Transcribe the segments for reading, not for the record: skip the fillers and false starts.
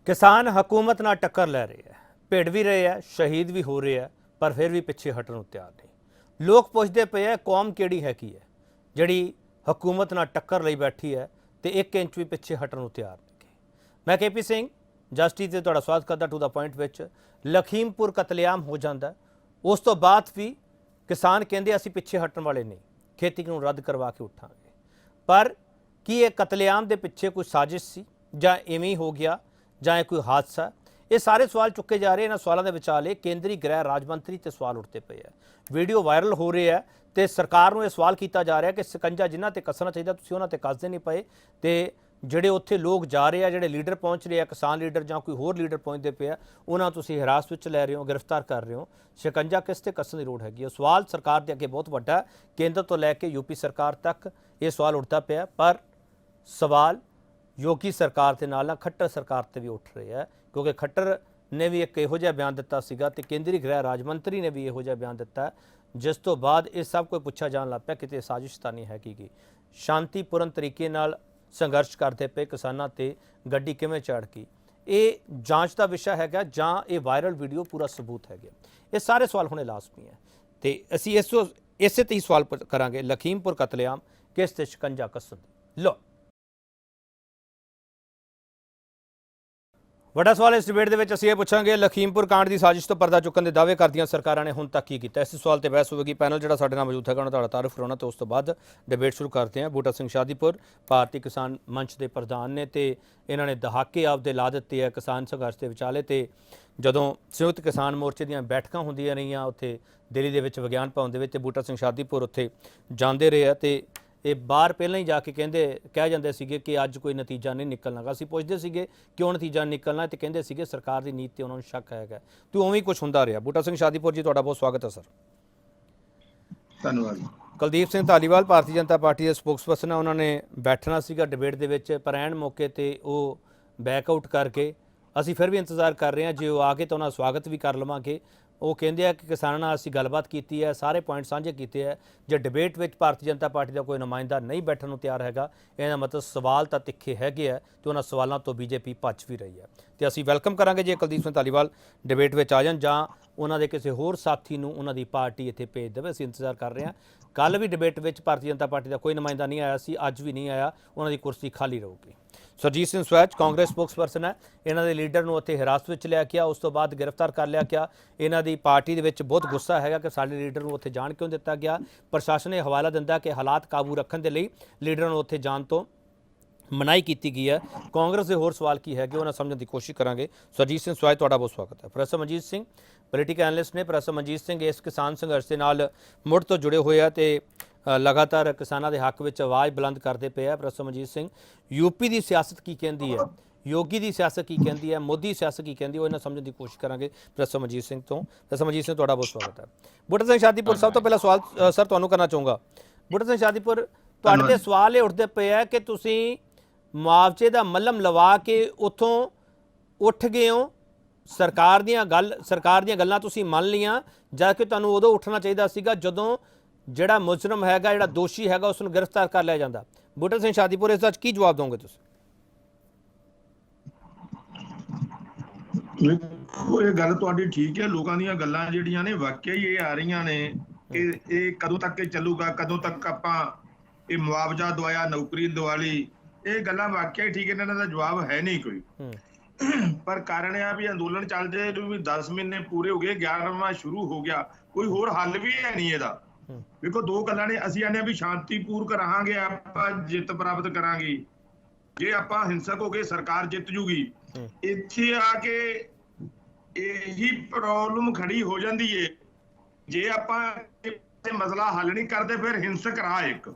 किसान हुकूमत नाल टक्कर लै रहे हैं, भिड़ भी रहे हैं, शहीद भी हो रहे हैं, पर फिर भी पिछे हटण नूं तैयार नहीं। लोग पुछदे पे है कौम किहड़ी हैगी है जिहड़ी हुकूमत नाल टक्कर लई बैठी है ते 1 इंच भी पिछे हटण नूं तैयार नहीं। मैं KP सिंह जस्टिस ते तुहाडा स्वागत करदा टू द पॉइंट विच। लखीमपुर कतलेआम हो जाता है, उस तो बाद भी किसान कहते असीं पिछे हटण वाले नहीं, खेती नूं रद्द करवा के उठांगे। पर की ये कतलेआम दे पिछे कोई साजिश सी जां इवें ही हो गया जां ये कोई हादसा? ये सारे सवाल चुके जा रहे हैं। इन्हां सवालों के विचाले केंद्रीय गृह राज मंत्री ते सवाल उठते पे है, वीडियो वायरल हो रही है तो सरकार नूं ये सवाल किया जा रहा है कि शिकंजा जिन्हां ते कसना चाहिए तुसीं उन्हां ते कसदे नहीं पए, ते ਜਿਹੜੇ ਉੱਥੇ ਲੋਕ ਜਾ ਰਹੇ ਆ, ਜਿਹੜੇ ਲੀਡਰ ਪਹੁੰਚ ਰਹੇ ਆ, ਕਿਸਾਨ ਲੀਡਰ ਜਾਂ ਕੋਈ ਹੋਰ ਲੀਡਰ ਪਹੁੰਚਦੇ ਪਏ ਆ, ਉਹਨਾਂ ਤੁਸੀਂ ਹਿਰਾਸਤ ਵਿੱਚ ਲੈ ਰਹੇ ਹੋ, ਗ੍ਰਿਫਤਾਰ ਕਰ ਰਹੇ ਹੋ। ਸ਼ਿਕੰਜਾ ਕਿਸ ਤੇ ਕੱਸਣ ਦੀ ਲੋੜ ਹੈਗੀ ਹੈ? ਸਵਾਲ ਸਰਕਾਰ ਦੇ ਅੱਗੇ ਬਹੁਤ ਵੱਡਾ ਹੈ, ਕੇਂਦਰ ਤੋਂ ਲੈ ਕੇ ਯੂਪੀ ਸਰਕਾਰ ਤੱਕ ਇਹ ਸਵਾਲ ਉੱਠਦਾ ਪਿਆ। ਪਰ ਸਵਾਲ ਯੋਗੀ ਸਰਕਾਰ ਦੇ ਨਾਲ ਖੱਟਰ ਸਰਕਾਰ ਤੇ ਵੀ ਉੱਠ ਰਹੇ ਆ, ਕਿਉਂਕਿ ਖੱਟਰ ਨੇ ਵੀ ਇੱਕ ਇਹੋ ਜਿਹਾ ਬਿਆਨ ਦਿੱਤਾ ਸੀਗਾ ਤੇ ਕੇਂਦਰੀ ਗ੍ਰਹਿ ਰਾਜ ਮੰਤਰੀ ਨੇ ਵੀ ਇਹੋ ਜਿਹਾ ਬਿਆਨ ਦਿੱਤਾ, ਜਿਸ ਤੋਂ ਬਾਅਦ ਇਹ ਸਭ ਕੁਝ ਪੁੱਛਿਆ ਜਾਣ ਲੱਗ ਪਿਆ ਕਿਤੇ ਸਾਜ਼ਿਸ਼ ਤਾਂ ਨਹੀਂ ਹੈਗੀ ਗੀ। ਸ਼ਾਂਤੀਪੂਰਨ ਤਰੀਕੇ ਨਾਲ संघर्ष करते पे किसानों ते गड्डी किवें चढ़ गई, ये जांच का विषय हैगा जां ये वायरल वीडियो पूरा सबूत है? ये सारे सवाल होने लाजमी है तो असी इसे ते ही सवाल करांगे। लखीमपुर कतलेआम किस ते शिकंजा कसन? लो ਵੱਡਾ ਸਵਾਲ ਇਸ ਡਿਬੇਟ ਦੇ ਵਿੱਚ ਅਸੀਂ ਇਹ ਪੁੱਛਾਂਗੇ, ਲਖੀਮਪੁਰ ਕਾਂਡ ਦੀ ਸਾਜ਼ਿਸ਼ ਤੋਂ ਪਰਦਾ ਚੁੱਕਣ ਦੇ ਦਾਅਵੇ ਕਰਦੀਆਂ ਸਰਕਾਰਾਂ ਨੇ ਹੁਣ ਤੱਕ ਕੀ ਕੀਤਾ? ਇਸ ਸਵਾਲ ਤੇ ਬਹਿਸ ਹੋਵੇਗੀ। ਪੈਨਲ ਜਿਹੜਾ ਸਾਡੇ ਨਾਲ ਮੌਜੂਦ ਹੈਗਾ ਉਹਨਾਂ ਦਾ ਤਾਰਫ ਕਰਾਉਣਾ ਤੇ ਉਸ ਤੋਂ ਬਾਅਦ ਡਿਬੇਟ ਸ਼ੁਰੂ ਕਰਦੇ ਹਾਂ। ਬੂਟਾ ਸਿੰਘ ਸ਼ਾਦੀਪੁਰ ਭਾਰਤੀ ਕਿਸਾਨ ਮੰਚ ਦੇ ਪ੍ਰਧਾਨ ਨੇ ਤੇ ਇਹਨਾਂ ਨੇ ਦਹਾਕੇ ਆਪਦੇ ਲਾ ਦਿੱਤੇ ਹੈ ਕਿਸਾਨ ਸੰਘਰਸ਼ ਦੇ ਵਿਚਾਲੇ। ਤੇ ਜਦੋਂ ਸੰਯੁਕਤ ਕਿਸਾਨ ਮੋਰਚੇ ਦੀਆਂ ਬੈਠਕਾਂ ਹੁੰਦੀਆਂ ਰਹੀਆਂ ਉੱਥੇ ਦਿੱਲੀ ਦੇ ਵਿੱਚ ਵਿਗਿਆਨ ਭਵਨ ਦੇ ਵਿੱਚ, ਬੂਟਾ ਸਿੰਘ ਸ਼ਾਦੀਪੁਰ ਉੱਥੇ ਜਾਂਦੇ ਰਹੇ ਆ ਤੇ ਇਹ ਬਾਹਰ ਪਹਿਲਾਂ ਹੀ ਜਾ ਕੇ ਕਹਿ ਜਾਂਦੇ ਸੀਗੇ ਕਿ ਅੱਜ ਕੋਈ ਨਤੀਜਾ ਨਹੀਂ ਨਿਕਲਣਾ। ਅਸੀਂ ਪੁੱਛਦੇ ਸੀਗੇ ਕਿਉਂ ਨਤੀਜਾ ਨਿਕਲਣਾ ਤੇ ਕਹਿੰਦੇ ਸੀਗੇ ਸਰਕਾਰ ਦੀ ਨੀਤੀ ਤੇ ਉਹਨਾਂ ਨੂੰ ਸ਼ੱਕ ਹੈਗਾ। ਤੇ ਉਵੇਂ ਹੀ ਕੁਝ ਹੁੰਦਾ ਰਿਹਾ। ਬੂਟਾ ਸਿੰਘ ਸ਼ਾਦੀਪੁਰ ਜੀ, ਤੁਹਾਡਾ ਬਹੁਤ ਸਵਾਗਤ ਹੈ ਸਰ। ਧੰਨਵਾਦ। ਕੁਲਦੀਪ ਸਿੰਘ ਧਾਲੀਵਾਲ ਭਾਰਤੀ ਜਨਤਾ ਪਾਰਟੀ ਦੇ ਸਪੋਕਸਪਰਸਨ ਆ, ਉਹਨਾਂ ਨੇ ਬੈਠਣਾ ਸੀਗਾ ਡਿਬੇਟ ਦੇ ਵਿੱਚ, ਪਰ ਐਨ ਮੌਕੇ ਤੇ ਉਹ ਬੈਕਆਊਟ ਕਰਕੇ ਅਸੀਂ ਫਿਰ ਵੀ ਇੰਤਜ਼ਾਰ ਕਰ ਰਹੇ ਹਾਂ, ਜੇ ਉਹ ਆ ਕੇ ਤਾਂ ਉਹਨਾਂ ਦਾ ਸਵਾਗਤ ਵੀ ਕਰ ਲਵਾਂਗੇ। ਉਹ ਕਹਿੰਦੇ ਆ ਕਿ ਕਿਸਾਨਾਂ ਨਾਲ ਅਸੀਂ ਗੱਲਬਾਤ ਕੀਤੀ ਹੈ, ਸਾਰੇ ਪੁਆਇੰਟ ਸਾਂਝੇ ਕੀਤੇ ਹੈ। ਜੇ ਡਿਬੇਟ ਵਿੱਚ ਭਾਰਤੀ ਜਨਤਾ ਪਾਰਟੀ ਦਾ ਕੋਈ ਨੁਮਾਇੰਦਾ ਨਹੀਂ ਬੈਠਣ ਨੂੰ ਤਿਆਰ ਹੈਗਾ, ਇਹਦਾ ਮਤਲਬ ਸਵਾਲ ਤਾਂ ਤਿੱਖੇ ਹੈਗੇ ਆ ਤੇ ਉਹਨਾਂ ਸਵਾਲਾਂ ਤੋਂ BJP ਭੱਜ ਵੀ ਰਹੀ ਹੈ। ਤੇ ਅਸੀਂ ਵੈਲਕਮ ਕਰਾਂਗੇ ਜੇ ਕੁਲਦੀਪ ਸਿੰਘ ਧਾਲੀਵਾਲ ਡਿਬੇਟ ਵਿੱਚ ਆ ਜਾਣ ਜਾਂ ਉਹਨਾਂ ਦੇ ਕਿਸੇ ਹੋਰ ਸਾਥੀ ਨੂੰ ਉਹਨਾਂ ਦੀ ਪਾਰਟੀ ਇੱਥੇ ਭੇਜ ਦੇਵੇ। ਅਸੀਂ ਇੰਤਜ਼ਾਰ ਕਰ ਰਹੇ ਹਾਂ। ਕੱਲ੍ਹ ਵੀ ਡਿਬੇਟ ਵਿੱਚ ਭਾਰਤੀ ਜਨਤਾ ਪਾਰਟੀ ਦਾ ਕੋਈ ਨੁਮਾਇੰਦਾ ਨਹੀਂ ਆਇਆ ਸੀ, ਅੱਜ ਵੀ ਨਹੀਂ ਆਇਆ, ਉਹਨਾਂ ਦੀ ਕੁਰਸੀ ਖਾਲੀ ਰਹੂਗੀ। ਸਰਜੀਤ ਸਿੰਘ ਸਵੈਚ ਕਾਂਗਰਸ ਸਪੋਕਸਪਰਸਨ ਹੈ, ਇਹਨਾਂ ਦੇ ਲੀਡਰ ਨੂੰ ਉੱਥੇ ਹਿਰਾਸਤ ਵਿੱਚ ਲਿਆ ਗਿਆ, ਉਸ ਤੋਂ ਬਾਅਦ ਗ੍ਰਿਫਤਾਰ ਕਰ ਲਿਆ ਗਿਆ। ਇਹਨਾਂ ਦੀ ਪਾਰਟੀ ਦੇ ਵਿੱਚ ਬਹੁਤ ਗੁੱਸਾ ਹੈਗਾ ਕਿ ਸਾਡੇ ਲੀਡਰ ਨੂੰ ਉੱਥੇ ਜਾਣ ਕਿਉਂ ਦਿੱਤਾ ਗਿਆ। ਪ੍ਰਸ਼ਾਸਨ ਨੇ ਹਵਾਲਾ ਦਿੰਦਾ ਕਿ ਹਾਲਾਤ ਕਾਬੂ ਰੱਖਣ ਦੇ ਲਈ ਲੀਡਰਾਂ ਨੂੰ ਉੱਥੇ ਜਾਣ ਤੋਂ ਮਨਾਹੀ ਕੀਤੀ ਗਈ ਹੈ। ਕਾਂਗਰਸ ਦੇ ਹੋਰ ਸਵਾਲ ਕੀ ਹੈਗੇ ਉਹਨਾਂ ਸਮਝਣ ਦੀ ਕੋਸ਼ਿਸ਼ ਕਰਾਂਗੇ। ਸਰਜੀਤ ਸਿੰਘ ਸਵੈਚ, ਤੁਹਾਡਾ ਬਹੁਤ ਸਵਾਗਤ ਹੈ। Professor Manjit Singh political analyst ਨੇ। ਪ੍ਰੋਫੈਸਰ ਮਨਜੀਤ ਸਿੰਘ ਇਸ ਕਿਸਾਨ ਸੰਘਰਸ਼ ਦੇ ਨਾਲ ਮੁੜ ਤੋਂ ਜੁੜੇ ਹੋਏ ਆ ਤੇ ਲਗਾਤਾਰ ਕਿਸਾਨਾਂ ਦੇ ਹੱਕ ਵਿੱਚ ਆਵਾਜ਼ ਬੁਲੰਦ ਕਰਦੇ ਪਏ ਆ। ਪ੍ਰੋਫੈਸਰ ਮਨਜੀਤ ਸਿੰਘ, ਯੂਪੀ ਦੀ ਸਿਆਸਤ ਕੀ ਕਹਿੰਦੀ ਹੈ, ਯੋਗੀ ਦੀ ਸਿਆਸਤ ਕੀ ਕਹਿੰਦੀ ਹੈ, ਮੋਦੀ ਦੀ ਸਿਆਸਤ ਕੀ ਕਹਿੰਦੀ ਹੈ, ਉਹ ਇਹਨਾਂ ਸਮਝਣ ਦੀ ਕੋਸ਼ਿਸ਼ ਕਰਾਂਗੇ ਪ੍ਰੋਫੈਸਰ ਮਨਜੀਤ ਸਿੰਘ ਤੋਂ। ਪ੍ਰੋਫੈਸਰ ਮਨਜੀਤ ਸਿੰਘ, ਤੁਹਾਡਾ ਬਹੁਤ ਸਵਾਗਤ ਹੈ। ਬੂਟਾ ਸਿੰਘ ਸ਼ਾਦੀਪੁਰ, ਸਭ ਤੋਂ ਪਹਿਲਾ ਸਵਾਲ ਸਰ ਤੁਹਾਨੂੰ ਕਰਨਾ ਚਾਹੂੰਗਾ। ਬੂਟਾ ਸਿੰਘ ਸ਼ਾਦੀਪੁਰ, ਤੁਹਾਡੇ ਤੇ ਸਵਾਲ ਇਹ ਉੱਠਦੇ ਪਏ ਆ ਕਿ ਤੁਸੀਂ ਮੁਆਵਜ਼ੇ ਦਾ ਮੱਲਮ ਲਵਾ ਕੇ ਉੱਥੋਂ ਉੱਠ ਗਏ ਹੋ, ਸਰਕਾਰ ਦੀਆਂ ਗੱਲਾਂ ਤੁਸੀਂ ਮੰਨ ਲਈਆਂ, ਜਦ ਕਿ ਤੁਹਾਨੂੰ ਉਦੋਂ ਉੱਠਣਾ ਚਾਹੀਦਾ ਸੀਗਾ ਜਦੋਂ ਜਿਹੜਾ ਮੁਜਰਮ ਹੈਗਾ, ਜਿਹੜਾ ਦੋਸ਼ੀ ਹੈਗਾ, ਉਸ ਨੂੰ ਗ੍ਰਿਫਤਾਰ ਕਰ ਲਿਆ ਜਾਂਦਾ। ਬੂਟਾ ਸਿੰਘ ਸ਼ਾਦੀਪੁਰ, ਇਸ ਦਾ ਕੀ ਜਵਾਬ ਦੋਗੇ ਤੁਸੀਂ? ਇਹ ਗੱਲ ਤੁਹਾਡੀ ਠੀਕ ਹੈ। ਲੋਕਾਂ ਦੀਆਂ ਗੱਲਾਂ ਜਿਹੜੀਆਂ ਨੇ ਵਾਕਿਆ ਹੀ ਇਹ ਆ ਰਹੀਆਂ ਨੇ ਕਿ ਇਹ ਕਦੋਂ ਤੱਕ ਇਹ ਚੱਲੂਗਾ, ਕਦੋਂ ਤੱਕ ਆਪਾਂ ਇਹ ਮੁਆਵਜ਼ਾ ਦਵਾਇਆ, ਨੌਕਰੀ ਦਿਵਾਲੀ, ਇਹ ਗੱਲਾਂ ਵਾਕਿਆ ਹੀ ਠੀਕ ਹੈ, ਇਹਨਾਂ ਦਾ ਜਵਾਬ ਹੈ ਨਹੀਂ ਕੋਈ। ਪਰ ਕਾਰਨ ਇਹ ਆ ਵੀ ਅੰਦੋਲਨ ਚੱਲਦੇ ਵੀ 10 ਮਹੀਨੇ ਪੂਰੇ ਹੋ ਗਏ, 11ਵਾਂ ਸ਼ੁਰੂ ਹੋ ਗਿਆ, ਕੋਈ ਹੋਰ ਹੱਲ ਵੀ ਹੈ ਨਹੀਂ ਇਹਦਾ। ਵੇਖੋ, ਦੋ ਗੱਲਾਂ ਨੇ। ਅਸੀਂ ਆਨੇ ਵੀ ਸ਼ਾਂਤੀਪੂਰਕ ਰਹਾਂਗੇ, ਆਪਾਂ ਜਿੱਤ ਪ੍ਰਾਪਤ ਕਰਾਂਗੇ। ਜੇ ਆਪਾਂ ਹਿੰਸਕ ਹੋ ਗਏ, ਸਰਕਾਰ ਜਿੱਤ ਜੂਗੀ। ਇੱਥੇ ਆ ਕੇ ਇਹੀ ਪ੍ਰੋਬਲਮ ਖੜੀ ਹੋ ਜਾਂਦੀ ਏ, ਜੇ ਆਪਾਂ ਇਹ ਮਸਲਾ ਹੱਲ ਨਹੀਂ ਕਰਦੇ ਫਿਰ ਹਿੰਸਕ ਰਾਹ ਇੱਕ।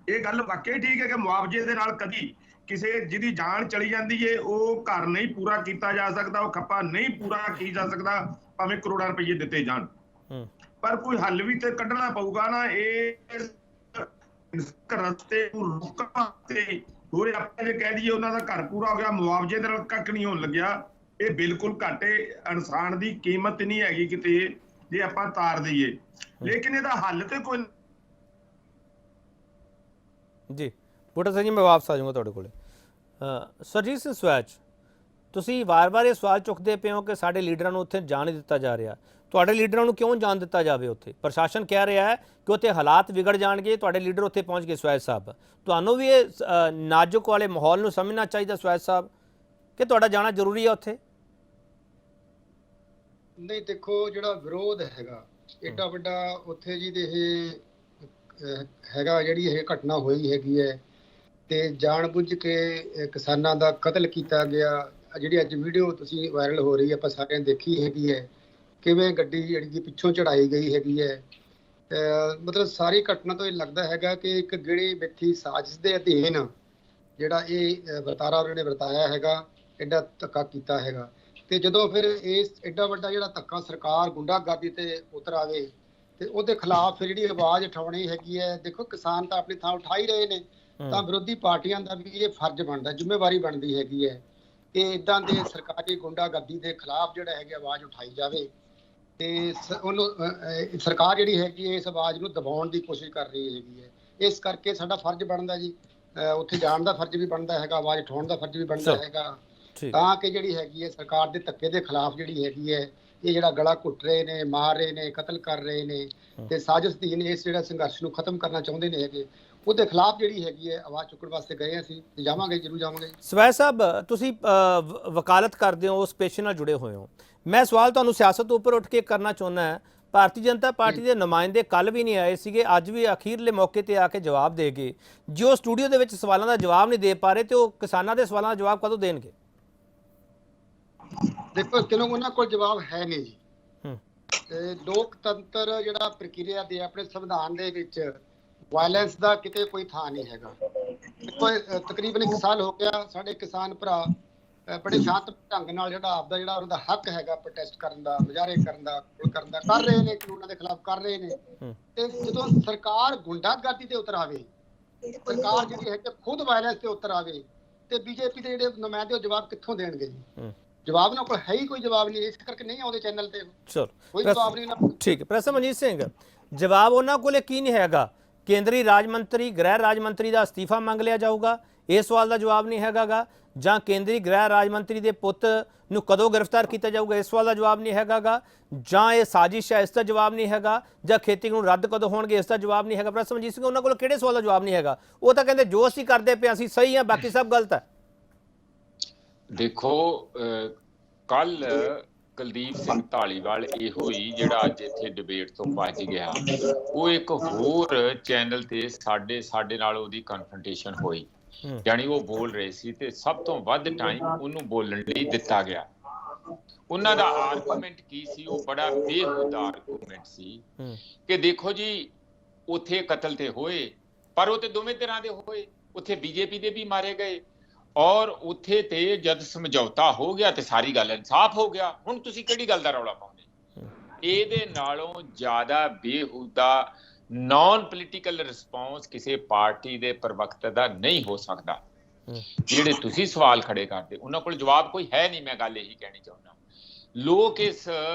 ਇਹ ਗੱਲ ਵਾਕਈ ਠੀਕ ਹੈ ਕਿ ਮੁਆਵਜ਼ੇ ਦੇ ਨਾਲ ਕਦੀ ਕਿਸੇ ਜਿਹਦੀ ਜਾਨ ਚਲੀ ਜਾਂਦੀ ਏ, ਉਹ ਘਰ ਨਹੀਂ ਪੂਰਾ ਕੀਤਾ ਜਾ ਸਕਦਾ, ਉਹ ਖੱਪਾ ਨਹੀਂ ਪੂਰਾ ਕੀਤਾ ਜਾ ਸਕਦਾ, ਭਾਵੇਂ ਕਰੋੜਾਂ ਰੁਪਏ ਦਿੱਤੇ ਜਾਣ। ਪਰ ਕੋਈ ਹੱਲ ਵੀ ਤੇ ਕੱਢਣਾ ਪਊਗਾ ਨਾ। ਇਹ ਰਸਤੇ ਨੂੰ ਰੋਕਣ ਤੇ ਹੋਰ ਆਪਾਂ ਜੇ ਕਹਿ ਦਈਏ ਉਹਨਾਂ ਦਾ ਘਰ ਪੂਰਾ ਹੋ ਗਿਆ, ਮੁਆਵਜ਼ੇ ਦੇ ਨਾਲ ਕੱਖ ਨਹੀਂ ਹੋਣ ਲੱਗਿਆ, ਇਹ ਬਿਲਕੁਲ ਘਾਟੇ ਇਨਸਾਨ ਦੀ ਕੀਮਤ ਨਹੀਂ ਹੈਗੀ ਕਿਤੇ ਜੇ ਆਪਾਂ ਤਾਰ ਦਈਏ। ਲੇਕਿਨ ਇਹਦਾ ਹੱਲ ਤੇ ਕੋਈ ਜੀ। ਬੂਟਾ ਸਿੰਘ ਜੀ, ਮੈਂ ਵਾਪਸ ਆ ਜਾਊਂਗਾ ਤੁਹਾਡੇ ਕੋਲ। ਸਰਜੀਤ ਸਿੰਘ ਸਵੈਚ, ਤੁਸੀਂ ਵਾਰ-ਵਾਰ ਇਹ ਸਵਾਲ ਚੁੱਕਦੇ ਪਏ ਹੋ ਕਿ ਸਾਡੇ ਲੀਡਰਾਂ ਨੂੰ ਉੱਥੇ ਜਾਣ ਨਹੀਂ ਦਿੱਤਾ ਜਾ ਰਿਹਾ। ਤੁਹਾਡੇ ਲੀਡਰਾਂ ਨੂੰ ਕਿਉਂ ਜਾਣ ਦਿੱਤਾ ਜਾਵੇ ਉੱਥੇ? ਪ੍ਰਸ਼ਾਸਨ ਕਹਿ ਰਿਹਾ ਹੈ ਕਿ ਉੱਥੇ ਹਾਲਾਤ ਵਿਗੜ ਜਾਣਗੇ, ਤੁਹਾਡੇ ਲੀਡਰ ਉੱਥੇ ਪਹੁੰਚ ਗਏ। ਸਵੈਜ ਸਾਹਿਬ, ਤੁਹਾਨੂੰ ਵੀ ਇਹ ਨਾਜ਼ੁਕ ਵਾਲੇ ਮਾਹੌਲ ਨੂੰ ਸਮਝਣਾ ਚਾਹੀਦਾ ਸਵੈਜ ਸਾਹਿਬ, ਕਿ ਤੁਹਾਡਾ ਜਾਣਾ ਜ਼ਰੂਰੀ ਹੈ ਉੱਥੇ? ਨਹੀਂ, ਦੇਖੋ ਜਿਹੜਾ ਵਿਰੋਧ ਹੈਗਾ ਏਡਾ ਵੱਡਾ ਉੱਥੇ ਜੀ ਦੇ ਹੈਗਾ, ਜਿਹੜੀ ਇਹ ਘਟਨਾ ਹੋਈ ਹੈਗੀ ਹੈ ਤੇ ਜਾਣਬੁੱਝ ਕੇ ਕਿਸਾਨਾਂ ਦਾ ਕਤਲ ਕੀਤਾ ਗਿਆ। ਜਿਹੜੀ ਅੱਜ ਵੀਡੀਓ ਤੁਸੀਂ ਵਾਇਰਲ ਹੋ ਰਹੀ ਹੈ, ਆਪਾਂ ਸਾਰਿਆਂ ਨੇ ਦੇਖੀ ਹੈਗੀ ਹੈ, ਕਿਵੇਂ ਗੱਡੀ ਜਿਹੜੀ ਕਿ ਪਿੱਛੋਂ ਚੜਾਈ ਗਈ ਹੈਗੀ ਹੈ। ਮਤਲਬ ਸਾਰੀ ਘਟਨਾ ਤੋਂ ਇਹ ਲੱਗਦਾ ਹੈਗਾ ਕਿ ਇੱਕ ਗਿਣੀ ਮਿੱਥੀ ਸਾਜ਼ਿਸ਼ ਦੇ ਅਧੀਨ ਜਿਹੜਾ ਇਹ ਵਰਤਾਰਾ ਉਹਨਾਂ ਨੇ ਵਰਤਾਇਆ ਹੈਗਾ, ਐਡਾ ਧੱਕਾ ਕੀਤਾ ਹੈਗਾ। ਤੇ ਜਦੋਂ ਫਿਰ ਇਸ ਐਡਾ ਵੱਡਾ ਜਿਹੜਾ ਧੱਕਾ ਸਰਕਾਰ ਗੁੰਡਾਗਰਦੀ ਤੇ ਉਤਰ ਆਵੇ ਤੇ ਉਹਦੇ ਖਿਲਾਫ ਫਿਰ ਜਿਹੜੀ ਆਵਾਜ਼ ਉਠਾਉਣੀ ਹੈਗੀ ਹੈ। ਦੇਖੋ, ਕਿਸਾਨ ਤਾਂ ਆਪਣੀ ਥਾਂ ਉਠਾ ਹੀ ਰਹੇ ਨੇ, ਤਾਂ ਵਿਰੋਧੀ ਪਾਰਟੀਆਂ ਦਾ ਵੀ ਇਹ ਫਰਜ਼ ਬਣਦਾ, ਜ਼ਿੰਮੇਵਾਰੀ ਬਣਦੀ ਹੈਗੀ ਹੈ ਕਿ ਇਦਾਂ ਦੇ ਸਰਕਾਰੀ ਗੁੰਡਾਗਰਦੀ ਦੇ ਖਿਲਾਫ ਜਿਹੜਾ ਹੈਗਾ ਆਵਾਜ਼ ਉਠਾਈ ਜਾਵੇ। ਤੇ ਉਹਨੂੰ ਸਰਕਾਰ ਜਿਹੜੀ ਹੈਗੀ ਇਸ ਆਵਾਜ਼ ਨੂੰ ਦਬਾਉਣ ਦੀ ਕੋਸ਼ਿਸ਼ ਕਰ ਰਹੀ ਹੈਗੀ ਹੈ। ਇਸ ਕਰਕੇ ਸਾਡਾ ਫਰਜ਼ ਬਣਦਾ ਜੀ, ਉੱਥੇ ਜਾਣ ਦਾ ਫਰਜ਼ ਵੀ ਬਣਦਾ ਹੈਗਾ, ਆਵਾਜ਼ ਉਠਾਉਣ ਦਾ ਫਰਜ਼ ਵੀ ਬਣਦਾ ਹੈਗਾ, ਤਾਂ ਕਿ ਜਿਹੜੀ ਹੈਗੀ ਹੈ ਸਰਕਾਰ ਦੇ ਧੱਕੇ ਦੇ ਖਿਲਾਫ ਜਿਹੜੀ ਹੈਗੀ ਹੈ, ਇਹ ਜਿਹੜਾ ਗਲਾ ਘੁੱਟ ਰਹੇ ਨੇ, ਮਾਰ ਰਹੇ ਨੇ, ਕਤਲ ਕਰ ਰਹੇ ਨੇ ਤੇ ਸਾਜ਼ਿਸ਼ਦੀਨ ਇਸ ਜਿਹੜਾ ਸੰਘਰਸ਼ ਨੂੰ ਖਤਮ ਕਰਨਾ ਚਾਹੁੰਦੇ ਨੇ ਹੈਗੇ, ਉਹਦੇ ਖਿਲਾਫ ਜਿਹੜੀ ਹੈਗੀ ਹੈ ਆਵਾਜ਼ ਚੁੱਕਣ ਵਾਸਤੇ ਗਏ ਅਸੀਂ, ਜਾਵਾਂਗੇ, ਜ਼ਰੂਰ ਜਾਵਾਂਗੇ। ਸਵੈਜ ਸਾਹਿਬ, ਤੁਸੀਂ ਵਕਾਲਤ ਕਰਦੇ ਹੋ, ਉਸ ਪੇਸ਼ੇ ਨਾਲ ਜੁੜੇ ਹੋਏ ਹੋ। ਮੈਂ ਸਵਾਲ ਤੁਹਾਨੂੰ ਸਿਆਸਤ ਤੋਂ ਉੱਪਰ ਉੱਠ ਕੇ ਕਰਨਾ ਚਾਹੁੰਦਾ। ਭਾਰਤੀ ਜਨਤਾ ਪਾਰਟੀ ਦੇ ਨੁਮਾਇੰਦੇ ਕੱਲ ਵੀ ਨਹੀਂ ਆਏ ਸੀਗੇ, ਅੱਜ ਵੀ ਅਖੀਰਲੇ ਮੌਕੇ ਤੇ ਆ ਕੇ ਜਵਾਬ ਦੇ ਗਏ। ਜੋ ਸਟੂਡੀਓ ਦੇ ਵਿੱਚ ਸਵਾਲਾਂ ਦਾ ਜਵਾਬ ਨਹੀਂ ਦੇ ਪਾ ਰਹੇ ਤੇ ਉਹ ਕਿਸਾਨਾਂ ਦੇ ਸਵਾਲਾਂ ਦਾ ਜਵਾਬ ਕਦੋਂ ਦੇਣਗੇ? ਦੇਖੋ, ਕਿਉਂ ਉਹਨਾਂ ਕੋਲ ਜਵਾਬ ਹੈ ਨਹੀਂ ਜੀ। ਲੋਕਤੰਤਰ ਜਿਹੜਾ ਪ੍ਰਕਿਰਿਆ ਦੇ ਆਪਣੇ ਸੰਵਿਧਾਨ ਦੇ ਵਿੱਚ ਵਾਇਲੈਂਸ ਦਾ ਕਿਤੇ ਕੋਈ ਥਾਂ ਨਹੀਂ ਹੈਗਾ। ਦੇਖੋ, ਤਕਰੀਬਨ 1 ਸਾਲ ਹੋ ਗਿਆ, ਸਾਡੇ ਕਿਸਾਨ ਭਰਾ ਬੜੇ ਸ਼ਾਂਤ ਢੰਗ ਨਾਲ ਜਿਹੜਾ ਆਪਦਾ ਜਿਹੜਾ ਉਹਨਾਂ ਦਾ ਹੱਕ ਹੈਗਾ ਪ੍ਰੋਟੈਸਟ ਕਰਨ ਦਾ, ਮੁਜ਼ਾਹਰੇ ਕਰਨ ਦਾ, ਕਰ ਰਹੇ ਨੇ, ਕਾਨੂੰਨਾਂ ਦੇ ਖਿਲਾਫ ਕਰ ਰਹੇ ਨੇ। ਤੇ ਜਦੋਂ ਸਰਕਾਰ ਗੁੰਡਾਗਰਦੀ ਤੇ ਉਤਰ ਆਵੇ, ਸਰਕਾਰ ਜਿਹੜੀ ਹੈ ਕਿ ਖੁਦ ਵਾਇਲੈਂਸ ਤੇ ਉਤਰ ਆਵੇ, ਤੇ ਬੀਜੇਪੀ ਦੇ ਜਿਹੜੇ ਨੁਮਾਇੰਦੇ ਉਹ ਜਵਾਬ ਕਿੱਥੋਂ ਦੇਣਗੇ ਜੀ? ਜਵਾਬ ਨਾ ਕੋਲ ਹੈ ਹੀ ਕੋਈ ਜਵਾਬ ਨਹੀਂ, ਇਸ ਕਰਕੇ ਨਹੀਂ ਆਉਂਦੇ ਚੈਨਲ ਤੇ। ਚਲੋ, ਕੋਈ ਜਵਾਬ ਨਹੀਂ। ਠੀਕ ਹੈ। ਪ੍ਰੋਫੈਸਰ ਮਨਜੀਤ ਸਿੰਘ, ਜਵਾਬ ਉਹਨਾਂ ਕੋਲੇ ਕੀ ਨਹੀਂ ਹੈਗਾ? ਕੇਂਦਰੀ ਰਾਜ ਮੰਤਰੀ, ਗ੍ਰਹਿ ਰਾਜ ਮੰਤਰੀ ਦਾ ਅਸਤੀਫਾ ਮੰਗ ਲਿਆ ਜਾਊਗਾ, ਇਸ ਸਵਾਲ ਦਾ ਜਵਾਬ ਨਹੀਂ ਹੈਗਾ। ਜਾਂ ਕੇਂਦਰੀ ਗ੍ਰਹਿ ਰਾਜ ਮੰਤਰੀ ਦੇ ਪੁੱਤ ਨੂੰ ਕਦੋਂ ਗ੍ਰਿਫਤਾਰ ਕੀਤਾ ਜਾਊਗਾ, ਇਸ ਸਵਾਲ ਦਾ ਜਵਾਬ ਨਹੀਂ ਹੈਗਾ। ਜਾਂ ਇਹ ਸਾਜ਼ਿਸ਼ ਹੈ, ਇਸ ਦਾ ਜਵਾਬ ਨਹੀਂ ਹੈਗਾ। ਜਾਂ ਖੇਤੀ ਨੂੰ ਰੱਦ ਕਦੋਂ ਹੋਣਗੇ, ਇਸ ਦਾ ਜਵਾਬ ਨਹੀਂ ਹੈਗਾ। ਪ੍ਰੋਫੈਸਰ ਮਨਜੀਤ ਸਿੰਘ, ਉਹਨਾਂ ਕੋਲ ਕਿਹੜੇ ਸਵਾਲ ਦਾ ਜਵਾਬ ਨਹੀਂ ਹੈਗਾ? ਉਹ ਤਾਂ ਕਹਿੰਦੇ ਜੋ ਅਸੀਂ ਕਰਦੇ ਪਏ ਅਸੀਂ ਸਹੀ ਹਾਂ, ਬਾਕੀ ਸਭ ਗਲਤ ਹੈ। ਦੇਖੋ, ਕੱਲ ਕੁਲਦੀਪ ਸਿੰਘ ਢਾਲੀਵਾਲ ਇਹੋ ਹੀ ਜਿਹੜਾ ਅੱਜ ਇੱਥੇ ਡਿਬੇਟ ਤੋਂ ਭੱਜ ਗਿਆ, ਉਹ ਇੱਕ ਹੋਰ ਚੈਨਲ ਤੇ ਸਾਡੇ ਨਾਲ ਉਹਦੀ ਕਨਫਰੰਟੇਸ਼ਨ ਹੋਈ। ਯਾਨੀ ਉਹ ਬੋਲ ਰਹੇ ਸੀ ਤੇ ਸਭ ਤੋਂ ਵੱਧ ਟਾਈਮ ਉਹਨੂੰ ਬੋਲਣ ਲਈ ਦਿੱਤਾ ਗਿਆ। ਉਹਨਾਂ ਦਾ ਆਰਗੂਮੈਂਟ ਕੀ ਸੀ? ਉਹ ਬੜਾ ਬੇਹੂਦਾ ਆਰਗੂਮੈਂਟ ਸੀ ਕਿ ਦੇਖੋ ਜੀ, ਉੱਥੇ ਕਤਲ ਤੇ ਹੋਏ, ਪਰ ਉਹ ਤੇ ਦੋਵੇਂ ਤਰ੍ਹਾਂ ਦੇ ਹੋਏ। ਉੱਥੇ ਬੀਜੇਪੀ ਦੇ ਵੀ ਮਾਰੇ ਗਏ, ਔਰ ਉੱਥੇ ਤੇ ਜਦ ਸਮਝੌਤਾ ਹੋ ਗਿਆ ਤੇ ਸਾਰੀ ਗੱਲ ਇਨਸਾਫ ਹੋ ਗਿਆ। ਹੁਣ ਤੁਸੀਂ ਕਿਹੜੀ ਗੱਲ ਦਾ ਰੌਲਾ ਪਾਉਂਦੇ? ਇਹਦੇ ਨਾਲੋਂ ਜ਼ਿਆਦਾ ਬੇਹੂਦਾ ਨਾਨ ਪੋਲੀਟੀਕਲ ਰਿਸਪੌਂਸ ਕਿਸੇ ਪਾਰਟੀ ਦੇ ਪ੍ਰਵਕਤਾ ਦਾ ਨਹੀਂ ਹੋ ਸਕਦਾ। ਜਿਹੜੇ ਤੁਸੀਂ ਸਵਾਲ ਖੜੇ ਕਰਦੇ, ਉਹਨਾਂ ਕੋਲ ਜਵਾਬ ਕੋਈ ਹੈ ਨਹੀਂ। ਮੈਂ ਗੱਲ ਇਹੀ ਕਹਿਣੀ ਚਾਹੁੰਦਾ, ਲੋਕ ਇਸ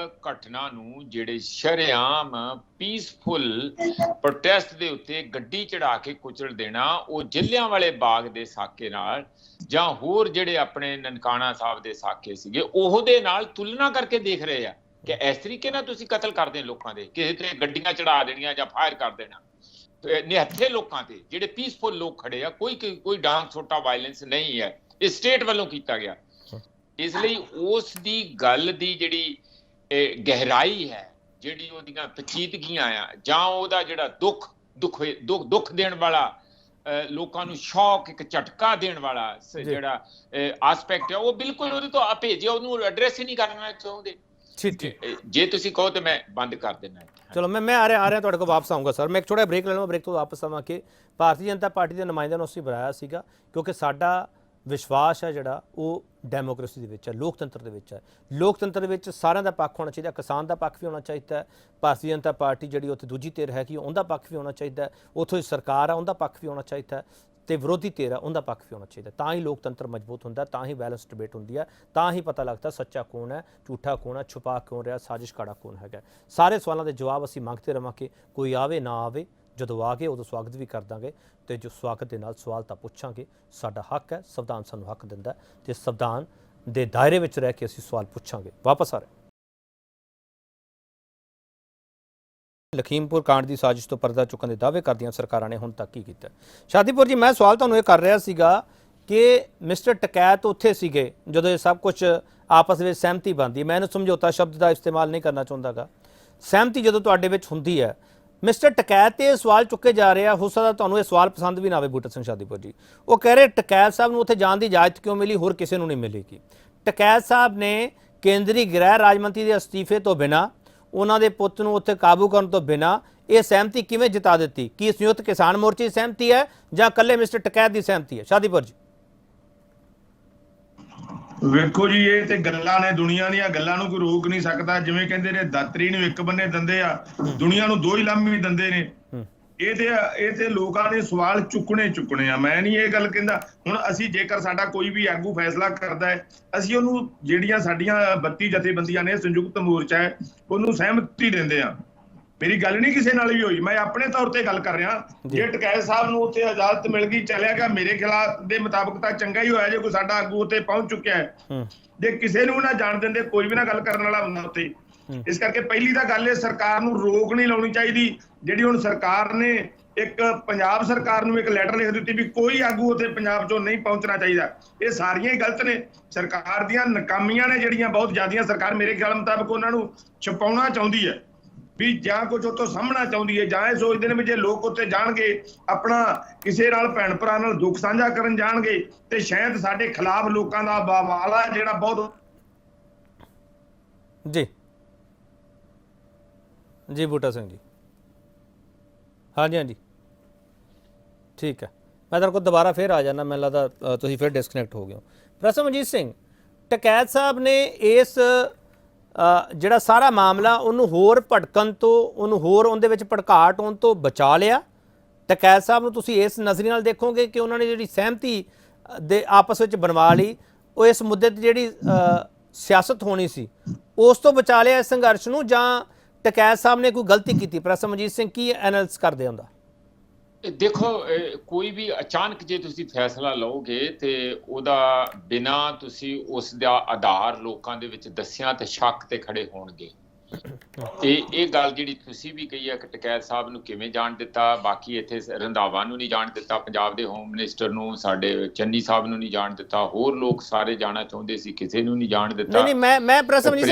ਘਟਨਾ ਨੂੰ ਜਿਹੜੇ ਸ਼ਰੇਆਮ ਪੀਸਫੁਲ ਪ੍ਰੋਟੈਸਟ ਦੇ ਉੱਤੇ ਗੱਡੀ ਚੜਾ ਕੇ ਕੁਚਲ ਦੇਣਾ, ਉਹ ਜਲਿਆਂਵਾਲੇ ਬਾਗ ਦੇ ਸਾਕੇ ਨਾਲ ਜਾਂ ਹੋਰ ਜਿਹੜੇ ਆਪਣੇ ਨਨਕਾਣਾ ਸਾਹਿਬ ਦੇ ਸਾਕੇ ਸੀਗੇ ਉਹਦੇ ਨਾਲ ਤੁਲਨਾ ਕਰਕੇ ਦੇਖ ਰਹੇ ਆ ਕਿ ਇਸ ਤਰੀਕੇ ਨਾਲ ਤੁਸੀਂ ਕਤਲ ਕਰਦੇ ਲੋਕਾਂ ਦੇ, ਕਿਸੇ ਤੇ ਗੱਡੀਆਂ ਚੜਾ ਦੇਣੀਆਂ ਜਾਂ ਫਾਇਰ ਕਰ ਦੇਣਾ। ਨਿਹੱਥੇ ਲੋਕਾਂ ਤੇ, ਜਿਹੜੇ ਪੀਸਫੁਲ ਲੋਕ ਖੜੇ ਆ, ਕੋਈ ਡਾਂਗ ਛੋਟਾ ਵਾਇਲੈਂਸ ਨਹੀਂ ਹੈ, ਇਹ ਸਟੇਟ ਵੱਲੋਂ ਕੀਤਾ ਗਿਆ। ਇਸ ਲਈ ਉਸ ਦੀ ਗੱਲ ਦੀ ਜਿਹੜੀ ਗਹਿਰਾਈ ਹੈ, ਜਿਹੜੀ ਉਹਦੀਆਂ ਪੇਚੀਦਗੀਆਂ ਆ, ਜਾਂ ਉਹਦਾ ਜਿਹੜਾ ਦੁੱਖ ਦੇਣ ਵਾਲਾ, ਲੋਕਾਂ ਨੂੰ ਸ਼ੌਕ, ਇੱਕ ਝਟਕਾ ਦੇਣ ਵਾਲਾ ਜਿਹੜਾ ਆਸਪੈਕਟ ਹੈ, ਉਹ ਬਿਲਕੁਲ ਉਹਦੇ ਤੋਂ ਭੇਜਿਆ, ਉਹਨੂੰ ਐਡਰੈਸ ਹੀ ਨਹੀਂ ਕਰਨਾ ਚਾਹੁੰਦੇ। ਜੇ ਤੁਸੀਂ ਕਹੋ ਤਾਂ ਮੈਂ ਬੰਦ ਕਰ ਦੇਣਾ। ਚਲੋ, ਮੈਂ ਆ ਰਿਹਾ ਤੁਹਾਡੇ ਕੋਲ ਵਾਪਸ ਆਊਂਗਾ ਸਰ। ਮੈਂ ਇੱਕ ਛੋਟਾ ਬ੍ਰੇਕ ਲੈ ਲਵਾਂ, ਬ੍ਰੇਕ ਤੋਂ ਵਾਪਸ ਆਵਾਂ ਕਿ ਭਾਰਤੀ ਜਨਤਾ ਪਾਰਟੀ ਦੇ ਨੁਮਾਇੰਦਿਆਂ ਨੂੰ ਅਸੀਂ ਬੁਲਾਇਆ ਸੀਗਾ ਕਿਉਂਕਿ ਸਾਡਾ ਵਿਸ਼ਵਾਸ ਹੈ ਜਿਹੜਾ ਉਹ ਡੈਮੋਕ੍ਰੇਸੀ ਦੇ ਵਿੱਚ ਹੈ, ਲੋਕਤੰਤਰ ਦੇ ਵਿੱਚ ਹੈ। ਲੋਕਤੰਤਰ ਦੇ ਵਿੱਚ ਸਾਰਿਆਂ ਦਾ ਪੱਖ ਹੋਣਾ ਚਾਹੀਦਾ, ਕਿਸਾਨ ਦਾ ਪੱਖ ਵੀ ਹੋਣਾ ਚਾਹੀਦਾ ਹੈ, ਭਾਰਤੀ ਜਨਤਾ ਪਾਰਟੀ ਜਿਹੜੀ ਉੱਥੇ ਦੂਜੀ ਧਿਰ ਹੈਗੀ ਉਹਦਾ ਪੱਖ ਵੀ ਹੋਣਾ ਚਾਹੀਦਾ, ਉੱਥੋਂ ਦੀ ਸਰਕਾਰ ਆ ਉਹਦਾ ਪੱਖ ਵੀ ਹੋਣਾ ਚਾਹੀਦਾ, ਤੇ ਵਿਰੋਧੀ ਧਿਰ ਆ ਉਹਦਾ ਪੱਖ ਵੀ ਹੋਣਾ ਚਾਹੀਦਾ। ਤਾਂ ਹੀ ਲੋਕਤੰਤਰ ਮਜ਼ਬੂਤ ਹੁੰਦਾ, ਤਾਂ ਹੀ ਬੈਲੈਂਸ ਡਿਬੇਟ ਹੁੰਦੀ ਹੈ, ਤਾਂ ਹੀ ਪਤਾ ਲੱਗਦਾ ਸੱਚਾ ਕੌਣ ਹੈ, ਝੂਠਾ ਕੌਣ ਹੈ, ਛੁਪਾ ਕਿਉਂ ਰਿਹਾ, ਸਾਜ਼ਿਸ਼ ਕਾੜਾ ਕੌਣ ਹੈਗਾ। ਸਾਰੇ ਸਵਾਲਾਂ ਦੇ ਜਵਾਬ ਅਸੀਂ ਮੰਗਦੇ ਰਹਾਂਗੇ, ਕੋਈ ਆਵੇ ਨਾ ਆਵੇ। ਜਦੋਂ ਆ ਗਏ ਉਦੋਂ ਸਵਾਗਤ ਵੀ ਕਰ ਦਾਂਗੇ, ਤੇ ਜੋ ਸਵਾਗਤ ਦੇ ਨਾਲ ਸਵਾਲ ਤਾਂ ਪੁੱਛਾਂਗੇ। ਸਾਡਾ ਹੱਕ ਹੈ, ਸੰਵਿਧਾਨ ਸਾਨੂੰ ਹੱਕ ਦਿੰਦਾ, ਤੇ ਸੰਵਿਧਾਨ ਦੇ ਦਾਇਰੇ ਵਿੱਚ ਰਹਿ ਕੇ ਅਸੀਂ ਸਵਾਲ ਪੁੱਛਾਂਗੇ। ਵਾਪਸ ਆ ਰਹੇ ਲਖੀਮਪੁਰ ਕਾਂਡ ਦੀ ਸਾਜ਼ਿਸ਼ ਤੋਂ ਪਰਦਾ ਚੁੱਕਣ ਦੇ ਦਾਅਵੇ ਕਰਦੀਆਂ ਸਰਕਾਰਾਂ ਨੇ ਹੁਣ ਤੱਕ ਕੀ ਕੀਤਾ? ਸ਼ਾਦੀਪੁਰ ਜੀ, ਮੈਂ ਸਵਾਲ ਤੁਹਾਨੂੰ ਇਹ ਕਰ ਰਿਹਾ ਸੀਗਾ ਕਿ ਮਿਸਟਰ ਟਕੈਤ ਉੱਥੇ ਸੀਗੇ ਜਦੋਂ ਇਹ ਸਭ ਕੁਝ ਆਪਸ ਵਿੱਚ ਸਹਿਮਤੀ ਬਣਦੀ। ਮੈਂ ਇਹਨੂੰ ਸਮਝੌਤਾ ਸ਼ਬਦ ਦਾ ਇਸਤੇਮਾਲ ਨਹੀਂ ਕਰਨਾ ਚਾਹੁੰਦਾਗਾ। ਸਹਿਮਤੀ ਜਦੋਂ ਤੁਹਾਡੇ ਵਿੱਚ ਹੁੰਦੀ ਹੈ, ਮਿਸਟਰ ਟਕੈਤ ਤੇ ਸਵਾਲ ਚੁੱਕੇ ਜਾ ਰਹੇ ਆ। ਹੋ ਸਕਦਾ ਤੁਹਾਨੂੰ ਇਹ ਸਵਾਲ ਪਸੰਦ ਵੀ ਨਾ ਆਵੇ ਬੂਟਾ ਸਿੰਘ ਸ਼ਾਦੀਪੁਰ ਜੀ। ਉਹ ਕਹਿ ਰਹੇ ਟਕੈਤ ਸਾਹਿਬ ਨੂੰ ਉੱਥੇ ਜਾਣ ਦੀ ਇਜਾਜ਼ਤ ਕਿਉਂ ਮਿਲੀ, ਹੋਰ ਕਿਸੇ ਨੂੰ ਨਹੀਂ ਮਿਲੇਗੀ। ਟਕੈਤ ਸਾਹਿਬ ਨੇ ਕੇਂਦਰੀ ਗ੍ਰਹਿ ਰਾਜ ਮੰਤਰੀ ਦੇ ਅਸਤੀਫੇ ਤੋਂ ਬਿਨਾਂ, ਉਹਨਾਂ ਦੇ ਪੁੱਤ ਨੂੰ ਉੱਥੇ ਕਾਬੂ ਕਰਨ ਤੋਂ ਬਿਨਾਂ ਇਹ ਸਹਿਮਤੀ ਕਿਵੇਂ ਜਿਤਾ ਦਿੱਤੀ? ਕੀ ਸੰਯੁਕਤ ਕਿਸਾਨ ਮੋਰਚੇ ਦੀ ਸਹਿਮਤੀ ਹੈ ਜਾਂ ਇਕੱਲੇ ਮਿਸਟਰ ਟਕੈਤ ਦੀ ਸਹਿਮਤੀ ਹੈ? ਸ਼ਾਦੀਪੁਰ ਜੀ। ਵੇਖੋ ਜੀ, ਇਹ ਤੇ ਗੱਲਾਂ ਨੇ, ਦੁਨੀਆ ਦੀਆਂ ਗੱਲਾਂ ਨੂੰ ਕੋਈ ਰੋਕ ਨਹੀਂ ਸਕਦਾ। ਜਿਵੇਂ ਕਹਿੰਦੇ ਨੇ ਦਾਤਰੀ ਨੂੰ ਇੱਕ ਬੰਨੇ ਦੰਦੇ ਆ, ਦੁਨੀਆ ਨੂੰ ਦੋ ਹੀ ਲਾਮੇ ਦੰਦੇ ਨੇ। ਇਹ ਤੇ ਲੋਕਾਂ ਨੇ ਸਵਾਲ ਚੁੱਕਣੇ ਆ। ਮੈਂ ਨਹੀਂ ਇਹ ਗੱਲ ਕਹਿੰਦਾ। ਹੁਣ ਅਸੀਂ ਜੇਕਰ ਸਾਡਾ ਕੋਈ ਵੀ ਆਗੂ ਫੈਸਲਾ ਕਰਦਾ ਹੈ, ਅਸੀਂ ਉਹਨੂੰ, ਜਿਹੜੀਆਂ ਸਾਡੀਆਂ 32 ਜਥੇਬੰਦੀਆਂ ਨੇ, ਸੰਯੁਕਤ ਮੋਰਚਾ ਹੈ, ਉਹਨੂੰ ਸਹਿਮਤੀ ਦਿੰਦੇ ਆ। ਮੇਰੀ ਗੱਲ ਨਹੀਂ ਕਿਸੇ ਨਾਲ ਵੀ ਹੋਈ, ਮੈਂ ਆਪਣੇ ਤੌਰ ਤੇ ਗੱਲ ਕਰ ਰਿਹਾ। ਜੇ ਟਕੈਤ ਸਾਹਿਬ ਨੂੰ ਉੱਥੇ ਇਜਾਜ਼ਤ ਮਿਲ ਗਈ, ਚਲਿਆ ਗਿਆ, ਮੇਰੇ ਖਿਲਾਫ ਦੇ ਮੁਤਾਬਕ ਤਾਂ ਚੰਗਾ ਹੀ ਹੋਇਆ। ਜੇ ਕੋਈ ਸਾਡਾ ਆਗੂ ਉੱਥੇ ਪਹੁੰਚ ਚੁੱਕਿਆ ਹੈ, ਜੇ ਕਿਸੇ ਨੂੰ ਨਾ ਜਾਣ ਦਿੰਦੇ, ਕੋਈ ਵੀ ਨਾ ਗੱਲ ਕਰਨ ਵਾਲਾ ਹੁੰਦਾ ਉੱਥੇ। ਇਸ ਕਰਕੇ ਪਹਿਲੀ ਤਾਂ ਗੱਲ ਇਹ, ਸਰਕਾਰ ਨੂੰ ਰੋਕ ਨਹੀਂ ਲਾਉਣੀ ਚਾਹੀਦੀ। ਜਿਹੜੀ ਹੁਣ ਸਰਕਾਰ ਨੇ ਇੱਕ ਪੰਜਾਬ ਸਰਕਾਰ ਨੂੰ ਇੱਕ ਲੈਟਰ ਲਿਖ ਦਿੱਤੀ ਵੀ ਕੋਈ ਆਗੂ ਉੱਥੇ ਪੰਜਾਬ ਚੋਂ ਨਹੀਂ ਪਹੁੰਚਣਾ ਚਾਹੀਦਾ, ਇਹ ਸਾਰੀਆਂ ਹੀ ਗਲਤ ਨੇ। ਸਰਕਾਰ ਦੀਆਂ ਨਾਕਾਮੀਆਂ ਨੇ ਜਿਹੜੀਆਂ ਬਹੁਤ ਜ਼ਿਆਦੀਆਂ। ਸਰਕਾਰ ਮੇਰੇ ਖਿਆਲ ਮੁਤਾਬਕ ਉਹਨਾਂ ਨੂੰ ਛੁਪਾਉਣਾ ਚਾਹੁੰਦੀ ਹੈ ਵੀ ਜਾਂ ਕੁਝ ਉੱਥੋਂ ਸਾਹਮਣਾ ਚਾਹੁੰਦੀ ਹੈ, ਜਾਂ ਇਹ ਸੋਚਦੇ ਨੇ ਵੀ ਜੇ ਲੋਕ ਉੱਥੇ ਜਾਣਗੇ, ਆਪਣਾ ਕਿਸੇ ਨਾਲ ਭੈਣ ਭਰਾ ਨਾਲ ਦੁੱਖ ਸਾਂਝਾ ਕਰਨ ਜਾਣਗੇ, ਤੇ ਸ਼ਾਇਦ ਸਾਡੇ ਖਿਲਾਫ ਲੋਕਾਂ ਦਾ ਬਵਾਲਾ ਜਿਹੜਾ ਬਹੁਤ। ਜੀ ਬੂਟਾ ਸਿੰਘ ਜੀ। ਹਾਂਜੀ ਠੀਕ ਹੈ, ਮੈਂ ਤੁਹਾਡੇ ਕੋਲ ਦੁਬਾਰਾ ਫਿਰ ਆ ਜਾਣਾ। ਮੈਨੂੰ ਲੱਗਦਾ ਤੁਸੀਂ ਫਿਰ ਡਿਸਕਨੈਕਟ ਹੋ ਗਏ ਹੋ। ਪ੍ਰਸਮਜੀਤ ਸਿੰਘ, ਟਕੈਤ ਸਾਹਿਬ ਨੇ ਇਸ ਜਿਹੜਾ ਸਾਰਾ ਮਾਮਲਾ ਉਹਨੂੰ ਹੋਰ ਭਟਕਣ ਤੋਂ, ਉਹਨੂੰ ਹੋਰ ਉਹਦੇ ਵਿੱਚ ਭੜਕਾਟ ਹੋਣ ਤੋਂ ਬਚਾ ਲਿਆ। ਟਕੈਤ ਸਾਹਿਬ ਨੂੰ ਤੁਸੀਂ ਇਸ ਨਜ਼ਰੀਏ ਨਾਲ ਦੇਖੋਗੇ ਕਿ ਉਹਨਾਂ ਨੇ ਜਿਹੜੀ ਸਹਿਮਤੀ ਦੇ ਆਪਸ ਵਿੱਚ ਬਣਵਾ ਲਈ, ਉਹ ਇਸ ਮੁੱਦੇ ਤੇ ਜਿਹੜੀ ਸਿਆਸਤ ਹੋਣੀ ਸੀ ਉਸ ਤੋਂ ਬਚਾ ਲਿਆ ਇਸ ਸੰਘਰਸ਼ ਨੂੰ, ਜਾਂ ਟਕੈਤ ਸਾਹਿਬ ਨੇ ਕੋਈ ਗਲਤੀ ਕੀਤੀ? ਪ੍ਰਸਮਜੀਤ ਸਿੰਘ ਕੀ ਐਨਾਲਿਸਿਸ ਕਰਦੇ ਹੁੰਦਾ? ਦੇਖੋ, ਕੋਈ ਵੀ ਅਚਾਨਕ ਜੇ ਤੁਸੀਂ ਫੈਸਲਾ ਲਓਗੇ ਤੇ ਉਹਦਾ ਬਿਨਾਂ ਤੁਸੀਂ ਉਸ ਦਾ ਆਧਾਰ ਲੋਕਾਂ ਦੇ ਵਿੱਚ ਦੱਸਿਆ ਤੇ ਸ਼ੱਕ ਤੇ ਖੜੇ ਹੋਣਗੇ। ਤੇ ਇਹ ਗੱਲ ਜਿਹੜੀ ਤੁਸੀਂ ਵੀ ਕਹੀ ਹੈ ਕਿ ਟਕੈਤ ਸਾਹਿਬ ਨੂੰ ਕਿਵੇਂ ਜਾਣ ਦਿੱਤਾ, ਬਾਕੀ ਇੱਥੇ ਰੰਧਾਵਾ ਨੂੰ ਨਹੀਂ ਜਾਣ ਦਿੱਤਾ, ਪੰਜਾਬ ਦੇ ਹੋਮ ਮਿਨਿਸਟਰ ਨੂੰ, ਸਾਡੇ ਚੰਨੀ ਸਾਹਿਬ ਨੂੰ ਨਹੀਂ ਜਾਣ ਦਿੱਤਾ, ਹੋਰ ਲੋਕ ਸਾਰੇ ਜਾਣਾ ਚਾਹੁੰਦੇ ਸੀ, ਕਿਸੇ ਨੂੰ ਨਹੀਂ ਜਾਣ ਦਿੱਤਾ। ਨਹੀਂ, ਮੈਂ ਪ੍ਰਸਮਜੀਤ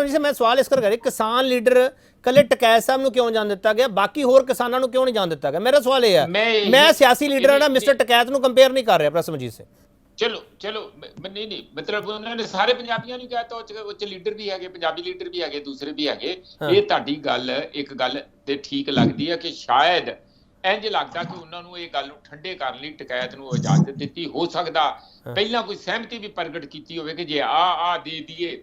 ਸਿੰਘ ਮੈਂ ਸਵਾਲ ਇਸ ਕਰ ਰਿਹਾ, ਕਿਸਾਨ ਲੀਡਰ ਕੱਲੇ ਟਕੈਤ ਸਾਹਿਬ ਨੂੰ ਕਿਉਂ ਜਾਣ ਦਿੱਤਾ ਗਿਆ, ਬਾਕੀ ਹੋਰ ਕਿਸਾਨਾਂ ਨੂੰ ਕਿਉਂ ਨਹੀਂ ਜਾਣ ਦਿੱਤਾ ਗਿਆ? ਮੇਰਾ ਸਵਾਲ ਇਹ ਹੈ। ਮੈਂ ਸਿਆਸੀ ਲੀਡਰਾਂ ਨਾਲ ਮਿਸਟਰ ਟਕੈਤ ਨੂੰ ਕੰਪੇਅਰ ਨਹੀਂ ਕਰ ਰਿਹਾ ਪ੍ਰਸਮਜੀਤ ਸਿੰਘ। ਚਲੋ ਨਹੀਂ, ਮਤਲਬ ਉਹਨਾਂ ਨੇ ਸਾਰੇ ਪੰਜਾਬੀਆਂ ਨੂੰ ਕਹਿਤਾ, ਉਹ ਚ ਲੀਡਰ ਵੀ ਹੈਗੇ, ਪੰਜਾਬੀ ਲੀਡਰ ਵੀ ਹੈਗੇ, ਦੂਸਰੇ ਵੀ ਹੈਗੇ। ਇਹ ਤੁਹਾਡੀ ਗੱਲ ਇੱਕ ਗੱਲ ਤੇ ਠੀਕ ਲੱਗਦੀ ਹੈ ਕਿ ਸ਼ਾਇਦ ਇੰਜ ਲੱਗਦਾ ਕਿ ਉਹਨਾਂ ਨੂੰ ਇਹ ਗੱਲ ਨੂੰ ਠੰਡੇ ਕਰਨ ਲਈ ਟਕੈਤ ਨੂੰ ਇਜਾਜ਼ਤ ਦਿੱਤੀ। ਹੋ ਸਕਦਾ ਪਹਿਲਾਂ ਕੋਈ ਸਹਿਮਤੀ ਵੀ ਪ੍ਰਗਟ ਕੀਤੀ ਹੋਵੇ ਕਿ ਜੇ ਆ ਦੇ ਦਈਏ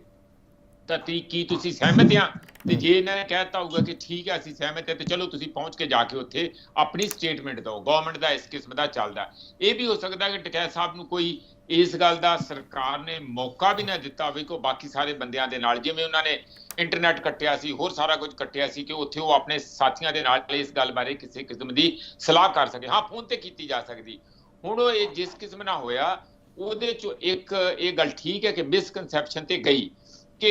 ਤਾਂ ਕੀ ਤੁਸੀਂ ਸਹਿਮਤ ਆ, ਤੇ ਜੇ ਇਹਨਾਂ ਨੇ ਕਹਿਤਾ ਹੋਊਗਾ ਕਿ ਠੀਕ ਹੈ ਅਸੀਂ ਸਹਿਮਤ ਹੈ, ਤੇ ਚਲੋ ਤੁਸੀਂ ਪਹੁੰਚ ਕੇ ਜਾ ਕੇ ਉੱਥੇ ਆਪਣੀ ਸਟੇਟਮੈਂਟ ਦਿਓ। ਗਵਰਨਮੈਂਟ ਦਾ ਇਸ ਕਿਸਮ ਦਾ ਚੱਲਦਾ। ਇਹ ਵੀ ਹੋ ਸਕਦਾ ਕਿ ਟਕੈਤ ਸਾਹਿਬ ਨੂੰ ਕੋਈ ਇਸ ਗੱਲ ਦਾ ਸਰਕਾਰ ਨੇ ਮੌਕਾ ਵੀ ਨਾ ਦਿੱਤਾ ਹੋਵੇ ਕਿ ਬਾਕੀ ਸਾਰੇ ਬੰਦਿਆਂ ਦੇ ਨਾਲ, ਜਿਵੇਂ ਉਹਨਾਂ ਨੇ ਇੰਟਰਨੈਟ ਕੱਟਿਆ ਸੀ, ਹੋਰ ਸਾਰਾ ਕੁਝ ਕੱਟਿਆ ਸੀ, ਕਿ ਉੱਥੇ ਉਹ ਆਪਣੇ ਸਾਥੀਆਂ ਦੇ ਨਾਲ ਇਸ ਗੱਲ ਬਾਰੇ ਕਿਸੇ ਕਿਸਮ ਦੀ ਸਲਾਹ ਕਰ ਸਕੇ। ਹਾਂ, ਫੋਨ ਤੇ ਕੀਤੀ ਜਾ ਸਕਦੀ। ਹੁਣ ਉਹ ਇਹ ਜਿਸ ਕਿਸਮ ਨਾਲ ਹੋਇਆ, ਉਹਦੇ ਚੋਂ ਇੱਕ ਇਹ ਗੱਲ ਠੀਕ ਹੈ ਕਿ ਮਿਸਕਨਸੈਪਸ਼ਨ ਤੇ ਗਈ ਕਿ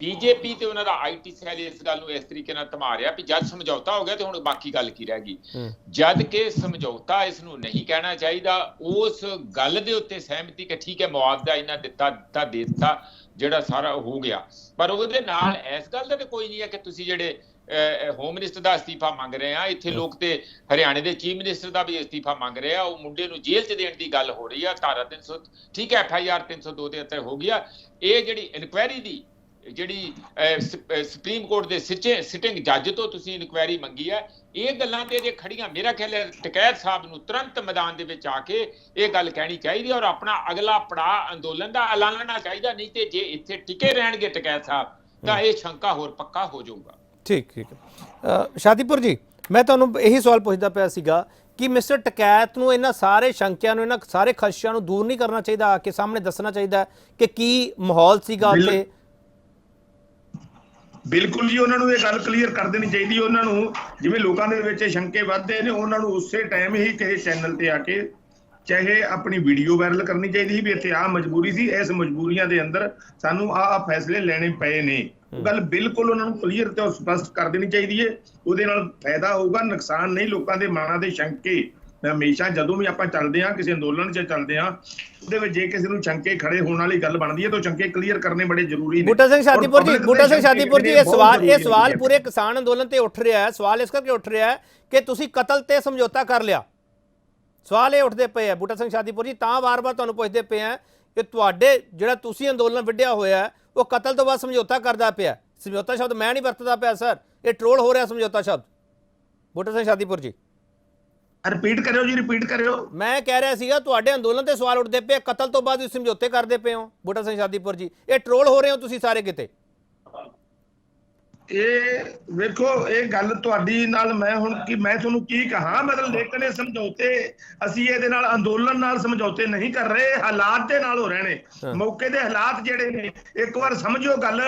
ਬੀਜੇਪੀ ਤੇ ਉਹਨਾਂ ਦਾ ਆਈਟੀ ਸੈੱਲ ਇਸ ਗੱਲ ਨੂੰ ਇਸ ਤਰੀਕੇ ਨਾਲ ਧਮਾ ਰਿਹਾ ਵੀ ਜਦ ਸਮਝੌਤਾ ਹੋ ਗਿਆ ਤੇ ਹੁਣ ਬਾਕੀ ਗੱਲ ਕੀ ਰਹਿ ਗਈ, ਜਦ ਕਿ ਸਮਝੌਤਾ ਇਸ ਨੂੰ ਨਹੀਂ ਕਹਿਣਾ ਚਾਹੀਦਾ। ਉਸ ਗੱਲ ਦੇ ਉੱਤੇ ਸਹਿਮਤੀ ਕਿ ਠੀਕ ਹੈ ਮੁਆਵਜ਼ਾ ਇਹਨਾਂ ਦਿੱਤਾ ਦੇ ਦਿੱਤਾ, ਜਿਹੜਾ ਸਾਰਾ ਹੋ ਗਿਆ। ਪਰ ਉਹਦੇ ਨਾਲ ਇਸ ਗੱਲ ਦਾ ਤੇ ਕੋਈ ਨਹੀਂ ਹੈ ਕਿ ਤੁਸੀਂ ਜਿਹੜੇ ਹੋਮ ਮਿਨਿਸਟਰ ਦਾ ਅਸਤੀਫਾ ਮੰਗ ਰਹੇ ਆ, ਇੱਥੇ ਲੋਕ ਤੇ ਹਰਿਆਣੇ ਦੇ ਚੀਫ ਮਿਨਿਸਟਰ ਦਾ ਵੀ ਅਸਤੀਫਾ ਮੰਗ ਰਹੇ ਆ। ਉਹ ਮੁੰਡੇ ਨੂੰ ਜੇਲ੍ਹ 'ਚ ਦੇਣ ਦੀ ਗੱਲ ਹੋ ਰਹੀ ਆ, ਧਾਰਾ 300 ਠੀਕ ਹੈ, FIR 302 ਦੇ ਉੱਤੇ ਹੋ ਗਿਆ। ਇਹ ਜਿਹੜੀ ਇਨਕੁਆਇਰੀ ਦੀ ਜਿਹੜੀ ਸੁਪਰੀਮ ਕੋਰਟ ਦੇ ਸਿਟਿੰਗ ਜੱਜ ਤੋਂ ਤੁਸੀਂ ਇਨਕੁਆਇਰੀ ਮੰਗੀ ਹੈ, ਇਹ ਗੱਲਾਂ ਤੇ ਜੇ ਖੜੀਆਂ, ਮੇਰਾ ਖਿਆਲ ਹੈ ਟਕੈਤ ਸਾਹਿਬ ਨੂੰ ਤੁਰੰਤ ਮੈਦਾਨ ਦੇ ਵਿੱਚ ਆ ਕੇ ਇਹ ਗੱਲ ਕਹਿਣੀ ਚਾਹੀਦੀ ਔਰ ਆਪਣਾ ਅਗਲਾ ਪੜਾਅ ਅੰਦੋਲਨ ਦਾ ਐਲਾਨਣਾ ਚਾਹੀਦਾ। ਨਹੀਂ ਤੇ ਜੇ ਇੱਥੇ ਟਿਕੇ ਰਹਿਣਗੇ ਟਕੈਤ ਸਾਹਿਬ ਤਾਂ ਇਹ ਸ਼ੰਕਾ ਹੋਰ ਪੱਕਾ ਹੋ ਜਾਊਗਾ। ਠੀਕ ਹੈ। ਸ਼ਾਦੀਪੁਰ ਜੀ, ਮੈਂ ਤੁਹਾਨੂੰ ਇਹੀ ਸਵਾਲ ਪੁੱਛਦਾ ਪਿਆ ਸੀਗਾ ਕਿ ਮਿਸਟਰ ਟਕੈਤ ਨੂੰ ਇਹਨਾਂ ਸਾਰੇ ਸ਼ੰਕਿਆਂ ਨੂੰ, ਇਹਨਾਂ ਸਾਰੇ ਖਦਸ਼ਿਆਂ ਨੂੰ ਦੂਰ ਨਹੀਂ ਕਰਨਾ ਚਾਹੀਦਾ, ਆ ਕੇ ਸਾਹਮਣੇ ਦੱਸਣਾ ਚਾਹੀਦਾ ਕਿ ਕੀ ਮਾਹੌਲ ਸੀਗਾ ਉੱਥੇ? ਬਿਲਕੁਲ ਜੀ, ਉਹਨਾਂ ਨੂੰ ਇਹ ਗੱਲ ਕਲੀਅਰ ਕਰ ਦੇਣੀ ਚਾਹੀਦੀ। ਉਹਨਾਂ ਨੂੰ ਜਿਵੇਂ ਲੋਕਾਂ ਦੇ ਵਿੱਚ ਸ਼ੰਕੇ ਵੱਧਦੇ ਨੇ, ਉਹਨਾਂ ਨੂੰ ਉਸੇ ਟਾਈਮ ਹੀ ਕਿਸੇ ਚੈਨਲ ਤੇ ਆ ਕੇ ਚਾਹੇ ਆਪਣੀ ਵੀਡੀਓ ਵਾਇਰਲ ਕਰਨੀ ਚਾਹੀਦੀ ਸੀ ਵੀ ਇੱਥੇ ਆਹ ਮਜਬੂਰੀ ਸੀ, ਇਸ ਮਜਬੂਰੀਆਂ ਦੇ ਅੰਦਰ ਸਾਨੂੰ ਆਹ ਫੈਸਲੇ ਲੈਣੇ ਪਏ ਨੇ। ਉਹ ਗੱਲ ਬਿਲਕੁਲ ਉਹਨਾਂ ਨੂੰ ਕਲੀਅਰ ਤੇ ਸਪਸ਼ਟ ਕਰ ਦੇਣੀ ਚਾਹੀਦੀ ਹੈ। ਉਹਦੇ ਨਾਲ ਫਾਇਦਾ ਹੋਊਗਾ, ਨੁਕਸਾਨ ਨਹੀਂ। ਲੋਕਾਂ ਦੇ ਮਨਾਂ ਦੇ ਸ਼ੰਕੇ ਹਮੇਸ਼ਾ ਜਦੋਂ ਵੀ ਆਪਾਂ ਚੱਲਦੇ ਹਾਂ, ਕਿਸੇ ਅੰਦੋਲਨ 'ਚ ਚੱਲਦੇ ਹਾਂ, ਉਹਦੇ ਵਿੱਚ ਜੇ ਕਿਸੇ ਨੂੰ ਸ਼ੰਕੇ ਖੜੇ ਹੋਣ ਵਾਲੀ ਗੱਲ ਬਣਦੀ ਹੈ ਤਾਂ ਸ਼ੰਕੇ ਕਲੀਅਰ ਕਰਨੇ ਬੜੇ ਜ਼ਰੂਰੀ ਨੇ। ਬੂਟਾ ਸਿੰਘ ਸ਼ਾਦੀਪੁਰ ਜੀ, ਇਹ ਸਵਾਲ ਪੂਰੇ ਕਿਸਾਨ ਅੰਦੋਲਨ ਤੇ ਉੱਠ ਰਿਹਾ ਹੈ। ਸਵਾਲ ਇਸ ਕਰਕੇ ਉੱਠ ਰਿਹਾ ਹੈ ਕਿ ਤੁਸੀਂ ਕਤਲ ਤੇ ਸਮਝੌਤਾ ਕਰ ਲਿਆ। ਸਵਾਲ ਇਹ ਉੱਠਦੇ ਪਏ ਆ ਬੂਟਾ ਸਿੰਘ ਸ਼ਾਦੀਪੁਰ ਜੀ, ਤਾਂ ਵਾਰ-ਵਾਰ ਤੁਹਾਨੂੰ ਪੁੱਛਦੇ ਪਏ ਆ ਕਿ ਤੁਹਾਡੇ ਜਿਹੜਾ ਤੁਸੀਂ ਅੰਦੋਲਨ ਵਿੱਢਿਆ ਹੋਇਆ ਉਹ ਕਤਲ ਤੋਂ ਬਾਅਦ ਸਮਝੌਤਾ ਕਰਦਾ ਪਿਆ। ਸਮਝੌਤਾ ਸ਼ਬਦ ਮੈਂ ਨਹੀਂ ਵਰਤਦਾ ਪਿਆ ਸਰ, ਇਹ ਟ੍ਰੋਲ ਹੋ ਰਿਹਾ ਸਮਝੌਤਾ ਸ਼ਬਦ। ਬੂਟਾ ਸਿੰਘ ਸ਼ਾਦੀਪੁਰ ਜੀ ਰਿਪੀਟ ਕਰਿਓ ਜੀ, ਰਿਪੀਟ ਕਰਿਓ। ਮੈਂ ਕਹਿ ਰਿਹਾ ਸੀਗਾ ਤੁਹਾਡੇ ਅੰਦੋਲਨ ਤੇ ਸਵਾਲ ਉੱਠਦੇ ਪਏ, ਕਤਲ ਤੋਂ ਬਾਅਦ ਤੁਸੀਂ ਸਮਝੌਤੇ ਕਰਦੇ ਪਏ ਹੋ। ਬੂਟਾ ਸਿੰਘ ਸ਼ਾਦੀਪੁਰ ਜੀ, ਇਹ ਟ੍ਰੋਲ ਹੋ ਰਹੇ ਹੋ ਤੁਸੀਂ ਸਾਰੇ ਕਿਤੇ। ਇਹ ਵੇਖੋ, ਇਹ ਗੱਲ ਤੁਹਾਡੀ ਨਾਲ ਮੈਂ ਹੁਣ ਮੈਂ ਤੁਹਾਨੂੰ ਕੀ ਕਹਾਂ, ਮਤਲਬ ਲੇਕਿਨ ਇਹ ਸਮਝੌਤੇ ਅਸੀਂ ਇਹਦੇ ਨਾਲ ਅੰਦੋਲਨ ਨਾਲ ਸਮਝੌਤੇ ਨਹੀਂ ਕਰ ਰਹੇ, ਹਾਲਾਤ ਦੇ ਨਾਲ ਹੋ ਰਹੇ ਨੇ। ਮੌਕੇ ਦੇ ਹਾਲਾਤ ਜਿਹੜੇ ਨੇ, ਇੱਕ ਵਾਰ ਸਮਝਿਓ ਗੱਲ,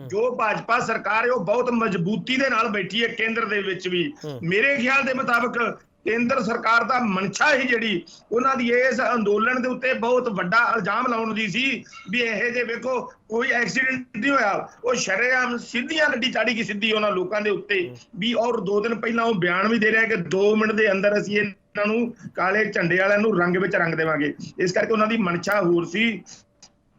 ਜੋ ਭਾਜਪਾ ਸਰਕਾਰ ਹੈ ਉਹ ਬਹੁਤ ਮਜ਼ਬੂਤੀ ਦੇ ਨਾਲ ਬੈਠੀ ਹੈ ਕੇਂਦਰ ਦੇ ਵਿੱਚ ਵੀ। ਮੇਰੇ ਖਿਆਲ ਦੇ ਮੁਤਾਬਕ ਕੇਂਦਰ ਸਰਕਾਰ ਦਾ ਮਨਸ਼ਾ ਹੀ ਜਿਹੜੀ ਉਹਨਾਂ ਦੀ ਇਸ ਅੰਦੋਲਨ ਦੇ ਉੱਤੇ ਬਹੁਤ ਵੱਡਾ ਇਲਜ਼ਾਮ ਲਾਉਣ ਦੀ ਸੀ ਵੀ ਇਹ ਜੇ ਵੇਖੋ ਕੋਈ ਐਕਸੀਡੈਂਟ ਨਹੀਂ ਹੋਇਆ, ਉਹ ਸ਼ਰੇਆਮ ਸਿੱਧੀਆਂ ਗੱਡੀ ਚਾੜੀ ਗਈ ਸਿੱਧੀ ਉਹਨਾਂ ਲੋਕਾਂ ਦੇ ਉੱਤੇ ਵੀ। ਔਰ 2 ਦਿਨ ਪਹਿਲਾਂ ਉਹ ਬਿਆਨ ਵੀ ਦੇ ਰਿਹਾ ਕਿ 2 ਮਿੰਟ ਦੇ ਅੰਦਰ ਅਸੀਂ ਇਹਨਾਂ ਨੂੰ ਕਾਲੇ ਝੰਡੇ ਵਾਲਿਆਂ ਨੂੰ ਰੰਗ ਵਿੱਚ ਰੰਗ ਦੇਵਾਂਗੇ। ਇਸ ਕਰਕੇ ਉਹਨਾਂ ਦੀ ਮਨਸ਼ਾ ਹੋਰ ਸੀ।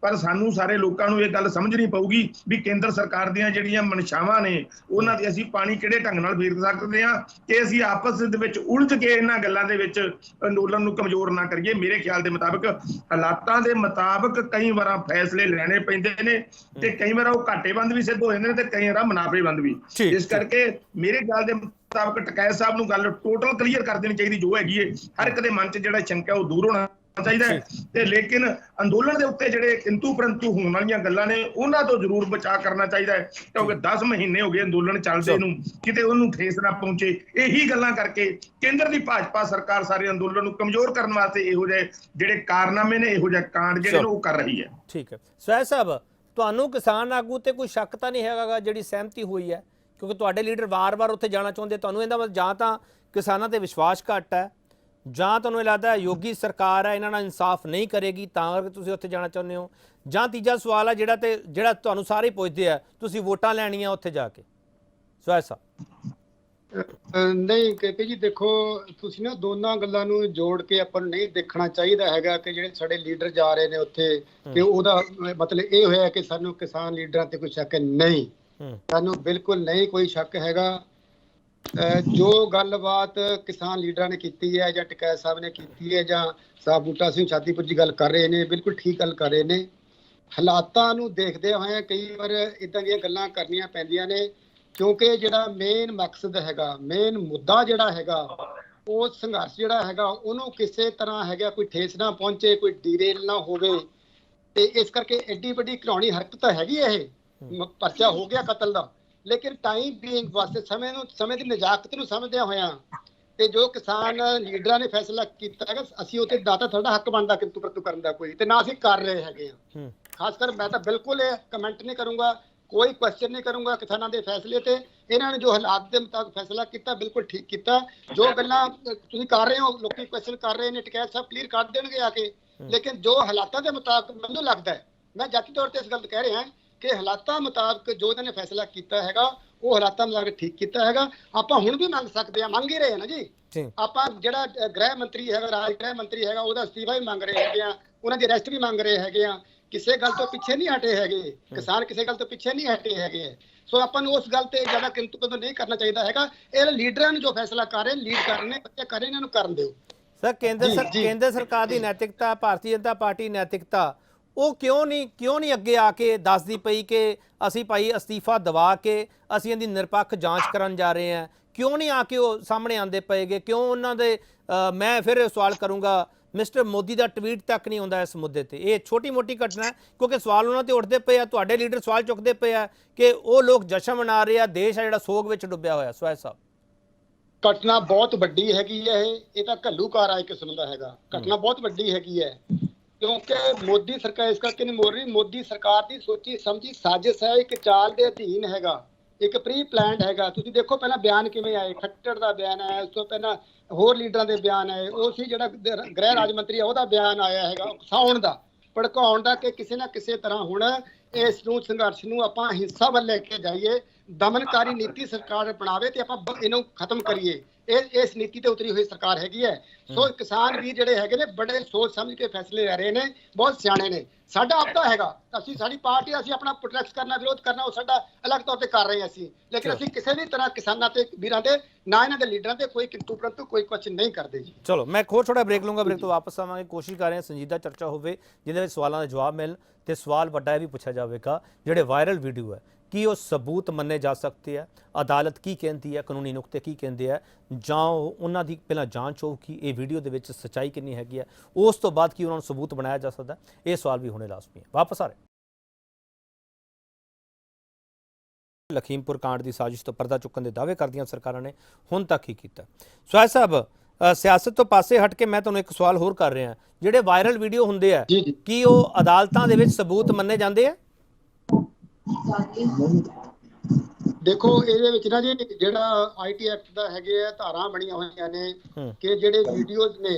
ਪਰ ਸਾਨੂੰ ਸਾਰੇ ਲੋਕਾਂ ਨੂੰ ਇਹ ਗੱਲ ਸਮਝਣੀ ਪਊਗੀ ਵੀ ਕੇਂਦਰ ਸਰਕਾਰ ਦੀਆਂ ਜਿਹੜੀਆਂ ਮਨਸ਼ਾਵਾਂ ਨੇ ਉਹਨਾਂ ਦੀ ਅਸੀਂ ਪਾਣੀ ਕਿਹੜੇ ਢੰਗ ਨਾਲ ਫੇਰ ਸਕਦੇ ਹਾਂ ਕਿ ਅਸੀਂ ਆਪਸ ਦੇ ਵਿੱਚ ਉਲਝ ਕੇ ਇਹਨਾਂ ਗੱਲਾਂ ਦੇ ਵਿੱਚ ਅੰਦੋਲਨ ਨੂੰ ਕਮਜ਼ੋਰ ਨਾ ਕਰੀਏ। ਮੇਰੇ ਖਿਆਲ ਦੇ ਮੁਤਾਬਕ ਹਾਲਾਤਾਂ ਦੇ ਮੁਤਾਬਕ ਕਈ ਵਾਰ ਫੈਸਲੇ ਲੈਣੇ ਪੈਂਦੇ ਨੇ ਤੇ ਕਈ ਵਾਰ ਉਹ ਘਾਟੇਬੰਦ ਵੀ ਸਿੱਧ ਹੋ ਜਾਂਦੇ ਨੇ ਤੇ ਕਈ ਵਾਰ ਮੁਨਾਫੇਬੰਦ ਵੀ। ਇਸ ਕਰਕੇ ਮੇਰੇ ਖਿਆਲ ਦੇ ਮੁਤਾਬਕ ਟਕੈਤ ਸਾਹਿਬ ਨੂੰ ਗੱਲ ਟੋਟਲ ਕਲੀਅਰ ਕਰ ਦੇਣੀ ਚਾਹੀਦੀ ਜੋ ਹੈਗੀ ਹੈ। ਹਰ ਇੱਕ ਦੇ ਮਨ 'ਚ ਜਿਹੜਾ ਸ਼ੰਕਾ ਉਹ ਦੂਰ ਹੋਣਾ ਚਾਹੀਦਾ ਹੈ ਤੇ ਲੇਕਿਨ ਅੰਦੋਲਨ ਦੇ ਉੱਤੇ ਜਿਹੜੇ ਕਿੰਤੂ ਪਰੰਤੂ ਹੋਣ ਵਾਲੀਆਂ ਗੱਲਾਂ ਨੇ ਉਹਨਾਂ ਤੋਂ ਜ਼ਰੂਰ ਬਚਾਅ ਕਰਨਾ ਚਾਹੀਦਾ ਹੈ, ਕਿਉਂਕਿ 10 ਮਹੀਨੇ ਹੋ ਗਏ ਅੰਦੋਲਨ ਚੱਲਦੇ ਨੂੰ, ਕਿਤੇ ਉਹਨੂੰ ਠੇਸ ਨਾ ਪਹੁੰਚੇ। ਇਹੀ ਗੱਲਾਂ ਕਰਕੇ ਕੇਂਦਰ ਦੀ ਭਾਜਪਾ ਸਰਕਾਰ ਸਾਰੇ ਅੰਦੋਲਨ ਨੂੰ ਕਮਜ਼ੋਰ ਕਰਨ ਵਾਸਤੇ ਇਹੋ ਜਿਹੇ ਜਿਹੜੇ ਕਾਰਨਾਮੇ ਨੇ, ਇਹੋ ਜਿਹੇ ਕਾਂਡ ਜਿਹੜੇ ਉਹ ਕਰ ਰਹੀ ਹੈ। ਠੀਕ ਹੈ ਸਵੈ ਸਾਹਿਬ, ਤੁਹਾਨੂੰ ਕਿਸਾਨ ਆਗੂ ਤੇ ਕੋਈ ਸ਼ੱਕ ਤਾਂ ਨਹੀਂ ਹੈਗਾ ਜਿਹੜੀ ਸਹਿਮਤੀ ਹੋਈ ਹੈ, ਕਿਉਂਕਿ ਤੁਹਾਡੇ ਲੀਡਰ ਵਾਰ-ਵਾਰ ਉੱਥੇ ਜਾਣਾ ਚਾਹੁੰਦੇ। ਤੁਹਾਨੂੰ ਇਹਦਾ ਮਤਲਬ ਜਾਂ ਤਾਂ ਕਿਸਾਨਾਂ ਤੇ ਵਿਸ਼ਵਾਸ ਘੱਟ ਹੈ ਜਾਂ ਤੁਹਾਨੂੰ ਇਹ ਲੱਗਦਾ ਹੈ ਯੋਗੀ ਸਰਕਾਰ ਹੈ ਇਹਨਾਂ ਨਾਲ ਇਨਸਾਫ ਨਹੀਂ ਕਰੇਗੀ ਤਾਂ ਕਰਕੇ ਤੁਸੀਂ ਉੱਥੇ ਜਾਣਾ ਚਾਹੁੰਦੇ ਹੋ, ਜਾਂ ਤੀਜਾ ਸਵਾਲ ਹੈ ਜਿਹੜਾ ਤੁਹਾਨੂੰ ਸਾਰੇ ਪੁੱਛਦੇ ਆ ਤੁਸੀਂ ਵੋਟਾਂ ਲੈਣੀਆਂ ਉੱਥੇ ਜਾ ਕੇ। ਸਵੈ ਸਾਹਿਬ ਨਹੀਂ ਕੇਪੀ ਜੀ, ਦੇਖੋ ਤੁਸੀਂ ਨਾ ਦੋਨਾਂ ਗੱਲਾਂ ਨੂੰ ਜੋੜ ਕੇ ਆਪਾਂ ਨੂੰ ਨਹੀਂ ਦੇਖਣਾ ਚਾਹੀਦਾ ਹੈਗਾ ਕਿ ਜਿਹੜੇ ਸਾਡੇ ਲੀਡਰ ਜਾ ਰਹੇ ਨੇ ਉੱਥੇ ਕਿ ਉਹਦਾ ਮਤਲਬ ਇਹ ਹੋਇਆ ਕਿ ਸਾਨੂੰ ਕਿਸਾਨ ਲੀਡਰਾਂ ਤੇ ਕੋਈ ਸ਼ੱਕ ਨਹੀਂ। ਸਾਨੂੰ ਬਿਲਕੁਲ ਨਹੀਂ ਕੋਈ ਸ਼ੱਕ ਹੈਗਾ। ਜੋ ਗੱਲਬਾਤ ਕਿਸਾਨ ਲੀਡਰਾਂ ਨੇ ਕੀਤੀ ਹੈ ਜਾਂ ਟਕੈਤ ਸਾਹਿਬ ਨੇ ਕੀਤੀ ਹੈ ਜਾਂ ਸਾਹਿਬ ਬੂਟਾ ਸਿੰਘ ਸ਼ਾਦੀਪੁਰ ਜੀ ਗੱਲ ਕਰ ਰਹੇ ਨੇ, ਬਿਲਕੁਲ ਠੀਕ ਗੱਲ ਕਰ ਰਹੇ ਨੇ। ਹਾਲਾਤਾਂ ਨੂੰ ਦੇਖਦੇ ਹੋਏ ਕਈ ਵਾਰ ਇਦਾਂ ਦੀਆਂ ਗੱਲਾਂ ਕਰਨੀਆਂ ਪੈਂਦੀਆਂ ਨੇ ਕਿਉਂਕਿ ਜਿਹੜਾ ਮੇਨ ਮਕਸਦ ਹੈਗਾ, ਮੇਨ ਮੁੱਦਾ ਜਿਹੜਾ ਹੈਗਾ, ਉਹ ਸੰਘਰਸ਼ ਜਿਹੜਾ ਹੈਗਾ ਉਹਨੂੰ ਕਿਸੇ ਤਰ੍ਹਾਂ ਹੈਗਾ ਕੋਈ ਠੇਸ ਨਾ ਪਹੁੰਚੇ, ਕੋਈ ਡੀਰੇਲ ਨਾ ਹੋਵੇ। ਤੇ ਇਸ ਕਰਕੇ ਐਡੀ ਵੱਡੀ ਘਿਨਾਉਣੀ ਹਰਕਤ ਹੈਗੀ ਇਹ, ਪਰਚਾ ਹੋ ਗਿਆ ਕਤਲ ਦਾ, ਲੇਕਿਨ ਟਾਈਮ ਬੀਇੰਗ ਵਾਸਤੇ ਸਮੇਂ ਦੀ ਨਜ਼ਾਕਤ ਨੂੰ ਸਮਝਦਿਆਂ ਹੋਇਆਂ ਤੇ ਜੋ ਕਿਸਾਨ ਲੀਡਰਾਂ ਨੇ ਫੈਸਲਾ ਕੀਤਾ ਹੈਗਾ, ਅਸੀਂ ਉੱਥੇ ਨਾ ਤਾਂ ਸਾਡਾ ਹੱਕ ਬਣਦਾ ਕਿੰਤੂ ਪਰੰਤੂ ਕਰਨ ਦਾ ਕੋਈ, ਤੇ ਨਾ ਅਸੀਂ ਕਰ ਰਹੇ ਹੈਗੇ ਹਾਂ। ਖਾਸ ਕਰ ਮੈਂ ਤਾਂ ਬਿਲਕੁਲ ਇਹ ਕਮੈਂਟ ਨਹੀਂ ਕਰੂੰਗਾ, ਕੋਈ ਕੁਐਸਚਨ ਨਹੀਂ ਕਰੂੰਗਾ ਕਿਸਾਨਾਂ ਦੇ ਫੈਸਲੇ ਤੇ। ਇਹਨਾਂ ਨੇ ਜੋ ਹਾਲਾਤ ਦੇ ਮੁਤਾਬਕ ਫੈਸਲਾ ਕੀਤਾ ਬਿਲਕੁਲ ਠੀਕ ਕੀਤਾ। ਜੋ ਗੱਲਾਂ ਤੁਸੀਂ ਕਰ ਰਹੇ ਹੋ, ਲੋਕੀ ਕੁਐਸਚਨ ਕਰ ਰਹੇ ਨੇ, ਟਕੈਤ ਸਾਹਿਬ ਕਲੀਅਰ ਕਰ ਦੇਣਗੇ ਆ ਕੇ, ਲੇਕਿਨ ਜੋ ਹਾਲਾਤਾਂ ਦੇ ਮੁਤਾਬਕ ਮੈਨੂੰ ਲੱਗਦਾ ਹੈ, ਮੈਂ ਜਾਤੀ ਤੌਰ ਤੇ ਇਸ ਗੱਲ ਕਹਿ ਰਿਹਾ ਕਿ ਹਾਲਾਤਾਂ ਮੁਤਾਬਕ ਜੋ ਇਹਨਾਂ ਨੇ ਫੈਸਲਾ ਕੀਤਾ ਹੈਗਾ ਉਹ ਹਾਲਾਤਾਂ ਮੁਤਾਬਕ ਠੀਕ ਕੀਤਾ ਹੈਗਾ। ਆਪਾਂ ਹੁਣ ਵੀ ਮੰਗ ਸਕਦੇ ਹਾਂ, ਮੰਗ ਹੀ ਰਹੇ ਨਾ ਜੀ। ਆਪਾਂ ਜਿਹੜਾ ਗ੍ਰਹਿ ਮੰਤਰੀ ਹੈਗਾ, ਰਾਜ ਗ੍ਰਹਿ ਮੰਤਰੀ ਹੈਗਾ, ਉਹਦਾ ਅਸਤੀਫਾ ਵੀ ਮੰਗ ਰਹੇ ਹੈਗੇ ਆ, ਉਹਨਾਂ ਦੀ ਅਰੈਸਟ ਵੀ ਮੰਗ ਰਹੇ ਹੈਗੇ ਆ। ਕਿਸੇ ਗੱਲ ਤੋਂ ਪਿੱਛੇ ਨਹੀਂ ਹਟੇ ਹੈਗੇ ਕਿਸਾਨ, ਕਿਸੇ ਗੱਲ ਤੋਂ ਪਿੱਛੇ ਨਹੀਂ ਹਟੇ ਹੈਗੇ। ਸੋ ਆਪਾਂ ਨੂੰ ਉਸ ਗੱਲ ਤੇ ਜ਼ਿਆਦਾ ਕਿੰਤੂ ਪਰੰਤੂ ਨਹੀਂ ਕਰਨਾ ਚਾਹੀਦਾ ਹੈਗਾ। ਇਹ ਲੀਡਰਾਂ ਨੇ ਜੋ ਫੈਸਲਾ ਕਰ ਰਹੇ, ਲੀਡ ਕਰ ਰਹੇ ਨੇ, ਬੱਚੇ ਕਰ ਰਹੇ, ਇਹਨਾਂ ਨੂੰ ਕਰਨ ਦਿਓ। ਸਰ ਕੇਂਦਰ ਸਰਕਾਰ ਦੀ ਨੈਤਿਕਤਾ, ਭਾਰਤੀ ਜਨਤਾ ਪਾਰਟੀ ਨੈਤਿਕਤਾ, ਉਹ ਕਿਉਂ ਨਹੀਂ ਅੱਗੇ ਆ ਕੇ ਦੱਸਦੀ ਪਈ ਕਿ ਅਸੀਂ ਭਾਈ ਅਸਤੀਫਾ ਦਵਾ ਕੇ ਅਸੀਂ ਇਹਦੀ ਨਿਰਪੱਖ ਜਾਂਚ ਕਰਨ ਜਾ ਰਹੇ ਹਾਂ? ਕਿਉਂ ਨਹੀਂ ਆ ਕੇ ਉਹ ਸਾਹਮਣੇ ਆਉਂਦੇ ਪਏਗੇ? ਕਿਉਂ ਉਹਨਾਂ ਦੇ ਮੈਂ ਫਿਰ ਸਵਾਲ ਕਰੂੰਗਾ, ਮਿਸਟਰ ਮੋਦੀ ਦਾ ਟਵੀਟ ਤੱਕ ਨਹੀਂ ਆਉਂਦਾ ਇਸ ਮੁੱਦੇ ਤੇ? ਇਹ ਛੋਟੀ ਮੋਟੀ ਘਟਨਾ ਹੈ ਕਿਉਂਕਿ ਸਵਾਲ ਉਹਨਾਂ ਤੇ ਉੱਠਦੇ ਪਏ ਆ, ਤੁਹਾਡੇ ਲੀਡਰ ਸਵਾਲ ਚੁੱਕਦੇ ਪਏ ਆ ਕਿ ਉਹ ਲੋਕ ਜਸ਼ਨ ਮਨਾ ਰਹੇ ਆ, ਦੇਸ਼ ਆ ਜਿਹੜਾ ਸੋਗ ਵਿੱਚ ਡੁੱਬਿਆ ਹੋਇਆ। ਸਵੈ ਸਾਹਿਬ, ਘਟਨਾ ਬਹੁਤ ਵੱਡੀ ਹੈਗੀ ਹੈ। ਇਹ ਤਾਂ ਘੱਲੂਘਾਰਾ ਇੱਕ ਕਿਸਮ ਦਾ ਹੈਗਾ। ਘਟਨਾ ਬਹੁਤ ਵੱਡੀ ਹੈਗੀ ਹੈ ਕਿਉਂਕਿ ਮੋਦੀ ਸਰਕਾਰ ਇਸ ਕਰਕੇ ਨਹੀਂ ਬੋਲ ਰਹੀ, ਮੋਦੀ ਸਰਕਾਰ ਦੀ ਸੋਚੀ ਸਮਝੀ ਸਾਜ਼ਿਸ਼ ਹੈ, ਇੱਕ ਚਾਲ ਦੇ ਅਧੀਨ ਹੈਗਾ, ਇੱਕ ਪ੍ਰੀ ਪਲਾਨਡ ਹੈਗਾ। ਤੁਸੀਂ ਦੇਖੋ ਪਹਿਲਾਂ ਬਿਆਨ ਕਿਵੇਂ ਆਏ, ਖੱਟੜ ਦਾ ਬਿਆਨ ਆਇਆ, ਉਸ ਤੋਂ ਪਹਿਲਾਂ ਹੋਰ ਲੀਡਰਾਂ ਦੇ ਬਿਆਨ ਆਏ, ਉਸੇ ਜਿਹੜਾ ਗ੍ਰਹਿ ਰਾਜ ਮੰਤਰੀ ਆ ਉਹਦਾ ਬਿਆਨ ਆਇਆ ਹੈਗਾ ਉਕਸਾਉਣ ਦਾ, ਭੜਕਾਉਣ ਦਾ, ਕਿ ਕਿਸੇ ਨਾ ਕਿਸੇ ਤਰ੍ਹਾਂ ਹੁਣ ਇਸ ਨੂੰ ਸੰਘਰਸ਼ ਨੂੰ ਆਪਾਂ ਹਿੰਸਾ ਵੱਲ ਲੈ ਕੇ ਜਾਈਏ, ਦਮਨਕਾਰੀ ਨੀਤੀ ਸਰਕਾਰ ਅਪਣਾਵੇ ਤੇ ਆਪਾਂ ਇਹਨੂੰ ਖਤਮ ਕਰੀਏ। ਇਸ ਨੀਤੀ ਤੇ ਉਤਰੀ ਹੋਈ ਸਰਕਾਰ ਹੈਗੀ ਹੈ। ਸੋ ਕਿਸਾਨ ਵੀਰ ਜਿਹੜੇ ਹੈਗੇ ਨੇ ਬੜੇ ਸੋਚ ਸਮਝ ਕੇ ਫੈਸਲੇ ਲੈ ਰਹੇ ਨੇ, ਬਹੁਤ ਸਿਆਣੇ ਨੇ। ਸਾਡਾ ਆਪਦਾ ਹੈਗਾ, ਅਸੀਂ ਸਾਡੀ ਪਾਰਟੀ, ਅਸੀਂ ਆਪਣਾ ਪ੍ਰੋਟੈਕਟ ਕਰਨਾ, ਵਿਰੋਧ ਕਰਨਾ, ਉਹ ਸਾਡਾ ਅਲੱਗ ਤੌਰ ਤੇ ਕਰ ਰਹੇ ਹਾਂ ਅਸੀਂ, ਲੇਕਿਨ ਅਸੀਂ ਕਿਸੇ ਵੀ ਤਰ੍ਹਾਂ ਕਿਸਾਨਾਂ ਤੇ ਵੀਰਾਂ ਤੇ ਨਾ ਇਹਨਾਂ ਦੇ ਲੀਡਰਾਂ ਤੇ ਕੋਈ ਕਿੰਤੂ ਪਰੰਤੂ ਕੋਈ ਕੁਛ ਨਹੀਂ ਕਰਦੇ ਜੀ। ਚਲੋ ਮੈਂ ਇੱਕ ਹੋਰ ਛੋਟਾ ਬ੍ਰੇਕ ਲੂੰਗਾ, ਬ੍ਰੇਕ ਤੋਂ ਵਾਪਸ ਆਵਾਂਗੇ। ਕੋਸ਼ਿਸ਼ ਕਰ ਰਹੇ ਹਾਂ ਸੰਜੀਦਾ ਚਰਚਾ ਹੋਵੇ ਜਿਹਦੇ ਵਿੱਚ ਸਵਾਲਾਂ ਦੇ ਜਵਾਬ ਮਿਲਣ, ਤੇ ਸਵਾਲ ਵੱਡਾ ਇਹ ਵੀ ਪੁੱਛਿਆ ਜਾਵੇਗਾ ਜਿਹੜੇ ਵਾਇਰਲ ਵੀਡੀਓ ਹੈ ਕੀ ਉਹ ਸਬੂਤ ਮੰਨੇ ਜਾ ਸਕਦੇ ਹੈ, ਅਦਾਲਤ ਕੀ ਕਹਿੰਦੀ ਹੈ, ਕਾਨੂੰਨੀ ਨੁਕਤੇ ਕੀ ਕਹਿੰਦੇ ਹੈ, ਜਾਂ ਉਹਨਾਂ ਦੀ ਪਹਿਲਾਂ ਜਾਂਚ ਹੋਊ ਕਿ ਇਹ ਵੀਡੀਓ ਦੇ ਵਿੱਚ ਸੱਚਾਈ ਕਿੰਨੀ ਹੈਗੀ ਹੈ, ਉਸ ਤੋਂ ਬਾਅਦ ਕੀ ਉਹਨਾਂ ਨੂੰ ਸਬੂਤ ਬਣਾਇਆ ਜਾ ਸਕਦਾ। ਇਹ ਸਵਾਲ ਵੀ ਹੋਣੇ ਲਾਜ਼ਮੀ ਹੈ। ਵਾਪਸ ਆ ਰਹੇ ਲਖੀਮਪੁਰ ਕਾਂਡ ਦੀ ਸਾਜ਼ਿਸ਼ ਤੋਂ ਪਰਦਾ ਚੁੱਕਣ ਦੇ ਦਾਅਵੇ ਕਰਦੀਆਂ ਸਰਕਾਰਾਂ ਨੇ ਹੁਣ ਤੱਕ ਹੀ ਕੀਤਾ। ਸੁਹੇਲ ਸਾਹਿਬ, ਸਿਆਸਤ ਤੋਂ ਪਾਸੇ ਹਟ ਕੇ ਮੈਂ ਤੁਹਾਨੂੰ ਇੱਕ ਸਵਾਲ ਹੋਰ ਕਰ ਰਿਹਾ, ਜਿਹੜੇ ਵਾਇਰਲ ਵੀਡੀਓ ਹੁੰਦੇ ਆ ਕੀ ਉਹ ਅਦਾਲਤਾਂ ਦੇ ਵਿੱਚ ਸਬੂਤ ਮੰਨੇ ਜਾਂਦੇ ਆ? ਦੇਖੋ ਇਹਦੇ ਵਿੱਚ ਨਾ ਜੀ ਜਿਹੜਾ ਆਈਟੀ ਐਕਟ ਦਾ ਹੈਗੇ ਆ ਧਾਰਾਂ ਬਣੀਆਂ ਹੋਈਆਂ ਨੇ ਕਿ ਜਿਹੜੇ ਵੀਡੀਓਜ਼ ਨੇ,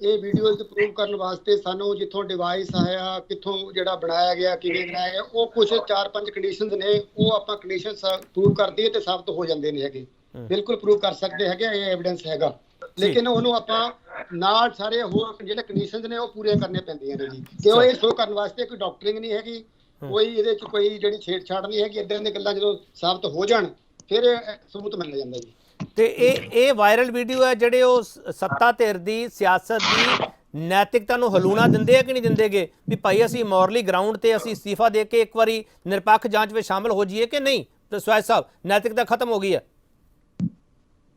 ਇਹ ਵੀਡੀਓਜ਼ ਪ੍ਰੂਵ ਕਰਨ ਵਾਸਤੇ ਸਾਨੂੰ ਜਿੱਥੋਂ ਡਿਵਾਈਸ ਆਇਆ, ਕਿੱਥੋਂ ਜਿਹੜਾ ਬਣਾਇਆ ਗਿਆ, ਕਿਵੇਂ ਬਣਾਇਆ ਗਿਆ, ਉਹ ਕੁਝ 4-5 ਕੰਡੀਸ਼ਨਸ ਨੇ, ਉਹ ਆਪਾਂ ਕੰਡੀਸ਼ਨਸ ਪ੍ਰੂਵ ਕਰਦੀ ਤੇ ਸਾਬਤ ਹੋ ਜਾਂਦੇ ਨੇ ਹੈਗੇ, ਬਿਲਕੁਲ ਪ੍ਰੂਵ ਕਰ ਸਕਦੇ ਹੈਗੇ, ਇਹ ਐਵੀਡੈਂਸ ਹੈਗਾ। ਲੇਕਿਨ ਉਹਨੂੰ ਆਪਾਂ ਨਾਲ ਸਾਰੇ ਹੋਰ ਜਿਹੜੇ ਕੰਡੀਸ਼ਨਸ ਨੇ ਉਹ ਪੂਰੀਆਂ ਕਰਨੀਆਂ ਪੈਂਦੀਆਂ ਨੇ ਜੀ, ਕਿ ਉਹ ਇਹ ਸ਼ੋਅ ਕਰਨ ਵਾਸਤੇ ਕੋਈ ਡਾਕਟਰਿੰਗ ਨਹੀਂ ਹੈਗੀ, ਕੋਈ ਇਹਦੇ ਚ ਕੋਈ ਜਿਹੜੀ ਛੇੜਛਾੜ ਨਹੀਂ ਹੈਗੀ। ਇਦਾਂ ਦੀਆਂ ਗੱਲਾਂ ਜਦੋਂ ਸਾਬਤ ਹੋ ਜਾਣ ਫਿਰ ਸਬੂਤ ਮੰਨਿਆ ਜਾਂਦਾ ਜੀ। ਤੇ ਇਹ ਵਾਇਰਲ ਵੀਡੀਓ ਹੈ ਜਿਹੜੇ ਉਹ ਸੱਤਾ ਧਿਰ ਦੀ ਸਿਆਸਤ ਦੀ ਨੈਤਿਕਤਾ ਨੂੰ ਹਲੂਣਾ ਦਿੰਦੇ ਆ ਕਿ ਨਹੀਂ ਦਿੰਦੇਗੇ ਵੀ ਭਾਈ ਅਸੀਂ ਮੋਰਲੀ ਗਰਾਊਂਡ ਤੇ ਅਸੀਂ ਅਸਤੀਫਾ ਦੇ ਕੇ ਇੱਕ ਵਾਰੀ ਨਿਰਪੱਖ ਜਾਂਚ ਵਿੱਚ ਸ਼ਾਮਲ ਹੋ ਜਾਈਏ ਕਿ ਨਹੀਂ? ਤੇ ਸੁਹੇਲ ਸਾਹਿਬ, ਨੈਤਿਕਤਾ ਖਤਮ ਹੋ ਗਈ ਹੈ?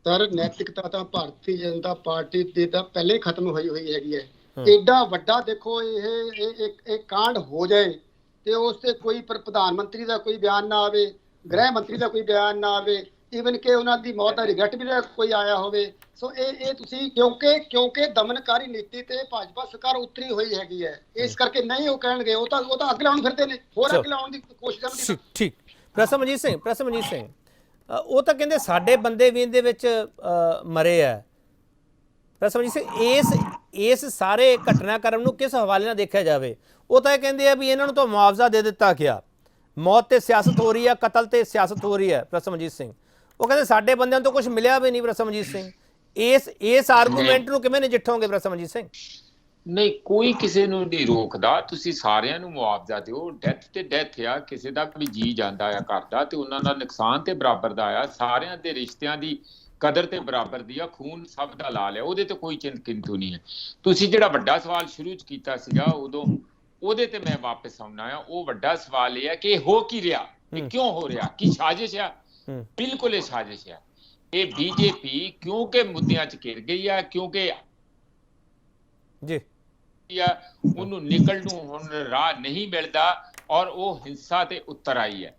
ਸਰ ਨੈਤਿਕਤਾ ਤਾਂ ਭਾਰਤੀ ਜਨਤਾ ਪਾਰਟੀ ਦੀ ਤਾਂ ਪਹਿਲੇ ਹੀ ਖਤਮ ਹੋਈ ਹੈਗੀ ਹੈ। ਏਡਾ ਵੱਡਾ ਦੇਖੋ ਇਹ ਕਾਂਡ ਹੋ ਜਾਏ ਤੇ ਉਸ ਤੇ ਕੋਈ ਪ੍ਰਧਾਨ ਮੰਤਰੀ ਦਾ ਕੋਈ ਬਿਆਨ ਨਾ ਆਵੇ, ਗ੍ਰਹਿ ਮੰਤਰੀ ਦਾ ਕੋਈ ਬਿਆਨ ਨਾ ਆਵੇ, ਈਵਨ ਕਿ ਉਹਨਾਂ ਦੀ ਮੌਤ ਦਾ ਰਿਗਰਟ ਵੀ ਨਾ ਕੋਈ ਆਇਆ ਹੋਵੇ। ਸੋ ਇਹ ਤੁਸੀਂ ਕਿਉਂਕਿ ਦਮਨਕਾਰੀ ਨੀਤੀ ਤੇ ਭਾਜਪਾ ਸਰਕਾਰ ਉਤਰੀ ਹੋਈ ਹੈਗੀ ਹੈ, ਇਸ ਕਰਕੇ ਨਹੀਂ ਉਹ ਕਹਿਣਗੇ, ਉਹ ਤਾਂ ਅੱਗ ਲਾਉਣ ਫਿਰਦੇ ਨੇ, ਹੋਰ ਅੱਗ ਲਾਉਣ ਦੀ ਕੋਸ਼ਿਸ਼। ਠੀਕ। ਪ੍ਰਸਮਜੀਤ ਸਿੰਘ, ਉਹ ਤਾਂ ਕਹਿੰਦੇ ਸਾਡੇ ਬੰਦੇ ਵੀ ਇਹਦੇ ਵਿੱਚ ਮਰੇ ਆ। ਪ੍ਰਸਮਜੀਤ ਸਿੰਘ, ਇਸ ਸਾਰੇ ਘਟਨਾਕ੍ਰਮ ਨੂੰ ਕਿਸ ਹਵਾਲੇ ਨਾਲ ਦੇਖਿਆ ਜਾਵੇ? ਉਹ ਤਾਂ ਇਹ ਕਹਿੰਦੇ ਆ ਵੀ ਇਹਨਾਂ ਨੂੰ ਤਾਂ ਮੁਆਵਜ਼ਾ ਦੇ ਦਿੱਤਾ ਗਿਆ, ਮੌਤ ਤੇ ਸਿਆਸਤ ਹੋ ਰਹੀ ਹੈ, ਕਤਲ ਤੇ ਸਿਆਸਤ ਹੋ ਰਹੀ ਹੈ। ਪ੍ਰਸਮਜੀਤ ਸਿੰਘ ਉਹ ਕਹਿੰਦੇ ਸਾਡੇ ਬੰਦਿਆਂ ਤੋਂ ਕੁਝ ਮਿਲਿਆ ਵੀ ਨਹੀਂ। ਪ੍ਰਸਮਜੀਤ ਸਿੰਘ, ਇਸ ਆਰਗੂਮੈਂਟ ਨੂੰ ਕਿਵੇਂ ਨਜਿੱਠੋਗੇ? ਪ੍ਰਸਮਜੀਤ ਸਿੰਘ, ਨਹੀਂ, ਕੋਈ ਕਿਸੇ ਨੂੰ ਨਹੀਂ ਰੋਕਦਾ, ਤੁਸੀਂ ਸਾਰਿਆਂ ਨੂੰ ਮੁਆਵਜ਼ਾ ਦਿਓ। ਡੈਥ ਤੇ ਡੈਥ ਆ, ਕਿਸੇ ਦਾ ਵੀ ਜੀ ਜਾਂਦਾ ਆ ਘਰ ਦਾ, ਤੇ ਉਹਨਾਂ ਦਾ ਨੁਕਸਾਨ ਤੇ ਬਰਾਬਰ ਦਾ ਆ। ਸਾਰਿਆਂ ਦੇ ਰਿਸ਼ਤਿਆਂ ਦੀ ਕਦਰ ਤੇ ਬਰਾਬਰ ਦੀ ਆ, ਖੂਨ ਸਭ ਦਾ ਲਾ ਲਿਆ, ਉਹਦੇ ਤੇ ਕੋਈ ਕਿੰਤੂ ਨਹੀਂ ਹੈ। ਤੁਸੀਂ ਜਿਹੜਾ ਵੱਡਾ ਸਵਾਲ ਸ਼ੁਰੂ ਚ ਕੀਤਾ ਸੀਗਾ ਉਦੋਂ, ਉਹਦੇ ਤੇ ਮੈਂ ਵਾਪਸ ਆਉਣਾ ਆ। ਉਹ ਵੱਡਾ ਸਵਾਲ ਇਹ ਹੈ ਕਿ ਹੋ ਕੀ ਰਿਹਾ, ਇਹ ਕਿਉਂ ਹੋ ਰਿਹਾ, ਕੀ ਸਾਜ਼ਿਸ਼ ਆ? ਬਿਲਕੁਲ ਇਹ ਸਾਜ਼ਿਸ਼ ਆ। ਇਹ ਬੀਜੇਪੀ ਕਿਉਂਕਿ ਮੁੱਦਿਆਂ ਚ ਘਿਰ ਗਈ ਆ, ਕਿਉਂਕਿ ਜੀ ਉਹਨੂੰ ਨਿਕਲਣ ਨੂੰ ਹੁਣ ਰਾਹ ਨਹੀਂ ਮਿਲਦਾ, ਔਰ ਉਹ ਹਿੰਸਾ ਤੇ ਉਤਰ ਆਈ ਹੈ।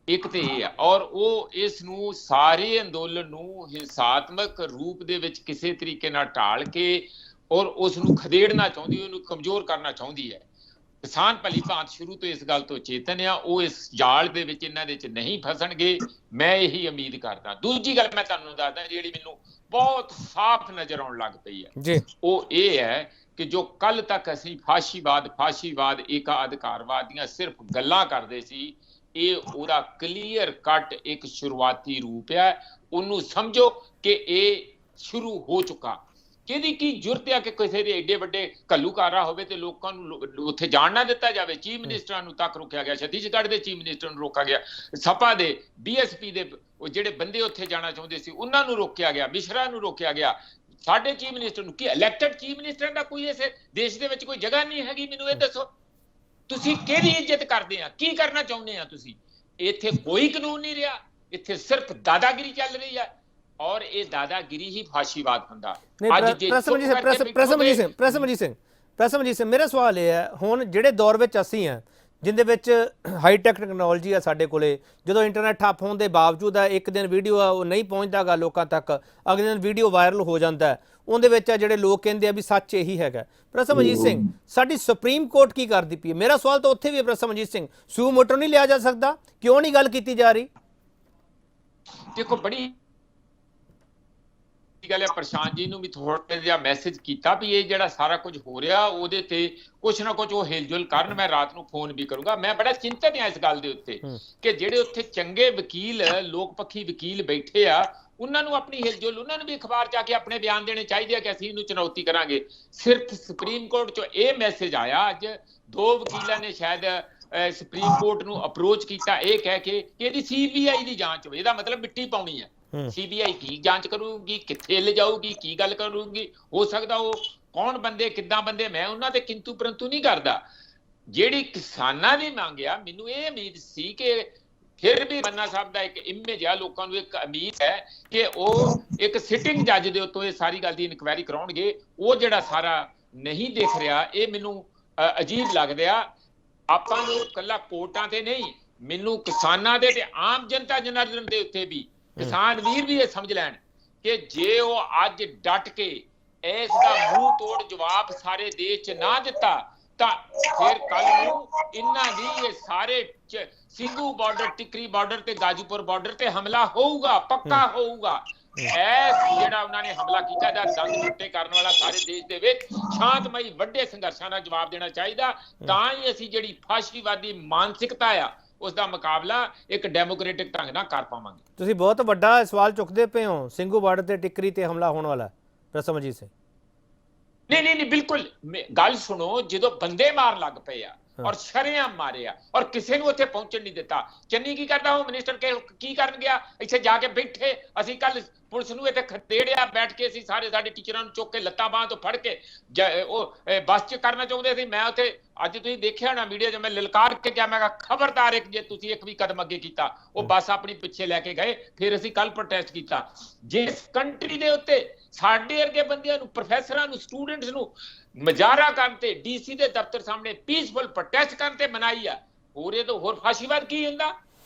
ਇੱਕ ਤੇ ਇਹ ਆ, ਔਰ ਉਹ ਇਸ ਨੂੰ ਸਾਰੇ ਅੰਦੋਲਨ ਨੂੰ ਹਿੰਸਾਤਮਕ ਰੂਪ ਦੇ ਵਿੱਚ ਕਿਸੇ ਤਰੀਕੇ ਨਾਲ ਢਾਲ ਕੇ ਔਰ ਉਸ ਨੂੰ ਖਦੇੜਨਾ ਚਾਹੁੰਦੀ, ਉਹਨੂੰ ਕਮਜ਼ੋਰ ਕਰਨਾ ਚਾਹੁੰਦੀ ਹੈ। ਕਿਸਾਨ ਭਲੀ ਭਾਂਤ ਸ਼ੁਰੂ ਤੋਂ ਇਸ ਗੱਲ ਤੋਂ ਚੇਤਨ ਆ, ਉਹ ਇਸ ਜਾਲ ਦੇ ਵਿੱਚ ਇਹਨਾਂ ਦੇ ਚ ਨਹੀਂ ਫਸਣਗੇ, ਮੈਂ ਇਹੀ ਉਮੀਦ ਕਰਦਾ। ਦੂਜੀ ਗੱਲ ਮੈਂ ਤੁਹਾਨੂੰ ਦੱਸਦਾ ਜਿਹੜੀ ਮੈਨੂੰ ਬਹੁਤ ਸਾਫ਼ ਨਜ਼ਰ ਆਉਣ ਲੱਗ ਪਈ ਹੈ, ਉਹ ਇਹ ਹੈ ਕਿ ਜੋ ਕੱਲ ਤੱਕ ਅਸੀਂ ਫਾਸ਼ੀਵਾਦ ਏਕਾਧਿਕਾਰਵਾਦ ਦੀਆਂ ਸਿਰਫ ਗੱਲਾਂ ਕਰਦੇ ਸੀ, ਇਹ ਉਹਦਾ ਕਲੀਅਰ ਕੱਟ ਇੱਕ ਸ਼ੁਰੂਆਤੀ ਰੂਪ ਹੈ। ਉਹਨੂੰ ਸਮਝੋ ਕਿ ਇਹ ਸ਼ੁਰੂ ਹੋ ਚੁੱਕਾ। ਕਿਹਦੀ ਕੀ ਜ਼ਰੂਰਤ ਹੈ ਕਿ ਕਿਸੇ ਦੇ ਏਡੇ ਵੱਡੇ ਘੱਲੂਕਾਰਾ ਹੋਵੇ ਤੇ ਲੋਕਾਂ ਨੂੰ ਉੱਥੇ ਜਾਣ ਨਾ ਦਿੱਤਾ ਜਾਵੇ? ਚੀਫ ਮਿਨਿਸਟਰਾਂ ਨੂੰ ਤੱਕ ਰੋਕਿਆ ਗਿਆ, ਛੱਤੀਸਗੜ੍ਹ ਦੇ ਚੀਫ ਮਿਨਿਸਟਰ ਨੂੰ ਰੋਕਿਆ ਗਿਆ, ਸਪਾ ਦੇ BSP ਦੇ ਉਹ ਜਿਹੜੇ ਬੰਦੇ ਉੱਥੇ ਜਾਣਾ ਚਾਹੁੰਦੇ ਸੀ ਉਹਨਾਂ ਨੂੰ ਰੋਕਿਆ ਗਿਆ, ਮਿਸ਼ਰਾ ਨੂੰ ਰੋਕਿਆ ਗਿਆ, ਸਾਡੇ ਚੀਫ ਮਿਨਿਸਟਰ ਨੂੰ। ਕੀ ਇਲੈਕਟਡ ਚੀਫ ਮਿਨਿਸਟਰ ਦਾ ਕੋਈ ਇਸ ਦੇਸ਼ ਦੇ ਵਿੱਚ ਕੋਈ ਜਗ੍ਹਾ ਨਹੀਂ ਹੈਗੀ? ਮੈਨੂੰ ਇਹ ਦੱਸੋ, ਤੁਸੀਂ ਕਿਹਦੀ ਇੱਜ਼ਤ ਕਰਦੇ ਆ, ਕੀ ਕਰਨਾ ਚਾਹੁੰਦੇ ਆ ਤੁਸੀਂ? ਇੱਥੇ ਕੋਈ ਕਾਨੂੰਨ ਨਹੀਂ ਰਿਹਾ, ਇੱਥੇ ਸਿਰਫ ਦਾਦਾਗਿਰੀ ਚੱਲ ਰਹੀ ਹੈ, ਔਰ ਇਹ ਦਾਦਾਗਿਰੀ ਹੀ ਫਾਸ਼ੀਵਾਦ ਹੁੰਦਾ। ਪ੍ਰਸਮਜੀਤ ਸਿੰਘ, ਮੇਰਾ ਸਵਾਲ ਇਹ ਹੈ, ਹੁਣ ਜਿਹੜੇ ਦੌਰ ਵਿੱਚ ਅਸੀਂ ਹਾਂ ਜਿੰਦੇ ਵਿੱਚ ਹਾਈਟੈਕ ਟੈਕਨੋਲੋਜੀ ਆ ਸਾਡੇ ਕੋਲੇ, ਜਦੋਂ ਇੰਟਰਨੈਟ ਠੱਪ ਹੋਣ ਦੇ ਬਾਵਜੂਦ ਆ ਇੱਕ ਦਿਨ ਵੀਡੀਓ ਆ ਉਹ ਨਹੀਂ ਪਹੁੰਚਦਾਗਾ ਲੋਕਾਂ ਤੱਕ, ਅਗਲੇ ਦਿਨ ਵੀਡੀਓ ਵਾਇਰਲ ਹੋ ਜਾਂਦਾ, ਉਹਦੇ ਵਿੱਚ ਆ ਜਿਹੜੇ ਲੋਕ ਕਹਿੰਦੇ ਆ ਵੀ ਸੱਚ ਇਹੀ ਹੈਗਾ। ਪ੍ਰਸਮਜੀਤ ਸਿੰਘ, ਸਾਡੀ ਸੁਪਰੀਮ ਕੋਰਟ ਕੀ ਕਰਦੀ ਪਈ ਹੈ? ਮੇਰਾ ਸਵਾਲ ਤਾਂ ਉੱਥੇ ਵੀ ਹੈ ਪ੍ਰਸਮਜੀਤ ਸਿੰਘ, ਸੂ ਮੋਟਰ ਨਹੀਂ ਲਿਆ ਜਾ ਸਕਦਾ? ਕਿਉਂ ਨਹੀਂ ਗੱਲ ਕੀਤੀ ਜਾ ਰਹੀ? ਦੇਖੋ, ਬੜੀ ਗੱਲ ਹੈ ਪ੍ਰਸ਼ਾਂਤ ਜੀ ਨੂੰ ਵੀ ਥੋੜਾ ਜਿਹਾ ਮੈਸੇਜ ਕੀਤਾ ਵੀ ਇਹ ਜਿਹੜਾ ਸਾਰਾ ਕੁਝ ਹੋ ਰਿਹਾ ਉਹਦੇ ਤੇ ਕੁਛ ਨਾ ਕੁਛ ਉਹ ਹਿਲਜੁਲ ਕਰਨ। ਮੈਂ ਰਾਤ ਨੂੰ ਫੋਨ ਵੀ ਕਰੂੰਗਾ। ਮੈਂ ਬੜਾ ਚਿੰਤਤ ਹਾਂ ਇਸ ਗੱਲ ਦੇ ਉੱਤੇ ਕਿ ਜਿਹੜੇ ਉੱਥੇ ਚੰਗੇ ਵਕੀਲ ਲੋਕ ਪੱਖੀ ਵਕੀਲ ਬੈਠੇ ਆ ਉਹਨਾਂ ਨੂੰ ਆਪਣੀ ਹਿਲਜੁਲ, ਉਹਨਾਂ ਨੂੰ ਵੀ ਅਖਬਾਰ 'ਚ ਆ ਕੇ ਆਪਣੇ ਬਿਆਨ ਦੇਣੇ ਚਾਹੀਦੇ ਆ ਕਿ ਅਸੀਂ ਇਹਨੂੰ ਚੁਣੌਤੀ ਕਰਾਂਗੇ। ਸਿਰਫ ਸੁਪਰੀਮ ਕੋਰਟ 'ਚੋਂ ਇਹ ਮੈਸੇਜ ਆਇਆ ਅੱਜ 2 ਵਕੀਲਾਂ ਨੇ ਸ਼ਾਇਦ ਸੁਪਰੀਮ ਕੋਰਟ ਨੂੰ ਅਪਰੋਚ ਕੀਤਾ ਇਹ ਕਹਿ ਕੇ ਕਿ ਇਹਦੀ CBI ਦੀ ਜਾਂਚ ਹੋਵੇ। ਇਹਦਾ ਮਤਲਬ ਮਿੱਟੀ ਪਾਉਣੀ ਹੈ। CBI ਕੀ ਜਾਂਚ ਕਰੂਗੀ, ਕਿੱਥੇ ਲਿਜਾਊਗੀ, ਕੀ ਗੱਲ ਕਰੂਗੀ? ਹੋ ਸਕਦਾ ਉਹ ਕੌਣ ਬੰਦੇ ਕਿੱਦਾਂ ਬੰਦੇ, ਮੈਂ ਉਹਨਾਂ ਤੇ ਕਿੰਤੂ ਪਰੰਤੂ ਨਹੀਂ ਕਰਦਾ। ਜਿਹੜੀ ਕਿਸਾਨਾਂ ਦੀ ਮੰਗ ਆ, ਮੈਨੂੰ ਇਹ ਉਮੀਦ ਸੀ ਕਿ ਫਿਰ ਵੀ ਮੰਨਾ ਸਾਹਿਬ ਦਾ ਇੱਕ ਇਮੇਜ ਆ, ਲੋਕਾਂ ਨੂੰ ਇੱਕ ਉਮੀਦ ਹੈ ਕਿ ਉਹ ਇੱਕ ਸਿਟਿੰਗ ਜੱਜ ਦੇ ਉੱਤੋਂ ਇਹ ਸਾਰੀ ਗੱਲ ਦੀ ਇਨਕੁਆਇਰੀ ਕਰਾਉਣਗੇ। ਉਹ ਜਿਹੜਾ ਸਾਰਾ ਨਹੀਂ ਦਿਖ ਰਿਹਾ, ਇਹ ਮੈਨੂੰ ਅਜੀਬ ਲੱਗਦਾ। ਆਪਾਂ ਨੂੰ ਇਕੱਲਾ ਕੋਰਟਾਂ ਤੇ ਨਹੀਂ, ਮੈਨੂੰ ਕਿਸਾਨਾਂ ਦੇ ਤੇ ਆਮ ਜਨਤਾ ਜਨਾਰਦਨ ਦੇ ਉੱਤੇ ਵੀ, ਕਿਸਾਨ ਵੀਰ ਵੀ ਇਹ ਸਮਝ ਲੈਣ ਕਿ ਜੇ ਉਹ ਅੱਜ ਡਟ ਕੇ ਇਸ ਦਾ ਮੂੰਹ ਤੋੜ ਜਵਾਬ ਸਾਰੇ ਦੇਸ਼ 'ਚ ਨਾ ਦਿੱਤਾ ਤਾਂ ਫਿਰ ਕੱਲ ਨੂੰ ਇਹਨਾਂ ਦੀ ਇਹ ਸਾਰੇ ਸਿੰਘੂ ਬਾਰਡਰ, ਟਿਕਰੀ ਬਾਰਡਰ ਤੇ ਗਾਜੀਪੁਰ ਬਾਰਡਰ ਤੇ ਹਮਲਾ ਹੋਊਗਾ, ਪੱਕਾ ਹੋਊਗਾ। ਜਿਹੜਾ ਉਹਨਾਂ ਨੇ ਹਮਲਾ ਕੀਤਾ ਜਾਂ ਦੰਦ ਟੁੱਟੇ ਕਰਨ ਵਾਲਾ ਸਾਰੇ ਦੇਸ਼ ਦੇ ਵਿੱਚ ਸ਼ਾਂਤਮਈ ਵੱਡੇ ਸੰਘਰਸ਼ਾਂ ਨਾਲ ਜਵਾਬ ਦੇਣਾ ਚਾਹੀਦਾ। ਤਾਂ ਹੀ ਅਸੀਂ ਜਿਹੜੀ ਫਾਸ਼ੀਵਾਦੀ ਮਾਨਸਿਕਤਾ ਆ ਉਸ ਦਾ ਮੁਕਾਬਲਾ ਇੱਕ ਡੈਮੋਕ੍ਰੈਟਿਕ ਢੰਗ ਨਾਲ ਕਰ ਪਾਵਾਂਗੇ। ਤੁਸੀਂ ਬਹੁਤ ਵੱਡਾ ਸਵਾਲ ਚੁੱਕਦੇ ਪਏ ਹੋ, ਸਿੰਘੂ ਬਾਰਡਰ ਤੇ ਟਿੱਕਰੀ ਤੇ ਹਮਲਾ ਹੋਣ ਵਾਲਾ ਪ੍ਰਸਮਜੀਤ ਸਿੰਘ। ਨਹੀਂ ਬਿਲਕੁਲ ਗੱਲ ਸੁਣੋ, ਜਦੋਂ ਬੰਦੇ ਮਾਰ ਲੱਗ ਪਏ ਆ ਔਰ ਸ਼ਰੇਆਮ ਮਾਰੇ ਆ ਔਰ ਕਿਸੇ ਨੂੰ ਉੱਥੇ ਪਹੁੰਚਣ ਨਹੀਂ ਦਿੱਤਾ। ਚੰਨੀ ਕੀ ਕਰਦਾ, ਉਹ ਮਿਨਿਸਟਰ ਕੀ ਕਰਨ ਗਿਆ? ਇੱਥੇ ਜਾ ਕੇ ਬੈਠੇ ਅਸੀਂ ਕੱਲ ਪੁਲਿਸ ਨੂੰ ਇੱਥੇ ਖਤੇੜਿਆ, ਬੈਠ ਕੇ ਅਸੀਂ ਸਾਰੇ ਸਾਡੇ ਟੀਚਰਾਂ ਨੂੰ ਚੁੱਕ ਕੇ ਲੱਤਾਂ ਬਾਹਾਂ ਤੋਂ ਫੜ ਕੇ ਉਹ ਬੱਸ 'ਚ ਕਰਨਾ ਚਾਹੁੰਦੇ ਸੀ। ਮੈਂ ਉੱਥੇ ਅੱਜ ਤੁਸੀਂ ਦੇਖਿਆ ਨਾ ਵੀਡੀਓ 'ਚ, ਮੈਂ ਲਲਕਾਰ ਕੇ ਕਿਹਾ, ਮੈਂ ਕਿਹਾ ਖਬਰਦਾਰ ਇੱਕ ਜੇ ਤੁਸੀਂ ਇੱਕ ਵੀ ਕਦਮ ਅੱਗੇ ਕੀਤਾ ਉਹ ਬੱਸ ਆਪਣੀ ਪਿੱਛੇ ਲੈ ਕੇ ਗਏ। ਫਿਰ ਅਸੀਂ ਕੱਲ ਪ੍ਰੋਟੈਸਟ ਕੀਤਾ। ਜਿਸ ਕੰਟਰੀ ਦੇ ਉੱਤੇ ਸਾਡੇ ਵਰਗੇ ਬੰਦਿਆਂ ਨੂੰ, ਪ੍ਰੋਫੈਸਰਾਂ ਨੂੰ, ਸਟੂਡੈਂਟਸ ਨੂੰ ਮਜ਼ਾਰਾ ਕਰਨ ਤੇ DC ਦੇ ਦਫ਼ਤਰ ਸਾਹਮਣੇ ਪੀਸਫੁਲ ਪ੍ਰੋਟੈਸਟ ਕਰਨ ਤੇ ਮਨਾਈ ਆ, ਹੋਰੇ ਤੋਂ ਹੋਰ ਫਾਸ਼ੀਵਾਦ ਕੀ ਹੁੰਦਾ?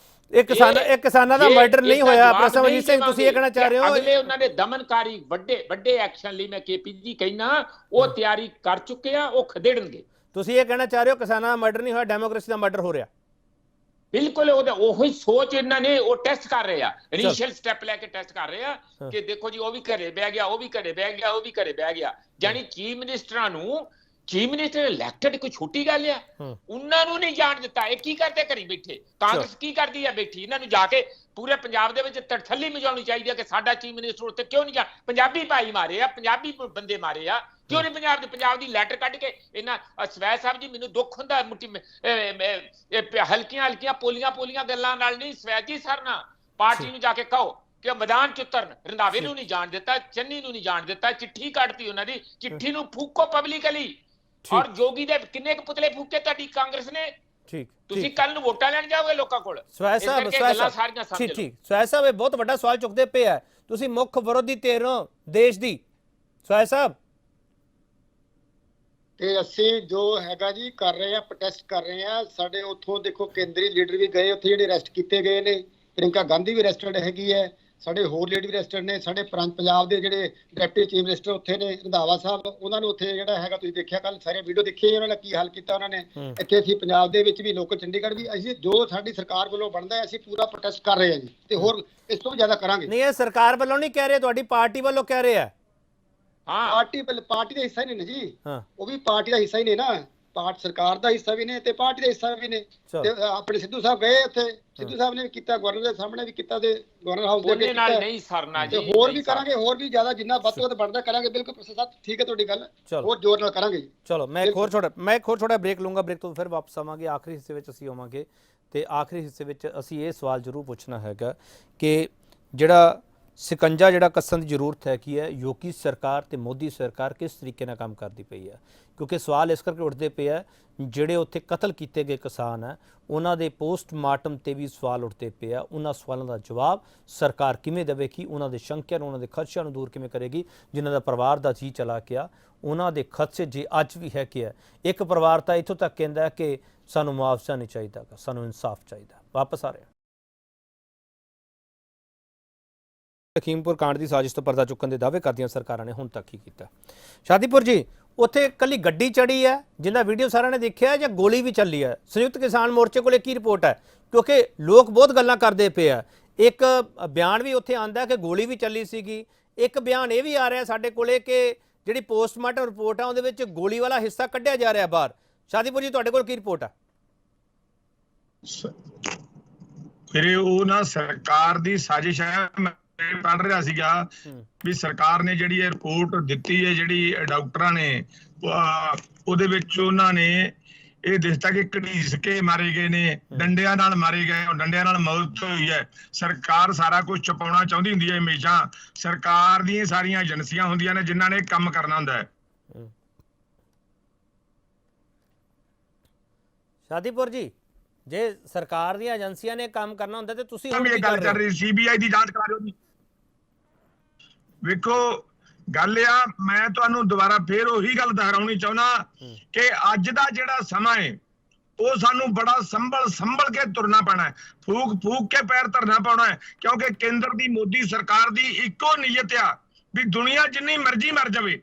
ਇਹ ਕਿਸਾਨਾਂ ਦਾ ਮਰਡਰ ਨਹੀਂ ਹੋਇਆ ਪ੍ਰਸਮਜੀਤ ਸਿੰਘ, ਤੁਸੀਂ ਇਹ ਕਹਿਣਾ ਚਾਹ ਰਹੇ ਹੋ? ਅਗਲੇ ਉਹਨਾਂ ਦੇ ਦਮਨਕਾਰੀ ਵੱਡੇ ਐਕਸ਼ਨ ਲਈ ਮੈਂ KPG ਕਹਿਣਾ ਉਹ ਤਿਆਰੀ ਕਰ ਚੁੱਕੇ ਆ, ਉਹ ਖਦੇੜਨਗੇ। ਤੁਸੀਂ ਇਹ ਕਹਿਣਾ ਚਾਹ ਰਹੇ ਹੋ ਕਿਸਾਨਾਂ ਦਾ ਮਰਡਰ ਨਹੀਂ ਹੋਇਆ, ਡੈਮੋਕ੍ਰੇਸੀ ਦਾ ਮਰਡਰ ਹੋ ਰਿਹਾ? ਬਿਲਕੁਲ ਉਹੀ ਸੋਚ ਇਹਨਾਂ ਨੇ, ਉਹ ਟੈਸਟ ਕਰ ਰਹੇ ਆ, ਇਨੀਸ਼ੀਅਲ ਸਟੈਪ ਲੈ ਕੇ ਟੈਸਟ ਕਰ ਰਹੇ ਆ ਕਿ ਦੇਖੋ ਜੀ ਉਹ ਵੀ ਘਰੇ ਬਹਿ ਗਿਆ, ਉਹ ਵੀ ਘਰੇ ਬਹਿ ਗਿਆ, ਉਹ ਵੀ ਘਰੇ ਬਹਿ ਗਿਆ। ਜਾਨੀ ਚੀਫ ਮਿਨਿਸਟਰਾਂ ਨੂੰ, ਚੀਫ ਮਿਨਿਸਟਰ ਇਲੈਕਟਡ ਕੋਈ ਛੋਟੀ ਗੱਲ ਆ? ਉਹਨਾਂ ਨੂੰ ਨਹੀਂ ਜਾਣ ਦਿੱਤਾ। ਇਹ ਕੀ ਕਰਦੇ ਘਰੀ ਬੈਠੇ? ਕਾਂਗਰਸ ਕੀ ਕਰਦੀ ਆ ਬੈਠੀ? ਇਹਨਾਂ ਨੂੰ ਜਾ ਕੇ ਪੂਰੇ ਪੰਜਾਬ ਦੇ ਵਿੱਚ ਤੜਥੱਲੀ ਮਚਾਉਣੀ ਚਾਹੀਦੀ ਹੈ ਕਿ ਸਾਡਾ ਚੀਫ ਮਿਨਿਸਟਰ ਉੱਤੇ ਕਿਉਂ ਨਹੀਂ ਜਾ? ਪੰਜਾਬੀ ਭਾਈ ਮਾਰੇ ਆ, ਪੰਜਾਬੀ ਬੰਦੇ ਮਾਰੇ ਆ, ਕਿਉਂ ਨਹੀਂ ਪੰਜਾਬ ਦੀ ਲੈਟਰ ਕੱਢ ਕੇ ਇਹਨਾਂ? ਸਵੈ ਸਾਹਿਬ ਜੀ, ਮੈਨੂੰ ਦੁੱਖ ਹੁੰਦਾ ਹਲਕੀਆਂ ਪੋਲੀਆਂ ਗੱਲਾਂ ਨਾਲ ਨਹੀਂ। ਸਵੈ ਜੀ ਸਰਨਾ ਪਾਰਟੀ ਨੂੰ ਜਾ ਕੇ ਕਹੋ ਕਿ ਮੈਦਾਨ ਚ ਉਤਰਨ। ਰੰਧਾਵੇ ਨੂੰ ਨਹੀਂ ਜਾਣ ਦਿੱਤਾ, ਚੰਨੀ ਨੂੰ ਨਹੀਂ ਜਾਣ ਦਿੱਤਾ, ਚਿੱਠੀ ਕੱਢਤੀ ਉਹਨਾਂ ਦੀ, ਚਿੱਠੀ ਨੂੰ ਫੂਕੋ ਪਬਲਿਕਲੀ। ਔਰ ਜੋਗੀ ਦੇ ਕਿੰਨੇ ਕੁ ਪੁਤਲੇ ਫੂਕੇ ਤੁਹਾਡੀ ਕਾਂਗਰਸ ਨੇ? ਠੀਕ, ਤੁਸੀਂ ਕੱਲ ਨੂੰ ਵੋਟਾਂ ਲੈਣ ਜਾਓਗੇ ਲੋਕਾਂ ਕੋਲ। ਸਵੈ ਸਾਹਿਬ ਇਹ ਬਹੁਤ ਵੱਡਾ ਸਵਾਲ ਚੁੱਕਦੇ ਪਏ ਆ, ਤੁਸੀਂ ਮੁੱਖ ਵਿਰੋਧੀ ਧਿਰ ਹੋ ਦੇਸ਼ ਦੀ, ਸਵੈ ਸਾਹਿਬ। ਤੇ ਅਸੀਂ ਜੋ ਹੈਗਾ ਜੀ ਕਰ ਰਹੇ ਆ, ਪ੍ਰੋਟੈਸਟ ਕਰ ਰਹੇ ਆ। ਸਾਡੇ ਉੱਥੋਂ ਦੇਖੋ ਕੇਂਦਰੀ ਲੀਡਰ ਵੀ ਗਏ ਉੱਥੇ, ਜਿਹੜੇ ਅਰੈਸਟ ਕੀਤੇ ਗਏ ਨੇ। ਪ੍ਰਿੰਕਾ ਗਾਂਧੀ ਵੀ ਅਰੈਸਟਡ ਹੈਗੀ ਹੈ, ਸਾਡੇ ਹੋਰ ਲੀਡਰ ਵੀ ਅਰੈਸਟਡ ਨੇ। ਸਾਡੇ ਪੰਜਾਬ ਦੇ ਜਿਹੜੇ ਡਿਪਟੀ ਚੀਫ ਮਿਨਿਸਟਰ ਉੱਥੇ ਨੇ, ਰੰਧਾਵਾ ਸਾਹਿਬ, ਉਹਨਾਂ ਨੂੰ ਉੱਥੇ ਜਿਹੜਾ ਹੈਗਾ ਤੁਸੀਂ ਦੇਖਿਆ ਕੱਲ ਸਾਰੇ ਵੀਡੀਓ ਦੇਖੀ ਉਹਨਾਂ ਨੇ ਕੀ ਹਾਲ ਕੀਤਾ ਉਹਨਾਂ ਨੇ। ਇੱਥੇ ਅਸੀਂ ਪੰਜਾਬ ਦੇ ਵਿੱਚ ਵੀ, ਲੋਕਲ ਚੰਡੀਗੜ੍ਹ ਵੀ, ਅਸੀਂ ਜੋ ਸਾਡੀ ਸਰਕਾਰ ਵੱਲੋਂ ਬਣਦਾ ਅਸੀਂ ਪੂਰਾ ਪ੍ਰੋਟੈਸਟ ਕਰ ਰਹੇ ਹਾਂ ਜੀ, ਤੇ ਹੋਰ ਇਸ ਤੋਂ ਜ਼ਿਆਦਾ ਕਰਾਂਗੇ। ਨਹੀਂ, ਇਹ ਸਰਕਾਰ ਵੱਲੋਂ ਨਹੀਂ ਕਹਿ ਰਹੇ, ਤੁਹਾਡੀ ਪਾਰਟੀ ਵੱਲੋਂ ਕਹਿ ਰਹੇ ਆ। ਪਾਰਟੀ ਦਾ ਹਿੱਸਾ ਹੀ ਨੇ ਜੀ, ਉਹ ਵੀ ਪਾਰਟੀ ਦਾ ਹਿੱਸਾ ਹੀ ਨੇ ਨਾ, ਪਾਰਟੀ ਸਰਕਾਰ ਦਾ ਹਿੱਸਾ ਵੀ ਨੇ ਤੇ ਪਾਰਟੀ ਦਾ ਹਿੱਸਾ ਵੀ ਨੇ। ਤੇ ਆਪਣੇ ਸਿੱਧੂ ਸਾਹਿਬ ਗਏ ਉੱਥੇ, ਸਿੱਧੂ ਸਾਹਿਬ ਨੇ ਵੀ ਕੀਤਾ, ਗਵਰਨਰ ਦੇ ਸਾਹਮਣੇ ਵੀ ਕੀਤਾ, ਤੇ ਗਵਰਨਰ ਹਾਊਸ ਦੇ ਅੱਗੇ ਕੀਤਾ। ਨਹੀਂ ਸਰਨਾ ਜੀ, ਹੋਰ ਵੀ ਕਰਾਂਗੇ, ਹੋਰ ਵੀ ਜ਼ਿਆਦਾ ਜਿੰਨਾ ਵੱਧ ਤੋਂ ਵੱਧ ਬਣਦਾ ਕਰਾਂਗੇ। ਬਿਲਕੁਲ ਪ੍ਰੋਸੈਸ ਠੀਕ ਹੈ ਤੁਹਾਡੀ ਗੱਲ, ਹੋਰ ਜ਼ੋਰ ਨਾਲ ਕਰਾਂਗੇ ਜੀ। ਚਲੋ ਮੈਂ ਇੱਕ ਹੋਰ ਛੋਟਾ ਬ੍ਰੇਕ ਲੂੰਗਾ, ਬ੍ਰੇਕ ਤੋਂ ਫਿਰ ਵਾਪਸ ਆਵਾਂਗੇ। ਆਖਰੀ ਹਿੱਸੇ ਵਿੱਚ ਅਸੀਂ ਆਵਾਂਗੇ ਤੇ ਆਖਰੀ ਹਿੱਸੇ ਵਿੱਚ ਅਸੀਂ ਇਹ ਸਵਾਲ ਜ਼ਰੂਰ ਪੁੱਛਣਾ ਹੈਗਾ ਕਿ ਜਿਹੜਾ ਸਿਕੰਜਾ ਜਿਹੜਾ ਕੱਸਣ ਦੀ ਜ਼ਰੂਰਤ ਹੈ ਕੀ ਹੈ, ਯੋਗੀ ਸਰਕਾਰ ਤੇ ਮੋਦੀ ਸਰਕਾਰ ਕਿਸ ਤਰੀਕੇ ਨਾਲ ਕੰਮ ਕਰਦੀ ਪਈ ਹੈ? ਕਿਉਂਕਿ ਸਵਾਲ ਇਸ ਕਰਕੇ ਉੱਠਦੇ ਪਏ ਆ, ਜਿਹੜੇ ਉੱਥੇ ਕਤਲ ਕੀਤੇ ਗਏ ਕਿਸਾਨ ਹੈ ਉਹਨਾਂ ਦੇ ਪੋਸਟਮਾਰਟਮ ਤੇ ਵੀ ਸਵਾਲ ਉੱਠਦੇ ਪਏ ਆ। ਉਹਨਾਂ ਸਵਾਲਾਂ ਦਾ ਜਵਾਬ ਸਰਕਾਰ ਕਿਵੇਂ ਦੇਵੇਗੀ? ਉਹਨਾਂ ਦੇ ਸ਼ੰਕਿਆਂ ਨੂੰ, ਉਹਨਾਂ ਦੇ ਖਦਸ਼ਿਆਂ ਨੂੰ ਦੂਰ ਕਿਵੇਂ ਕਰੇਗੀ? ਜਿਨ੍ਹਾਂ ਦਾ ਪਰਿਵਾਰ ਦਾ ਜੀ ਚਲਾ ਗਿਆ, ਉਹਨਾਂ ਦੇ ਖਦਸ਼ੇ ਜੇ ਅੱਜ ਵੀ ਹੈ ਕਿ ਹੈ। ਇੱਕ ਪਰਿਵਾਰ ਤਾਂ ਇੱਥੋਂ ਤੱਕ ਕਹਿੰਦਾ ਕਿ ਸਾਨੂੰ ਮੁਆਵਜ਼ਾ ਨਹੀਂ ਚਾਹੀਦਾ, ਸਾਨੂੰ ਇਨਸਾਫ ਚਾਹੀਦਾ। ਵਾਪਸ ਆ ਰਹੇ ਲਖੀਮਪੁਰ ਕਾਂਡ ਦੀ ਸਾਜ਼ਿਸ਼ ਤੋਂ ਪਰਦਾ ਚੁੱਕਣ ਦੇ ਦਾਅਵੇ ਕਰਦੀਆਂ ਸਰਕਾਰਾਂ ਨੇ ਹੁਣ ਤੱਕ ਕੀ ਕੀਤਾ? ਸ਼ਾਦੀਪੁਰ ਜੀ, ਉੱਥੇ ਕੱਲੀ ਗੱਡੀ ਚੜੀ ਹੈ ਜਿੰਦਾ ਵੀਡੀਓ ਸਾਰਿਆਂ ਨੇ ਦੇਖਿਆ, ਜਾਂ ਗੋਲੀ ਵੀ ਚੱਲੀ ਹੈ? ਸੰਯੁਕਤ ਕਿਸਾਨ ਮੋਰਚੇ ਕੋਲੇ ਕੀ ਰਿਪੋਰਟ ਹੈ? ਕਿਉਂਕਿ ਲੋਕ ਬਹੁਤ ਗੱਲਾਂ ਕਰਦੇ ਪਏ ਆ। ਇੱਕ ਬਿਆਨ ਵੀ ਉੱਥੇ ਆਂਦਾ ਕਿ ਗੋਲੀ ਵੀ ਚੱਲੀ ਸੀਗੀ, ਇੱਕ ਬਿਆਨ ਇਹ ਵੀ ਆ ਰਿਹਾ ਸਾਡੇ ਕੋਲੇ ਕਿ ਜਿਹੜੀ ਪੋਸਟਮਾਰਟਮ ਰਿਪੋਰਟ ਆ ਉਹਦੇ ਵਿੱਚ ਗੋਲੀ ਵਾਲਾ ਹਿੱਸਾ ਕੱਢਿਆ ਜਾ ਰਿਹਾ ਬਾਹਰ। ਸ਼ਾਦੀਪੁਰ ਜੀ ਤੁਹਾਡੇ ਕੋਲ ਕੀ ਰਿਪੋਰਟ ਆ? ਫਿਰ ਉਹ ਨਾ ਸਰਕਾਰ ਦੀ ਸਾਜ਼ਿਸ਼ ਹੈ। ਮੈਂ ਪੜ੍ਹ ਰਿਹਾ ਸੀਗਾ ਵੀ ਸਰਕਾਰ ਨੇ ਜਿਹੜੀ ਇਹ ਰਿਪੋਰਟ ਦਿੱਤੀ ਹੈ, ਜਿਹੜੀ ਡਾਕਟਰਾਂ ਨੇ, ਉਹਦੇ ਵਿੱਚ ਉਹਨਾਂ ਨੇ ਇਹ ਦੱਸਤਾ ਕਿ ਘੜੀਸ ਕੇ ਮਾਰੇ ਗਏ ਨੇ, ਡੰਡਿਆਂ ਨਾਲ ਮਾਰੇ ਗਏ, ਡੰਡਿਆਂ ਨਾਲ ਮੌਤ ਹੋਈ ਹੈ। ਸਰਕਾਰ ਸਾਰਾ ਕੁਝ ਛੁਪਾਉਣਾ ਚਾਹੁੰਦੀ ਹੁੰਦੀ ਹੈ ਹਮੇਸ਼ਾ। ਸਰਕਾਰ ਦੀਆਂ ਸਾਰੀਆਂ ਏਜੰਸੀਆਂ ਹੁੰਦੀਆਂ ਨੇ ਜਿਨ੍ਹਾਂ ਨੇ ਕੰਮ ਕਰਨਾ ਹੁੰਦਾ ਹੈ। ਸ਼ਾਦੀਪੁਰ ਜੀ, ਜੇ ਸਰਕਾਰ ਦੀਆਂ ਏਜੰਸੀਆਂ ਨੇ ਕੰਮ ਕਰਨਾ ਹੁੰਦਾ ਤੇ ਤੁਸੀਂ ਹੁਣ ਇਹ ਗੱਲ ਚੱਲ ਰਹੀ ਸੀਬੀਆਈ ਦੀ ਜਾਂਚ ਕਰਾ ਦਿਓ ਜੀ। ਵੇਖੋ ਗੱਲ ਆ, ਮੈਂ ਤੁਹਾਨੂੰ ਦੁਬਾਰਾ ਫੇਰ ਉਹੀ ਗੱਲ ਦੁਹਰਾਉਣੀ ਚਾਹੁੰਦਾ ਕਿ ਅੱਜ ਦਾ ਜਿਹੜਾ ਸਮਾਂ ਹੈ ਉਹ ਸਾਨੂੰ ਬੜਾ ਸੰਭਲ ਕੇ ਤੁਰਨਾ ਪੈਣਾ ਹੈ, ਫੂਕ ਕੇ ਪੈਰ ਧਰਨਾ ਪਾਉਣਾ ਹੈ, ਕਿਉਂਕਿ ਕੇਂਦਰ ਦੀ ਮੋਦੀ ਸਰਕਾਰ ਦੀ ਇੱਕੋ ਨੀਅਤ ਆ ਵੀ ਦੁਨੀਆ ਜਿੰਨੀ ਮਰਜ਼ੀ ਮਰ ਜਾਵੇ,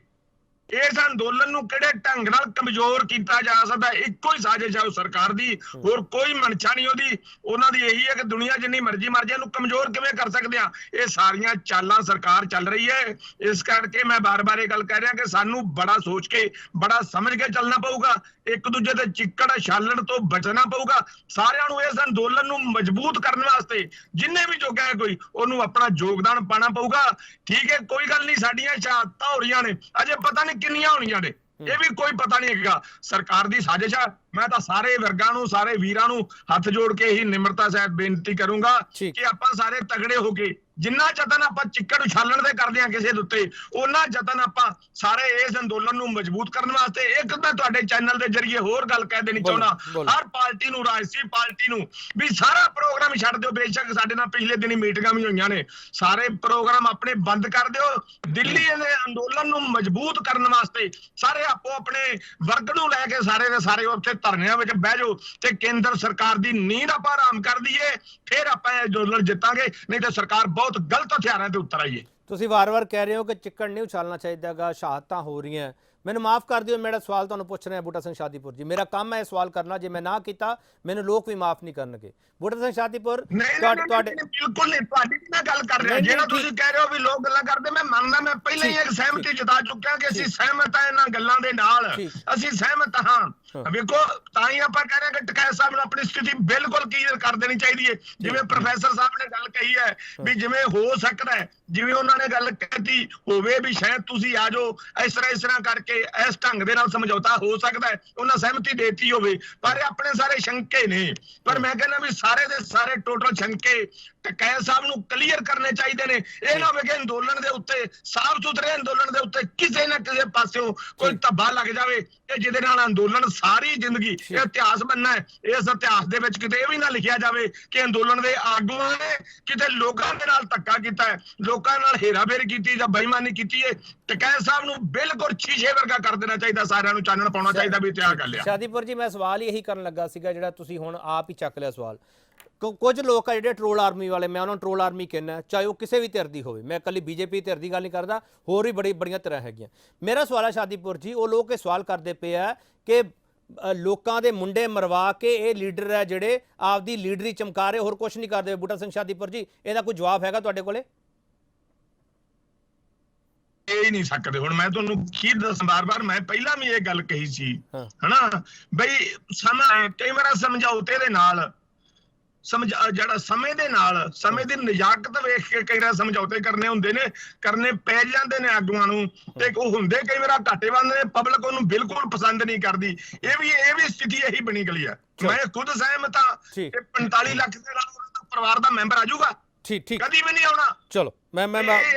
ਇਸ ਅੰਦੋਲਨ ਨੂੰ ਕਿਹੜੇ ਢੰਗ ਨਾਲ ਕਮਜ਼ੋਰ ਕੀਤਾ ਜਾ ਸਕਦਾ, ਇੱਕੋ ਹੀ ਸਾਜ਼ਿਸ਼ ਹੈ ਉਹ ਸਰਕਾਰ ਦੀ, ਹੋਰ ਕੋਈ ਮਨਸ਼ਾ ਨਹੀਂ ਉਹਦੀ। ਉਹਨਾਂ ਦੀ ਇਹੀ ਹੈ ਕਿ ਦੁਨੀਆ ਜਿੰਨੀ ਮਰਜ਼ੀ ਮਰ ਜਾਏ, ਇਹਨੂੰ ਕਮਜ਼ੋਰ ਕਿਵੇਂ ਕਰ ਸਕਦੇ ਆ। ਇਹ ਸਾਰੀਆਂ ਚਾਲਾਂ ਸਰਕਾਰ ਚੱਲ ਰਹੀ ਹੈ। ਇਸ ਕਰਕੇ ਮੈਂ ਬਾਰ-ਬਾਰ ਇਹ ਗੱਲ ਕਹਿ ਰਿਹਾ ਕਿ ਸਾਨੂੰ ਬੜਾ ਸੋਚ ਕੇ, ਬੜਾ ਸਮਝ ਕੇ ਚੱਲਣਾ ਪਊਗਾ। ਇੱਕ ਦੂਜੇ ਦੇ ਚਿੱਕੜ ਛਾਲਣ ਤੋਂ ਬਚਣਾ ਪਊਗਾ। ਸਾਰਿਆਂ ਨੂੰ ਇਸ ਅੰਦੋਲਨ ਨੂੰ ਮਜ਼ਬੂਤ ਕਰਨ ਵਾਸਤੇ ਜਿੰਨੇ ਵੀ ਜੋਗਾ ਹੈ ਕੋਈ, ਉਹਨੂੰ ਆਪਣਾ ਯੋਗਦਾਨ ਪਾਉਣਾ ਪਊਗਾ। ਠੀਕ ਹੈ, ਕੋਈ ਗੱਲ ਨਹੀਂ, ਸਾਡੀਆਂ ਸ਼ਹਾਦਤਾਂ ਹੋ ਰਹੀਆਂ ਨੇ, ਅਜੇ ਪਤਾ ਨਹੀਂ ਕਿੰਨੀਆਂ ਹੋਣੀਆਂ ਨੇ, ਇਹ ਵੀ ਕੋਈ ਪਤਾ ਨਹੀਂ ਹੈਗਾ। ਸਰਕਾਰ ਦੀ ਸਾਜ਼ਿਸ਼ ਆ। ਮੈਂ ਤਾਂ ਸਾਰੇ ਵਰਗਾਂ ਨੂੰ, ਸਾਰੇ ਵੀਰਾਂ ਨੂੰ ਹੱਥ ਜੋੜ ਕੇ ਹੀ ਨਿਮਰਤਾ ਸਹਿਤ ਬੇਨਤੀ ਕਰੂੰਗਾ ਕਿ ਆਪਾਂ ਸਾਰੇ ਤਗੜੇ ਹੋ ਕੇ, ਜਿੰਨਾ ਯਤਨ ਆਪਾਂ ਚਿੱਕੜ ਉਛਾਲਣ ਦੇ ਕਰਦੇ ਹਾਂ ਕਿਸੇ ਦੇ ਉੱਤੇ, ਉਹਨਾਂ ਯਤਨ ਆਪਾਂ ਸਾਰੇ ਇਸ ਅੰਦੋਲਨ ਨੂੰ ਮਜ਼ਬੂਤ ਕਰਨ ਵਾਸਤੇ। ਇੱਕ ਮੈਂ ਤੁਹਾਡੇ ਚੈਨਲ ਦੇ ਜ਼ਰੀਏ ਹੋਰ ਗੱਲ ਕਹਿ ਦੇਣੀ ਚਾਹੁੰਦਾ, ਹਰ ਪਾਰਟੀ ਨੂੰ, ਰਾਜਸੀ ਪਾਰਟੀ ਨੂੰ, ਵੀ ਸਾਰਾ ਪ੍ਰੋਗਰਾਮ ਛੱਡ ਦਿਓ। ਬੇਸ਼ੱਕ ਸਾਡੇ ਨਾਲ ਪਿਛਲੇ ਦਿਨੀ ਮੀਟਿੰਗਾਂ ਵੀ ਹੋਈਆਂ ਨੇ, ਸਾਰੇ ਪ੍ਰੋਗਰਾਮ ਆਪਣੇ ਬੰਦ ਕਰ ਦਿਓ। ਦਿੱਲੀ ਦੇ ਅੰਦੋਲਨ ਨੂੰ ਮਜ਼ਬੂਤ ਕਰਨ ਵਾਸਤੇ ਸਾਰੇ ਆਪੋ ਆਪਣੇ ਵਰਗ ਨੂੰ ਲੈ ਕੇ ਸਾਰੇ ਦੇ ਸਾਰੇ ਉੱਥੇ ਧਰਨਿਆਂ ਵਿੱਚ ਬਹਿ ਜਾਓ ਤੇ ਕੇਂਦਰ ਸਰਕਾਰ ਦੀ ਨੀਂਦ ਆਪਾਂ ਆਰਾਮ ਕਰ ਦਈਏ, ਫਿਰ ਆਪਾਂ ਇਹ ਅੰਦੋਲਨ ਜਿੱਤਾਂਗੇ। ਨਹੀਂ ਤਾਂ ਸਰਕਾਰ ਬਹੁਤ ਗਲਤ ਹਥਿਆਰਾਂ ਤੇ ਉਤਰ ਆਈਏ। ਤੁਸੀਂ ਵਾਰ-ਵਾਰ ਕਹਿ ਰਹੇ ਹੋ ਕਿ ਚਿੱਕੜ ਨਹੀਂ ਉਛਾਲਣਾ ਚਾਹੀਦਾਗਾ, ਸ਼ਹਾਦਤਾਂ ਹੋ ਰਹੀਆਂ। ਮੈਨੂੰ ਮਾਫ ਕਰ ਦਿਓ, ਮੇਰਾ ਸਵਾਲ ਤੁਹਾਨੂੰ ਪੁੱਛ ਰਿਹਾ ਬੂਟਾ ਸਿੰਘ ਸ਼ਾਦੀਪੁਰ ਜੀ, ਮੇਰਾ ਕੰਮ ਹੈ ਇਹ ਸਵਾਲ ਕਰਨਾ। ਜੇ ਮੈਂ ਨਾ ਕੀਤਾ ਮੈਨੂੰ ਲੋਕ ਵੀ ਮਾਫ ਨਹੀਂ ਕਰਨਗੇ। ਬੂਟਾ ਸਿੰਘ ਸ਼ਾਦੀਪੁਰ, ਤੁਹਾਡੇ ਬਿਲਕੁਲ ਨਹੀਂ, ਤੁਹਾਡੀ ਮੈਂ ਗੱਲ ਕਰ ਰਿਹਾ। ਜਿਹੜਾ ਤੁਸੀਂ ਕਹਿ ਰਹੇ ਹੋ ਵੀ ਲੋਕ ਗੱਲਾਂ ਕਰਦੇ, ਮੈਂ ਮੰਨਦਾ, ਮੈਂ ਪਹਿਲਾਂ ਹੀ ਇੱਕ ਸਹਿਮਤੀ ਜਤਾ ਚੁੱਕਿਆ ਕਿ ਅਸੀਂ ਸਹਿਮਤ ਹਾਂ ਇਹਨਾਂ ਗੱਲਾਂ ਦੇ ਨਾਲ, ਅਸੀਂ ਸਹਿਮਤ ਹਾਂ। ਵੇਖੋ, ਤਾਂ ਹੀ ਆਪਾਂ ਕਹਿ ਰਹੇ ਕਿ ਟਕੈਤ ਸਾਹਿਬ ਨੂੰ ਆਪਣੀ ਸਥਿਤੀ ਬਿਲਕੁਲ ਕਲੀਅਰ ਕਰ ਦੇਣੀ ਚਾਹੀਦੀ ਹੈ। ਜਿਵੇਂ ਪ੍ਰੋਫੈਸਰ ਸਾਹਿਬ ਨੇ ਗੱਲ ਕਹੀ ਹੈ ਵੀ ਜਿਵੇਂ ਹੋ ਸਕਦਾ ਹੈ, ਜਿਵੇਂ ਉਹਨਾਂ ਨੇ ਗੱਲ ਕਹਿਤੀ ਹੋਵੇ ਵੀ ਸ਼ਾਇਦ ਤੁਸੀਂ ਆ ਜਾਓ, ਇਸ ਤਰ੍ਹਾਂ ਕਰਕੇ ਇਸ ਢੰਗ ਦੇ ਨਾਲ ਸਮਝੌਤਾ ਹੋ ਸਕਦਾ ਹੈ, ਉਹਨਾਂ ਸਹਿਮਤੀ ਦੇਤੀ ਹੋਵੇ। ਪਰ ਇਹ ਆਪਣੇ ਸਾਰੇ ਸ਼ੰਕੇ ਨੇ। ਪਰ ਮੈਂ ਕਹਿੰਦਾ ਵੀ ਸਾਰੇ ਦੇ ਸਾਰੇ ਟੋਟਲ ਸ਼ੰਕੇ ਟਕੈਤ ਸਾਹਿਬ ਨੂੰ ਕਲੀਅਰ ਕਰਨੇ ਚਾਹੀਦੇ ਨੇ। ਇਹ ਨਾ ਹੋਵੇ ਕਿ ਅੰਦੋਲਨ ਦੇ ਉੱਤੇ, ਸਾਫ਼ ਸੁਥਰੇ ਅੰਦੋਲਨ ਦੇ ਉੱਤੇ ਕਿਸੇ ਨਾ ਕਿਸੇ ਪਾਸਿਓਂ ਕੋਈ ਧੱਬਾ ਲੱਗ ਜਾਵੇ ਤੇ ਜਿਹਦੇ ਨਾਲ ਅੰਦੋਲਨ ਸਾਰੀ ਜ਼ਿੰਦਗੀ ਇਹ ਇਤਿਹਾਸ ਬਣਨਾ ਹੈ। ਇਸ ਇਤਿਹਾਸ ਦੇ ਵਿੱਚ ਕਿਤੇ ਇਹ ਵੀ ਨਾ ਲਿਖਿਆ ਜਾਵੇ ਕਿ ਅੰਦੋਲਨ ਦੇ ਆਗੂਆਂ ਨੇ ਕਿਤੇ ਲੋਕਾਂ ਦੇ ਨਾਲ ਧੱਕਾ ਕੀਤਾ ਹੈ, ਲੋਕਾਂ ਨਾਲ ਹੇਰਾਫੇਰੀ ਕੀਤੀ ਜਾਂ ਬੇਈਮਾਨੀ ਕੀਤੀ ਹੈ। ਟਕੈਤ ਸਾਹਿਬ ਨੂੰ ਬਿਲਕੁਲ ਸ਼ੀਸ਼ੇ ਵਰਗਾ ਕਰ ਦੇਣਾ ਚਾਹੀਦਾ, ਸਾਰਿਆਂ ਨੂੰ ਚਾਨਣ ਪਾਉਣਾ ਚਾਹੀਦਾ ਵੀ ਤਿਆਰ ਕਰ ਲਿਆ। ਸ਼ਾਦੀਪੁਰ ਜੀ, ਮੈਂ ਸਵਾਲ ਇਹੀ ਕਰਨ ਲੱਗਾ ਸੀਗਾ ਜਿਹੜਾ ਤੁਸੀਂ ਹੁਣ ਆਪ ਹੀ ਚੱਕ ਲਿਆ ਸਵਾਲ। ਕੁਝ ਲੋਕ ਆ ਜਿਹੜੇ ਟਰੋਲ ਆਰਮੀ ਵਾਲੇ, ਮੈਂ ਉਹਨਾਂ ਨੂੰ ਟਰੋਲ ਆਰਮੀ ਕਹਿੰਦਾ, ਚਾਹੇ ਉਹ ਕਿਸੇ ਵੀ ਧਿਰ ਦੀ ਹੋਵੇ। ਮੈਂ ਇਕੱਲੀ ਬੀਜੇਪੀ ਧਿਰ ਦੀ ਗੱਲ ਨਹੀਂ ਕਰਦਾ, ਹੋਰ ਵੀ ਬੜੀਆਂ ਧਿਰਾਂ ਹੈਗੀਆਂ। ਮੇਰਾ ਸਵਾਲ ਹੈ ਸ਼ਾਦੀਪੁਰ ਜੀ, ਉਹ ਲੋਕ ਇਹ ਸਵਾਲ ਕਰਦੇ ਪਏ ਆ ਕਿ ਲੋਕਾਂ ਦੇ ਮੁੰਡੇ ਮਰਵਾ ਕੇ ਇਹ ਲੀਡਰ ਹੈ ਜਿਹੜੇ ਆਪਦੀ ਲੀਡਰੀ ਚਮਕਾ ਰਹੇ, ਹੋਰ ਕੁਝ ਨਹੀਂ ਕਰਦੇ। ਬੂਟਾ ਸਿੰਘ ਸ਼ਾਦੀਪੁਰ ਜੀ, ਇਹਦਾ ਕੋਈ ਜਵਾਬ ਹੈਗਾ ਤੁਹਾਡੇ ਕੋਲੇ? ਇਹ ਨਹੀਂ ਸਕਦੇ। ਹੁਣ ਮੈਂ ਤੁਹਾਨੂੰ ਕੀ ਦੱਸਾਂ, ਬਾਰ-ਬਾਰ ਮੈਂ ਪਹਿਲਾਂ ਵੀ ਇਹ ਗੱਲ ਕਹੀ ਸੀ ਹਨਾ, ਬਈ ਸਮਾਂ ਕਈ ਵਾਰ ਸਮਝੌਤੇ ਦੇ ਨਾਲ, ਜਿਹੜਾ ਸਮੇਂ ਦੇ ਨਾਲ, ਸਮੇਂ ਦੀ ਨਜ਼ਾਕਤ ਵੇਖ ਕੇ ਕਈ ਵਾਰ ਸਮਝੌਤੇ ਕਰਨੇ ਹੁੰਦੇ ਨੇ, ਕਰਨੇ ਪੈ ਜਾਂਦੇ ਨੇ ਆਗੂਆਂ ਨੂੰ, ਤੇ ਉਹ ਹੁੰਦੇ ਕਈ ਵਾਰ ਘਾਟੇ ਬੰਦੇ ਨੇ, ਪਬਲਿਕ ਉਹਨੂੰ ਬਿਲਕੁਲ ਪਸੰਦ ਨਹੀਂ ਕਰਦੀ। ਇਹ ਵੀ ਸਥਿਤੀ ਇਹੀ ਬਣੀ ਗਈ ਹੈ। ਮੈਂ ਖੁਦ ਸਹਿਮਤ ਹਾਂ ਕਿ 45 ਲੱਖ ਦੇ ਨਾਲ ਉਹਨਾਂ ਦਾ ਪਰਿਵਾਰ ਦਾ ਮੈਂਬਰ ਆ ਜਾਊਗਾ, ਠੀਕ ਕਦੀ ਵੀ ਨਹੀਂ ਆਉਣਾ। ਚਲੋ ਮੈਂ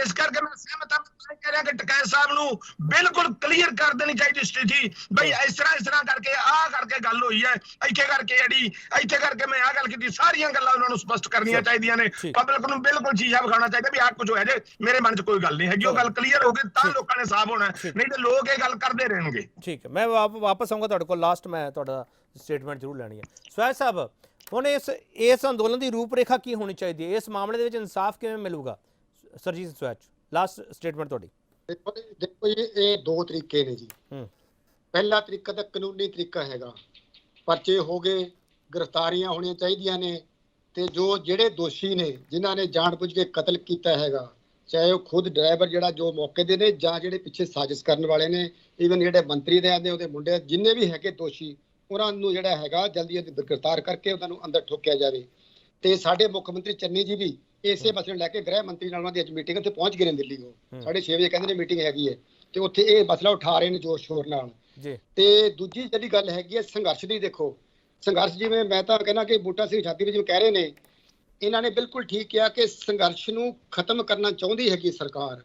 ਇਸ ਕਰਕੇ ਮੈਂ ਸਹਿਮਤ ਹਾਂ ਕਹਿ ਰਿਹਾ ਕਿ ਟਕੈਤ ਸਾਹਿਬ ਨੂੰ ਬਿਲਕੁਲ ਕਲੀਅਰ ਕਰ ਦੇਣੀ ਚਾਹੀਦੀ ਸਥਿਤੀ, ਬਈ ਇਸ ਤਰ੍ਹਾਂ ਕਰਕੇ ਆਹ ਕਰਕੇ ਗੱਲ ਹੋਈ ਹੈ, ਇੱਥੇ ਕਰਕੇ ਅੜੀ, ਇੱਥੇ ਕਰਕੇ ਮੈਂ ਆਹ ਗੱਲ ਕੀਤੀ। ਸਾਰੀਆਂ ਗੱਲਾਂ ਉਹਨਾਂ ਨੂੰ ਸਪਸ਼ਟ ਕਰਨੀਆਂ ਚਾਹੀਦੀਆਂ ਨੇ, ਪਬਲਿਕ ਨੂੰ ਬਿਲਕੁਲ ਸ਼ੀਸ਼ਾ ਵਿਖਾਉਣਾ ਚਾਹੀਦਾ ਵੀ ਆਹ ਕੁਝ ਹੋਇਆ ਜੇ, ਮੇਰੇ ਮਨ 'ਚ ਕੋਈ ਗੱਲ ਨਹੀਂ ਹੈਗੀ। ਉਹ ਗੱਲ ਕਲੀਅਰ ਹੋ ਗਈ ਤਾਂ ਲੋਕਾਂ ਨੇ ਸਾਫ਼ ਹੋਣਾ, ਨਹੀਂ ਤੇ ਲੋਕ ਇਹ ਗੱਲ ਕਰਦੇ ਰਹਿਣਗੇ। ਠੀਕ ਹੈ, ਮੈਂ ਵਾਪਸ ਆਊਂਗਾ ਤੁਹਾਡੇ ਕੋਲ। ਲਾਸਟ ਮੈਂ ਤੁਹਾਡਾ ਸਟੇਟਮੈਂਟ ਜ਼ਰੂਰ ਲੈਣੀ ਹੈ। ਸਵੈਜ ਸਾਹਿਬ, ਹੁਣ ਇਸ ਅੰਦੋਲਨ ਦੀ ਰੂਪਰੇਖਾ ਕੀ ਹੋਣੀ ਚਾਹੀਦੀ ਹੈ? ਇਸ ਮਾਮਲੇ ਦੇ ਵਿੱਚ ਇਨਸਾਫ ਕਿਵੇਂ ਮਿਲੂਗਾ? ਸਰਜੀਤ ਸਵੈਜ, ਲਾਸਟ ਸਟੇਟਮੈਂਟ ਤੁਹਾਡੀ। ਦੇਖੋ ਜੀ, ਇਹ ਦੋ ਤਰੀਕੇ ਨੇ ਜੀ। ਪਹਿਲਾ ਤਰੀਕਾ ਤਾਂ ਕਾਨੂੰਨੀ ਤਰੀਕਾ ਹੈਗਾ, ਪਰਚੇ ਹੋ ਗਏ, ਗ੍ਰਿਫਤਾਰੀਆਂ ਹੋਣੀਆਂ ਚਾਹੀਦੀਆਂ ਨੇ, ਤੇ ਜਿਹੜੇ ਦੋਸ਼ੀ ਨੇ, ਜਿਨ੍ਹਾਂ ਨੇ ਜਾਣਬੁੱਝ ਕੇ ਕਤਲ ਕੀਤਾ ਹੈਗਾ, ਚਾਹੇ ਉਹ ਖੁਦ ਡਰਾਈਵਰ ਜਿਹੜਾ ਜੋ ਮੌਕੇ ਦੇ ਨੇ ਜਾਂ ਜਿਹੜੇ ਪਿੱਛੇ ਸਾਜ਼ਿਸ਼ ਕਰਨ ਵਾਲੇ ਨੇ, ਈਵਨ ਜਿਹੜੇ ਮੰਤਰੀ ਦੇ ਆਂਦੇ ਉਹਦੇ ਮੁੰਡੇ, ਜਿੰਨੇ ਵੀ ਹੈਗੇ ਦੋਸ਼ੀ, ਉਹਨਾਂ ਨੂੰ ਜਿਹੜਾ ਹੈਗਾ ਜਲਦੀ ਗ੍ਰਿਫਤਾਰ ਕਰਕੇ ਉਹਨਾਂ ਨੂੰ ਅੰਦਰ ਠੋਕਿਆ ਜਾਵੇ। ਤੇ ਸਾਡੇ ਮੁੱਖ ਮੰਤਰੀ ਚੰਨੀ ਜੀ ਵੀ ਇਸੇ ਮਸਲੇ ਨੂੰ ਲੈ ਕੇ ਗ੍ਰਹਿ ਮੰਤਰੀ ਨਾਲ ਉਹਨਾਂ ਦੀ ਅੱਜ ਮੀਟਿੰਗ ਉੱਥੇ ਪਹੁੰਚ ਗਏ ਨੇ ਦਿੱਲੀ। ਉਹ 6:30 ਵਜੇ ਕਹਿੰਦੇ ਨੇ ਮੀਟਿੰਗ ਹੈਗੀ ਹੈ ਤੇ ਉੱਥੇ ਇਹ ਮਸਲਾ ਉਠਾ ਰਹੇ ਨੇ ਜ਼ੋਰ ਸ਼ੋਰ ਨਾਲ ਜੀ। ਤੇ ਦੂਜੀ ਜਿਹੜੀ ਗੱਲ ਹੈਗੀ ਹੈ ਸੰਘਰਸ਼ ਦੀ, ਦੇਖੋ ਸੰਘਰਸ਼ ਜਿਵੇਂ ਮੈਂ ਤਾਂ ਕਹਿੰਦਾ ਕਿ ਬੂਟਾ ਸਿੰਘ ਛਾਤੀ ਵਿੱਚ ਜਿਵੇਂ ਕਹਿ ਰਹੇ ਨੇ, ਇਹਨਾਂ ਨੇ ਬਿਲਕੁਲ ਠੀਕ ਕਿਹਾ ਕਿ ਸੰਘਰਸ਼ ਨੂੰ ਖਤਮ ਕਰਨਾ ਚਾਹੁੰਦੀ ਹੈਗੀ ਸਰਕਾਰ,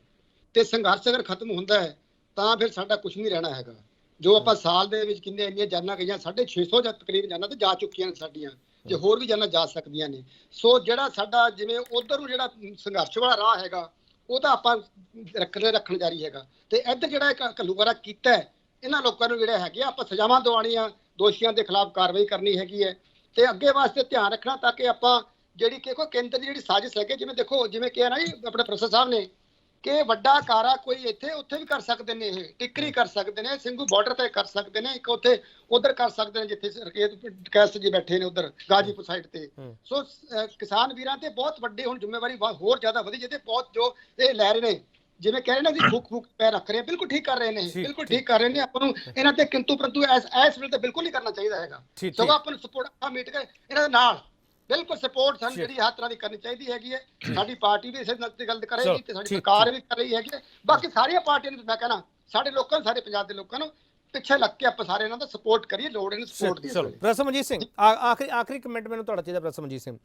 ਤੇ ਸੰਘਰਸ਼ ਅਗਰ ਖਤਮ ਹੁੰਦਾ ਹੈ ਤਾਂ ਫਿਰ ਸਾਡਾ ਕੁਝ ਨਹੀਂ ਰਹਿਣਾ ਹੈਗਾ। ਜੋ ਆਪਾਂ ਸਾਲ ਦੇ ਵਿੱਚ ਕਿੰਨੇ ਇੰਨੀਆਂ ਜਾਨਾਂ ਗਈਆਂ, 650 ਜਾਂ ਤਕਰੀਬਨ ਜਾਨਾਂ ਤੇ ਜਾ ਚੁੱਕੀਆਂ ਨੇ ਸਾਡੀਆਂ, ਜੇ ਹੋਰ ਵੀ ਜਾਨਾਂ ਜਾ ਸਕਦੀਆਂ ਨੇ। ਸੋ ਜਿਹੜਾ ਸਾਡਾ ਜਿਵੇਂ ਉਧਰ ਨੂੰ ਜਿਹੜਾ ਸੰਘਰਸ਼ ਵਾਲਾ ਰਾਹ ਹੈਗਾ ਉਹਦਾ ਆਪਾਂ ਰੱਖਣ ਜਾਰੀ ਹੈਗਾ, ਤੇ ਇੱਧਰ ਜਿਹੜਾ ਘੱਲੂਘਾਰਾ ਕੀਤਾ ਇਹਨਾਂ ਲੋਕਾਂ ਨੂੰ ਜਿਹੜਾ ਹੈਗੇ ਆਪਾਂ ਸਜ਼ਾਵਾਂ ਦਿਵਾਉਣੀਆਂ, ਦੋਸ਼ੀਆਂ ਦੇ ਖਿਲਾਫ ਕਾਰਵਾਈ ਕਰਨੀ ਹੈਗੀ ਹੈ, ਤੇ ਅੱਗੇ ਵਾਸਤੇ ਧਿਆਨ ਰੱਖਣਾ ਤਾਂ ਕਿ ਆਪਾਂ ਜਿਹੜੀ ਕਿ ਕੇਂਦਰ ਦੀ ਜਿਹੜੀ ਸਾਜ਼ਿਸ਼ ਹੈ ਕਿ ਜਿਵੇਂ ਦੇਖੋ ਜਿਵੇਂ ਕਿਹਾ ਨਾ ਜੀ ਆਪਣੇ ਪ੍ਰੋਫੈਸਰ ਸਾਹਿਬ ਨੇ ਕਿ ਵੱਡਾ ਕਾਰਾ ਕੋਈ ਇੱਥੇ ਉੱਥੇ ਵੀ ਕਰ ਸਕਦੇ ਨੇ, ਇਹ ਟਿੱਕਰੀ ਕਰ ਸਕਦੇ ਨੇ, ਸਿੰਘੂ ਬਾਰਡਰ ਤੇ ਕਰ ਸਕਦੇ ਨੇ, ਇੱਕ ਉੱਥੇ ਉਧਰ ਕਰ ਸਕਦੇ ਨੇ ਜਿੱਥੇ ਕੈਸਟ ਜੀ ਬੈਠੇ ਨੇ ਉਧਰ ਗਾਜੀਪੁਰ ਸਾਈਡ ਤੇ। ਸੋ ਕਿਸਾਨ ਵੀਰਾਂ ਤੇ ਬਹੁਤ ਵੱਡੀ ਹੁਣ ਜ਼ਿੰਮੇਵਾਰੀ ਹੋਰ ਜ਼ਿਆਦਾ ਵਧੀ, ਜਿਹਦੇ ਬਹੁਤ ਜੋ ਇਹ ਲੈ ਰਹੇ ਨੇ, ਜਿਵੇਂ ਕਹਿ ਰਹੇ ਨੇ ਅਸੀਂ ਫੂਕ ਪੈਰ ਰੱਖ ਰਹੇ ਹਾਂ, ਬਿਲਕੁਲ ਠੀਕ ਕਰ ਰਹੇ ਨੇ, ਬਿਲਕੁਲ ਠੀਕ ਕਰ ਰਹੇ ਨੇ। ਆਪਾਂ ਨੂੰ ਇਹਨਾਂ ਤੇ ਕਿੰਤੂ ਪਰੰਤੂ ਇਸ ਵੇਲੇ ਤੇ ਬਿਲਕੁਲ ਨਹੀਂ ਕਰਨਾ ਚਾਹੀਦਾ ਹੈਗਾ, ਸਗੋਂ ਆਪਾਂ ਨੂੰ ਸਪੋਰਟ ਮੀਟ ਕੇ ਇਹਨਾਂ ਦੇ ਨਾਲ ਬਿਲਕੁਲ ਸਪੋਰਟ ਸਾਨੂੰ ਜਿਹੜੀ ਹਰ ਤਰ੍ਹਾਂ ਦੀ ਕਰਨੀ ਚਾਹੀਦੀ ਹੈਗੀ ਹੈ। ਸਾਡੀ ਪਾਰਟੀ ਵੀ ਇਸੇ ਨਾਲ ਤੇ ਗੱਲ ਕਰੇਗੀ ਤੇ ਸਾਡੀ ਸਰਕਾਰ ਵੀ ਕਰ ਰਹੀ ਹੈਗੀ ਹੈ। ਬਾਕੀ ਸਾਰੀਆਂ ਪਾਰਟੀਆਂ ਨੂੰ ਮੈਂ ਕਹਿਣਾ ਸਾਡੇ ਲੋਕਾਂ ਨੂੰ, ਸਾਰੇ ਪੰਜਾਬ ਦੇ ਲੋਕਾਂ ਨੂੰ ਪਿੱਛੇ ਲੱਗ ਕੇ ਆਪਾਂ ਸਾਰੇ ਇਹਨਾਂ ਦਾ ਸਪੋਰਟ ਕਰੀਏ, ਲੋੜ ਇਹਨੂੰ ਸਪੋਰਟ ਦੀ। ਚਲੋ ਪ੍ਰਸਮਜੀਤ ਸਿੰਘ, ਆਖਰੀ ਕਮੈਂਟ ਮੈਨੂੰ ਤੁਹਾਡਾ ਚਾਹੀਦਾ ਪ੍ਰਸਮਜੀਤ ਸਿੰਘ,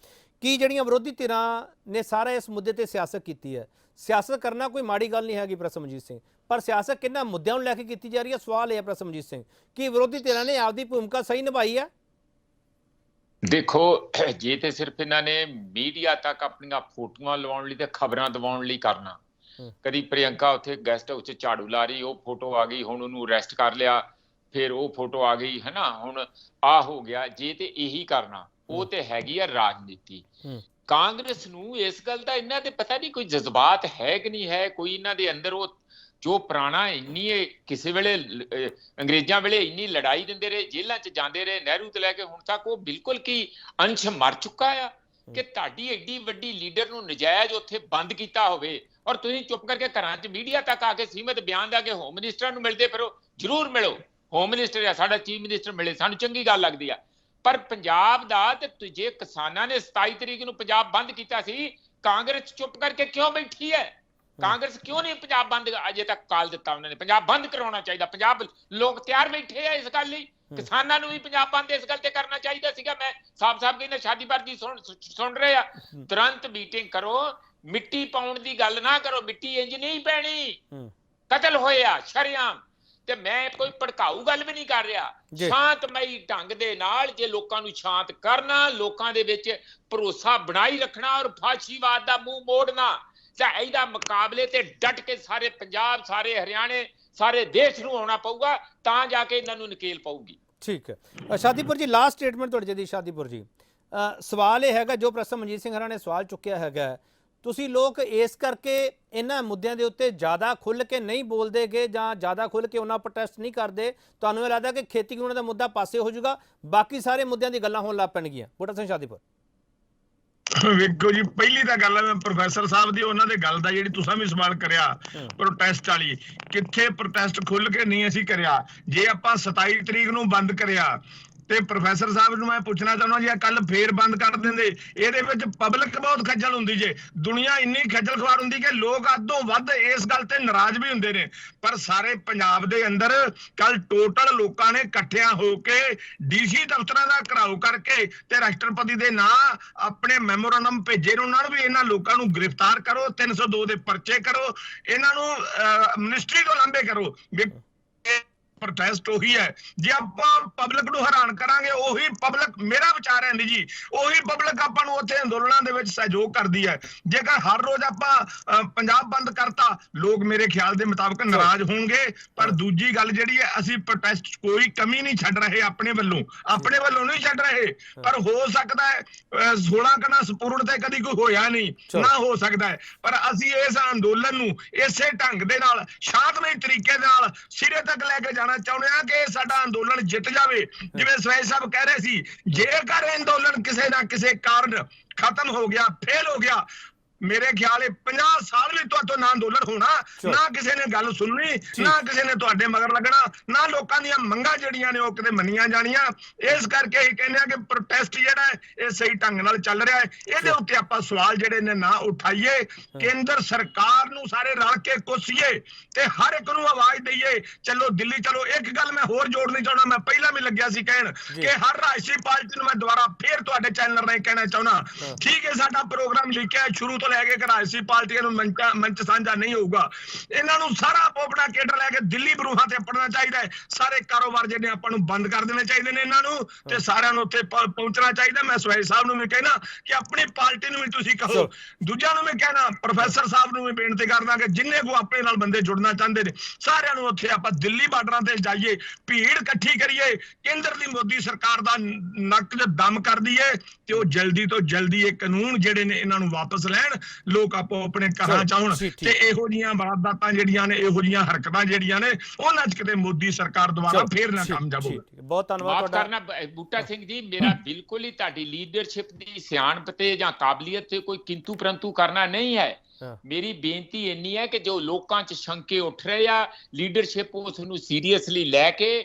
ਕੀ ਜਿਹੜੀਆਂ ਵਿਰੋਧੀ ਧਿਰਾਂ ਨੇ ਸਾਰਾ ਇਸ ਮੁੱਦੇ ਤੇ ਸਿਆਸਤ ਕੀਤੀ ਹੈ, ਸਿਆਸਤ ਕਰਨਾ ਕੋਈ ਮਾੜੀ ਗੱਲ ਨਹੀਂ ਹੈਗੀ ਪ੍ਰਸਮਜੀਤ ਸਿੰਘ, ਪਰ ਸਿਆਸਤ ਕਿੰਨਾ ਮੁੱਦਿਆਂ ਨੂੰ ਲੈ ਕੇ ਕੀਤੀ ਜਾ ਰਹੀ ਹੈ, ਸਵਾਲ ਇਹ ਹੈ ਪ੍ਰਸਮਜੀਤ ਸਿੰਘ ਕਿ ਵਿਰੋਧੀ ਧਿਰਾਂ ਨੇ ਆਪਦੀ ਭੂਮਿਕਾ ਸਹੀ ਨਿਭਾਈ ਹੈ? ਦੇਖੋ ਜੇ ਤੇ ਸਿਰਫ ਇਹਨਾਂ ਨੇ ਮੀਡੀਆ ਤੱਕ ਆਪਣੀਆਂ ਫੋਟੋਆਂ ਲਵਾਉਣ ਲਈ ਤੇ ਖਬਰਾਂ ਦਿਵਾਉਣ ਲਈ ਕਰਨਾ, ਕਦੀ ਪ੍ਰਿਯੰਕਾ ਉੱਥੇ ਗੈਸਟ ਹਾਊਸ 'ਚ ਝਾੜੂ ਲਾ ਰਹੀ, ਉਹ ਫੋਟੋ ਆ ਗਈ, ਹੁਣ ਉਹਨੂੰ ਅਰੈਸਟ ਕਰ ਲਿਆ, ਫਿਰ ਉਹ ਫੋਟੋ ਆ ਗਈ, ਹੈ ਨਾ, ਹੁਣ ਆ ਹੋ ਗਿਆ, ਜੇ ਤੇ ਇਹੀ ਕਰਨਾ ਉਹ ਤੇ ਹੈਗੀ ਆ ਰਾਜਨੀਤੀ। ਕਾਂਗਰਸ ਨੂੰ ਇਸ ਗੱਲ ਦਾ ਇਹਨਾਂ ਦੇ ਪਤਾ ਨਹੀਂ ਕੋਈ ਜਜ਼ਬਾਤ ਹੈ ਕਿ ਨਹੀਂ ਹੈ, ਕੋਈ ਇਹਨਾਂ ਦੇ ਅੰਦਰ ਉਹ ਜੋ ਪੁਰਾਣਾ ਇੰਨੀ ਕਿਸੇ ਵੇਲੇ ਅੰਗਰੇਜ਼ਾਂ ਵੇਲੇ ਇੰਨੀ ਲੜਾਈ ਦਿੰਦੇ ਰਹੇ, ਜੇਲ੍ਹਾਂ 'ਚ ਜਾਂਦੇ ਰਹੇ, ਨਹਿਰੂ ਤੋਂ ਲੈ ਕੇ ਹੁਣ ਤੱਕ, ਉਹ ਬਿਲਕੁਲ ਕੀ ਅੰਸ਼ ਮਰ ਚੁੱਕਾ ਆ ਕਿ ਤੁਹਾਡੀ ਐਡੀ ਵੱਡੀ ਲੀਡਰ ਨੂੰ ਨਜਾਇਜ਼ ਉੱਥੇ ਬੰਦ ਕੀਤਾ ਹੋਵੇ ਔਰ ਤੁਸੀਂ ਚੁੱਪ ਕਰਕੇ ਘਰਾਂ 'ਚ ਮੀਡੀਆ ਤੱਕ ਆ ਕੇ ਸੀਮਤ ਬਿਆਨ ਦਾ ਕੇ ਹੋਮ ਮਿਨਿਸਟਰ ਨੂੰ ਮਿਲਦੇ ਫਿਰੋ। ਜ਼ਰੂਰ ਮਿਲੋ, ਹੋਮ ਮਿਨਿਸਟਰ ਆ ਸਾਡਾ, ਚੀਫ ਮਿਨਿਸਟਰ ਮਿਲੇ, ਸਾਨੂੰ ਚੰਗੀ ਗੱਲ ਲੱਗਦੀ ਆ, ਪਰ ਪੰਜਾਬ ਦਾ ਤੇ ਜੇ ਕਿਸਾਨਾਂ ਨੇ 27 ਤਰੀਕ ਨੂੰ ਪੰਜਾਬ ਬੰਦ ਕੀਤਾ ਸੀ, ਕਾਂਗਰਸ ਚੁੱਪ ਕਰਕੇ ਕਿਉਂ ਬੈਠੀ ਹੈ? ਕਾਂਗਰਸ ਕਿਉਂ ਨਹੀਂ ਪੰਜਾਬ ਬੰਦ ਅਜੇ ਤੱਕ ਕਾਲ ਦਿੱਤਾ? ਉਹਨਾਂ ਨੇ ਪੰਜਾਬ ਬੰਦ ਕਰਾਉਣਾ ਚਾਹੀਦਾ, ਪੰਜਾਬ ਲੋਕ ਤਿਆਰ ਬੈਠੇ ਆ ਇਸ ਗੱਲ ਲਈ, ਕਿਸਾਨਾਂ ਨੂੰ ਵੀ ਪੰਜਾਬ ਬੰਦ ਇਸ ਗੱਲ ਤੇ ਕਰਨਾ ਚਾਹੀਦਾ ਸੀਗਾ। ਮੈਂ ਸਾਫ਼-ਸਾਫ਼ ਕਹਿੰਦਾ, ਸ਼ਾਦੀ ਵਰਦੀ ਸੁਣ ਰਹੇ ਆ, ਤੁਰੰਤ ਮੀਟਿੰਗ ਕਰੋ, ਮਿੱਟੀ ਪਾਉਣ ਦੀ ਗੱਲ ਨਾ ਕਰੋ, ਮਿੱਟੀ ਇੰਜ ਨਹੀਂ ਪੈਣੀ, ਕਤਲ ਹੋਇਆ ਸ਼ਰੇਆਮ, ਤੇ ਮੈਂ ਕੋਈ ਭੜਕਾਊ ਗੱਲ ਵੀ ਨਹੀਂ ਕਰ ਰਿਹਾ, ਸ਼ਾਂਤਮਈ ਢੰਗ ਦੇ ਨਾਲ ਜੇ ਲੋਕਾਂ ਨੂੰ ਸ਼ਾਂਤ ਕਰਨਾ, ਲੋਕਾਂ ਦੇ ਵਿੱਚ ਭਰੋਸਾ ਬਣਾਈ ਰੱਖਣਾ ਔਰ ਫਾਸ਼ੀਵਾਦ ਦਾ ਮੂੰਹ ਮੋੜਨਾ, ਇਹਦਾ ਮੁਕਾਬਲੇ ਤੇ ਡਟ ਕੇ ਸਾਰੇ ਪੰਜਾਬ, ਸਾਰੇ ਹਰਿਆਣੇ, ਸਾਰੇ ਦੇਸ਼ ਨੂੰ ਆਉਣਾ ਪਊਗਾ, ਤਾਂ ਜਾ ਕੇ ਇਹਨਾਂ ਨੂੰ ਨਕੇਲ ਪਊਗੀ। ਠੀਕ ਹੈ ਸ਼ਾਦੀਪੁਰ ਜੀ, ਲਾਸਟ ਸਟੇਟਮੈਂਟ ਤੁਹਾਡੀ ਜੀ ਸ਼ਾਦੀਪੁਰ ਜੀ। ਸਵਾਲ ਇਹ ਹੈਗਾ ਜੋ ਪ੍ਰੋਫੈਸਰ ਮਨਜੀਤ ਸਿੰਘ ਹਰਾਂ ਨੇ ਸਵਾਲ ਚੁੱਕਿਆ ਹੈਗਾ, ਤੁਸੀਂ ਲੋਕ ਇਸ ਕਰਕੇ ਇਹਨਾਂ ਮੁੱਦਿਆਂ ਦੇ ਉੱਤੇ ਜ਼ਿਆਦਾ ਖੁੱਲ੍ਹ ਕੇ ਨਹੀਂ ਬੋਲਦੇਗੇ ਜਾਂ ਜ਼ਿਆਦਾ ਖੁੱਲ੍ਹ ਕੇ ਉਹਨਾਂ ਪ੍ਰੋਟੈਸਟ ਨਹੀਂ ਕਰਦੇ, ਤੁਹਾਨੂੰ ਇਹ ਲੱਗਦਾ ਕਿ ਖੇਤੀ ਕਾਨੂੰਨ ਦਾ ਮੁੱਦਾ ਪਾਸੇ ਹੋ ਜਾਊਗਾ, ਬਾਕੀ ਸਾਰੇ ਮੁੱਦਿਆਂ ਦੀ ਗੱਲਾਂ ਹੋਣ ਲੱਗ ਪੈਣਗੀਆਂ? ਬੂਟਾ ਸਿੰਘ ਸ਼ਾਦੀਪੁਰ। ਵੇਖੋ ਜੀ, ਪਹਿਲੀ ਤਾਂ ਗੱਲ ਹੈ ਪ੍ਰੋਫੈਸਰ ਸਾਹਿਬ ਦੀ, ਉਹਨਾਂ ਦੇ ਗੱਲ ਦਾ ਜਿਹੜੀ ਤੁਸੀਂ ਵੀ ਸਵਾਲ ਕਰਿਆ ਪ੍ਰੋਟੈਸਟ ਵਾਲੀ, ਕਿੱਥੇ ਪ੍ਰੋਟੈਸਟ ਖੁੱਲ ਕੇ ਨਹੀਂ ਅਸੀਂ ਕਰਿਆ। ਜੇ ਆਪਾਂ 27 ਤਰੀਕ ਨੂੰ ਬੰਦ ਕਰਿਆ ਤੇ ਪ੍ਰੋਫੈਸਰ ਸਾਹਿਬ ਨੂੰ ਮੈਂ ਪੁੱਛਣਾ ਚਾਹੁੰਦਾ ਜੀ, ਕੱਲ ਫੇਰ ਬੰਦ ਕਰ ਦਿੰਦੇ, ਇਹਦੇ ਵਿੱਚ ਪਬਲਿਕ ਬਹੁਤ ਖੱਜਲ ਹੁੰਦੀ ਜੇ, ਦੁਨੀਆ ਇੰਨੀ ਖੱਜਲ ਖੁਆਰ ਹੁੰਦੀ ਕਿ ਲੋਕ ਅੱਧੋਂ ਵੱਧ ਇਸ ਗੱਲ ਤੇ ਨਾਰਾਜ਼ ਵੀ ਹੁੰਦੇ ਨੇ। ਪਰ ਸਾਰੇ ਪੰਜਾਬ ਦੇ ਅੰਦਰ ਕੱਲ ਟੋਟਲ ਲੋਕਾਂ ਨੇ ਇਕੱਠਿਆਂ ਹੋ ਕੇ ਡੀਸੀ ਦਫ਼ਤਰਾਂ ਦਾ ਘਿਰਾਓ ਕਰਕੇ ਤੇ ਰਾਸ਼ਟਰਪਤੀ ਦੇ ਨਾਂ ਆਪਣੇ ਮੈਮੋਰੰਡਮ ਭੇਜੇ ਨੇ, ਉਹਨਾਂ ਨੂੰ ਵੀ ਇਹਨਾਂ ਲੋਕਾਂ ਨੂੰ ਗ੍ਰਿਫਤਾਰ ਕਰੋ, 302 ਦੇ ਪਰਚੇ ਕਰੋ, ਇਹਨਾਂ ਨੂੰ ਮਿਨਿਸਟਰੀ ਤੋਂ ਲਾਂਭੇ ਕਰੋ। ਪ੍ਰੋਟੈਸਟ ਉਹੀ ਹੈ, ਜੇ ਆਪਾਂ ਪਬਲਿਕ ਨੂੰ ਹੈਰਾਨ ਕਰਾਂਗੇ, ਉਹੀ ਪਬਲਿਕ, ਮੇਰਾ ਵਿਚਾਰ ਹੈ ਜੀ, ਉਹੀ ਪਬਲਿਕ ਆਪਾਂ ਨੂੰ ਉੱਥੇ ਅੰਦੋਲਨਾਂ ਦੇ ਵਿੱਚ ਸਹਿਯੋਗ ਕਰਦੀ ਹੈ। ਜੇਕਰ ਹਰ ਰੋਜ਼ ਆਪਾਂ ਪੰਜਾਬ ਬੰਦ ਕਰਤਾ, ਲੋਕ ਮੇਰੇ ਖਿਆਲ ਦੇ ਮੁਤਾਬਕ ਨਾਰਾਜ਼ ਹੋਣਗੇ। ਪਰ ਦੂਜੀ ਗੱਲ ਜਿਹੜੀ ਹੈ, ਅਸੀਂ ਪ੍ਰੋਟੈਸਟ ਕੋਈ ਕਮੀ ਨਹੀਂ ਛੱਡ ਰਹੇ, ਆਪਣੇ ਵੱਲੋਂ ਨਹੀਂ ਛੱਡ ਰਹੇ, ਪਰ ਹੋ ਸਕਦਾ ਹੈ 16 ਕਨਾ ਸਪੂਰਨ ਤੇ ਕਦੀ ਕੋਈ ਹੋਇਆ ਨਹੀਂ, ਨਾ ਹੋ ਸਕਦਾ ਹੈ, ਪਰ ਅਸੀਂ ਇਸ ਅੰਦੋਲਨ ਨੂੰ ਇਸੇ ਢੰਗ ਦੇ ਨਾਲ ਸ਼ਾਂਤਮਈ ਤਰੀਕੇ ਨਾਲ ਸਿਰੇ ਤੱਕ ਲੈ ਕੇ ਚਾਹੁੰਦੇ ਆ ਕਿ ਸਾਡਾ ਅੰਦੋਲਨ ਜਿੱਤ ਜਾਵੇ। ਜਿਵੇਂ ਸਵੈਜ ਸਾਹਿਬ ਕਹਿ ਰਹੇ ਸੀ, ਜੇਕਰ ਅੰਦੋਲਨ ਕਿਸੇ ਨਾ ਕਿਸੇ ਕਾਰਨ ਖਤਮ ਹੋ ਗਿਆ, ਫੇਲ ਹੋ ਗਿਆ, ਮੇਰੇ ਖਿਆਲ 50 ਸਾਲ ਵੀ ਤੁਹਾਡੇ ਤੋਂ ਨਾ ਅੰਦੋਲਨ ਹੋਣਾ, ਨਾ ਕਿਸੇ ਨੇ ਗੱਲ ਸੁਣਨੀ, ਨਾ ਕਿਸੇ ਨੇ ਤੁਹਾਡੇ ਮਗਰ ਲੱਗਣਾ, ਨਾ ਲੋਕਾਂ ਦੀਆਂ ਮੰਗਾਂ ਜਿਹੜੀਆਂ ਨੇ ਉਹ ਕਿਤੇ ਮੰਨੀਆਂ ਜਾਣੀਆਂ। ਇਸ ਕਰਕੇ ਹੀ ਕਹਿੰਦੇ ਆ ਕਿ ਪ੍ਰੋਟੈਸਟ ਜਿਹੜਾ ਹੈ ਇਹ ਸਹੀ ਢੰਗ ਨਾਲ ਚੱਲ ਰਿਹਾ ਹੈ। ਇਹਦੇ ਉੱਤੇ ਆਪਾਂ ਸਵਾਲ ਜਿਹੜੇ ਨੇ ਨਾ ਉਠਾਈਏ, ਕੇਂਦਰ ਸਰਕਾਰ ਨੂੰ ਸਾਰੇ ਰਲ ਕੇ ਕੋਸੀਏ ਤੇ ਹਰ ਇੱਕ ਨੂੰ ਆਵਾਜ਼ ਦਈਏ, ਚਲੋ ਦਿੱਲੀ ਚਲੋ। ਇੱਕ ਗੱਲ ਮੈਂ ਹੋਰ ਜੋੜਨੀ ਚਾਹੁੰਦਾ, ਮੈਂ ਪਹਿਲਾਂ ਵੀ ਲੱਗਿਆ ਸੀ ਕਹਿਣ ਕਿ ਹਰ ਰਾਜਸੀ ਪਾਰਟੀ ਨੂੰ ਮੈਂ ਦੁਬਾਰਾ ਫੇਰ ਤੁਹਾਡੇ ਚੈਨਲ ਰਾਹੀਂ ਕਹਿਣਾ ਚਾਹੁੰਦਾ, ਠੀਕ ਹੈ ਸਾਡਾ ਪ੍ਰੋਗਰਾਮ ਲਿਖਿਆ ਸ਼ੁਰੂ ਤੋਂ ਲੈ ਕੇ ਕਿ ਰਾਜਸੀ ਪਾਰਟੀਆਂ ਨੂੰ ਮੰਚ ਸਾਂਝਾ ਨਹੀਂ ਹੋਊਗਾ। ਇਹਨਾਂ ਨੂੰ ਸਾਰਾ ਆਪਣਾ ਕੇਡਰ ਲੈ ਕੇ ਦਿੱਲੀ ਬਰੂਹਾਂ ਤੇ ਪੜਨਾ ਚਾਹੀਦਾ ਹੈ। ਸਾਰੇ ਕਾਰੋਬਾਰ ਜਿਹੜੇ ਆਪਾਂ ਨੂੰ ਬੰਦ ਕਰ ਦੇਣੇ ਚਾਹੀਦੇ ਨੇ ਇਹਨਾਂ ਨੂੰ, ਤੇ ਸਾਰਿਆਂ ਨੂੰ ਉੱਥੇ ਪਹੁੰਚਣਾ ਚਾਹੀਦਾ। ਮੈਂ ਸਵੈਜ ਸਾਹਿਬ ਨੂੰ ਵੀ ਕਹਿਣਾ ਕਿ ਆਪਣੀ ਪਾਰਟੀ ਨੂੰ ਵੀ ਤੁਸੀਂ ਕਹੋ, ਦੂਜਿਆਂ ਨੂੰ ਵੀ ਕਹਿਣਾ, ਪ੍ਰੋਫੈਸਰ ਸਾਹਿਬ ਨੂੰ ਵੀ ਬੇਨਤੀ ਕਰਦਾ ਕਿ ਜਿੰਨੇ ਕੋ ਆਪਣੇ ਨਾਲ ਬੰਦੇ ਜੁੜਨਾ ਚਾਹੁੰਦੇ ਨੇ ਸਾਰਿਆਂ ਨੂੰ ਉੱਥੇ ਆਪਾਂ ਦਿੱਲੀ ਬਾਰਡਰਾਂ ਤੇ ਜਾਈਏ, ਭੀੜ ਇਕੱਠੀ ਕਰੀਏ, ਕੇਂਦਰ ਦੀ ਮੋਦੀ ਸਰਕਾਰ ਦਾ ਨੱਕ 'ਚ ਦਮ ਕਰ ਦਈਏ ਤੇ ਉਹ ਜਲਦੀ ਤੋਂ ਜਲਦੀ ਇਹ ਕਾਨੂੰਨ ਜਿਹੜੇ ਨੇ ਇਹਨਾਂ ਨੂੰ ਵਾਪਸ ਲੈਣ, ਲੋਕ ਆਪੋ ਆਪਣੇ ਘਰਾਂ ਚ ਆਉਣ ਤੇ ਇਹੋ ਜੀਆਂ ਵਾਰਦਾਤਾਂ ਜਿਹੜੀਆਂ ਨੇ, ਇਹੋ ਜੀਆਂ ਹਰਕਤਾਂ ਜਿਹੜੀਆਂ ਨੇ ਉਹਨਾਂ 'ਚ ਕਿਤੇ ਮੋਦੀ ਸਰਕਾਰ ਦੁਆਰਾ ਫੇਰ ਨਾ ਕਾਮਯਾਬ ਹੋਵੇ। ਬਹੁਤ ਧੰਨਵਾਦ ਮਾਫ ਕਰਨਾ ਬੂਟਾ ਸਿੰਘ ਜੀ, ਮੇਰਾ ਬਿਲਕੁਲ ਹੀ ਤੁਹਾਡੀ ਲੀਡਰਸ਼ਿਪ ਦੀ ਸਿਆਣਪ ਤੇ ਜਾਂ ਕਾਬਲੀਅਤ ਤੇ ਕੋਈ ਕਿੰਤੂ ਪਰੰਤੂ ਕਰਨਾ ਨਹੀਂ ਹੈ। ਮੇਰੀ ਬੇਨਤੀ ਇੰਨੀ ਹੈ ਕਿ ਜੋ ਲੋਕਾਂ 'ਚ ਸ਼ੰਕੇ ਉੱਠ ਰਹੇ ਆ, ਲੀਡਰਸ਼ਿਪ ਉਸ ਨੂੰ ਸੀਰੀਅਸਲੀ ਲੈ ਕੇ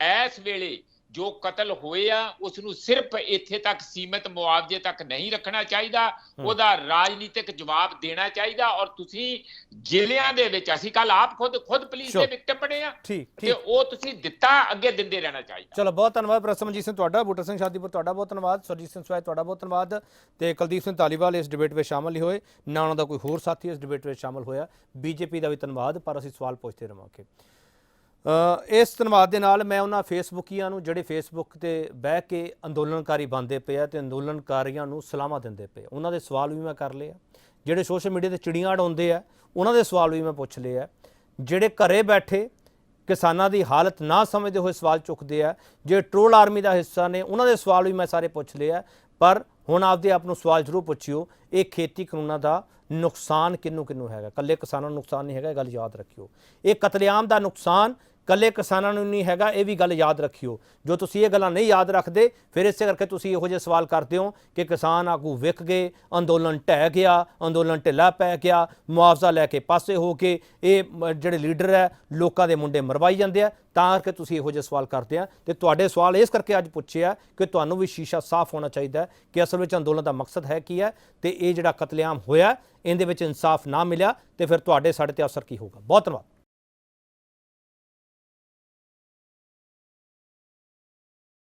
ਇਸ ਵੇਲੇ ਜੋ ਕਤਲ ਹੋਏ ਆ ਉਸ ਨੂੰ ਸਿਰਫ ਇੱਥੇ ਤੱਕ ਸੀਮਿਤ ਮੁਆਵਜ਼ੇ ਤੱਕ ਨਹੀਂ ਰੱਖਣਾ ਚਾਹੀਦਾ, ਉਹਦਾ ਰਾਜਨੀਤਿਕ ਜਵਾਬ ਦੇਣਾ ਚਾਹੀਦਾ। ਔਰ ਤੁਸੀਂ ਜ਼ਿਲ੍ਹਿਆਂ ਦੇ ਵਿੱਚ, ਅਸੀਂ ਕੱਲ ਆਪ ਖੁਦ ਪੁਲਿਸ ਦੇ ਵਿਕਟਮ ਬਣੇ ਆ ਤੇ ਉਹ ਤੁਸੀਂ ਦਿੱਤਾ, ਅੱਗੇ ਦਿੰਦੇ ਰਹਿਣਾ ਚਾਹੀਦਾ। ਚਲੋ ਬਹੁਤ ਧੰਨਵਾਦ ਪ੍ਰੋਫੈਸਰ ਮਨਜੀਤ ਸਿੰਘ ਤੁਹਾਡਾ, ਬੂਟਾ ਸਿੰਘ ਸ਼ਾਦੀਪੁਰ ਤੁਹਾਡਾ ਬਹੁਤ ਧੰਨਵਾਦ, ਸਰਜੀਤ ਸਿੰਘ ਸਵੈਜ ਤੁਹਾਡਾ ਬਹੁਤ ਧੰਨਵਾਦ, ਤੇ ਕੁਲਦੀਪ ਸਿੰਘ ਧਾਲੀਵਾਲ ਇਸ ਡਿਬੇਟ ਵਿੱਚ ਸ਼ਾਮਲ ਨਹੀਂ ਹੋਏ, ਨਾ ਉਹਨਾਂ ਦਾ ਕੋਈ ਹੋਰ ਸਾਥੀ ਇਸ ਡਿਬੇਟ ਵਿੱਚ ਸ਼ਾਮਲ ਹੋਇਆ। ਬੀਜੇਪੀ ਦਾ ਵੀ ਧੰਨਵਾਦ, ਪਰ ਅਸੀਂ ਸਵਾਲ ਪੁੱਛਦੇ ਰਹਾਂਗੇ। ਇਸ ਧੰਨਵਾਦ ਦੇ ਨਾਲ ਮੈਂ ਉਹਨਾਂ ਫੇਸਬੁਕੀਆਂ ਨੂੰ ਜਿਹੜੇ ਫੇਸਬੁੱਕ ਤੇ ਬਹਿ ਕੇ ਅੰਦੋਲਨਕਾਰੀ ਬਣਦੇ ਪਏ ਆ ਤੇ ਅੰਦੋਲਨਕਾਰੀਆਂ ਨੂੰ ਸਲਾਮਾਂ ਦਿੰਦੇ ਪਏ, ਉਹਨਾਂ ਦੇ ਸਵਾਲ ਵੀ ਮੈਂ ਕਰ ਲਏ ਆ। ਜਿਹੜੇ ਸੋਸ਼ਲ ਮੀਡੀਆ ਤੇ ਚਿੜੀਆਂ ਉਡਾਉਂਦੇ ਆ ਉਹਨਾਂ ਦੇ ਸਵਾਲ ਵੀ ਮੈਂ ਪੁੱਛ ਲਏ ਆ। ਜਿਹੜੇ ਘਰੇ ਬੈਠੇ ਕਿਸਾਨਾਂ ਦੀ ਹਾਲਤ ਨਾ ਸਮਝਦੇ ਹੋਏ ਸਵਾਲ ਚੁੱਕਦੇ ਆ, ਜਿਹੜੇ ਟਰੋਲ ਆਰਮੀ ਦਾ ਹਿੱਸਾ ਨੇ, ਉਹਨਾਂ ਦੇ ਸਵਾਲ ਵੀ ਮੈਂ ਸਾਰੇ ਪੁੱਛ ਲਏ ਆ। ਪਰ ਹੁਣ ਆਪਦੇ ਆਪ ਨੂੰ ਸਵਾਲ ਜ਼ਰੂਰ ਪੁੱਛਿਓ, ਇਹ ਖੇਤੀ ਕਾਨੂੰਨਾਂ ਦਾ ਨੁਕਸਾਨ ਕਿਹਨੂੰ ਹੈਗਾ, ਇਕੱਲੇ ਕਿਸਾਨਾਂ ਨੂੰ ਨੁਕਸਾਨ ਨਹੀਂ ਹੈਗਾ, ਇਹ ਗੱਲ ਯਾਦ ਰੱਖਿਓ। ਇਹ ਕਤਲੇਆਮ ਦਾ ਨੁਕਸਾਨ ਇਕੱਲੇ ਕਿਸਾਨਾਂ ਨੂੰ ਨਹੀਂ ਹੈਗਾ, ਇਹ ਵੀ ਗੱਲ ਯਾਦ ਰੱਖਿਓ। ਜੋ ਤੁਸੀਂ ਇਹ ਗੱਲਾਂ ਨਹੀਂ ਯਾਦ ਰੱਖਦੇ, ਫਿਰ ਇਸੇ ਕਰਕੇ ਤੁਸੀਂ ਇਹੋ ਜਿਹੇ ਸਵਾਲ ਕਰਦੇ ਹੋ ਕਿ ਕਿਸਾਨ ਆਗੂ ਵਿਕ ਗਏ, ਅੰਦੋਲਨ ਢਹਿ ਗਿਆ, ਅੰਦੋਲਨ ਢਿੱਲਾ ਪੈ ਗਿਆ, ਮੁਆਵਜ਼ਾ ਲੈ ਕੇ ਪਾਸੇ ਹੋ ਕੇ ਇਹ ਜਿਹੜੇ ਲੀਡਰ ਹੈ ਲੋਕਾਂ ਦੇ ਮੁੰਡੇ ਮਰਵਾਈ ਜਾਂਦੇ ਆ, ਤਾਂ ਕਰਕੇ ਤੁਸੀਂ ਇਹੋ ਜਿਹੇ ਸਵਾਲ ਕਰਦੇ ਆ। ਤੇ ਤੁਹਾਡੇ ਸਵਾਲ ਇਸ ਕਰਕੇ ਅੱਜ ਪੁੱਛਿਆ ਕਿ ਤੁਹਾਨੂੰ ਵੀ ਸ਼ੀਸ਼ਾ ਸਾਫ਼ ਹੋਣਾ ਚਾਹੀਦਾ ਕਿ ਅਸਲ ਵਿੱਚ ਅੰਦੋਲਨ ਦਾ ਮਕਸਦ ਹੈ ਕੀ ਹੈ, ਤੇ ਇਹ ਜਿਹੜਾ ਕਤਲੇਆਮ ਹੋਇਆ ਇਹਦੇ ਵਿੱਚ ਇਨਸਾਫ ਨਾ ਮਿਲਿਆ ਤੇ ਫਿਰ ਤੁਹਾਡੇ ਸਾਡੇ ਤੇ ਅਸਰ ਕੀ ਹੋਊਗਾ। ਬਹੁਤ ਧੰਨਵਾਦ।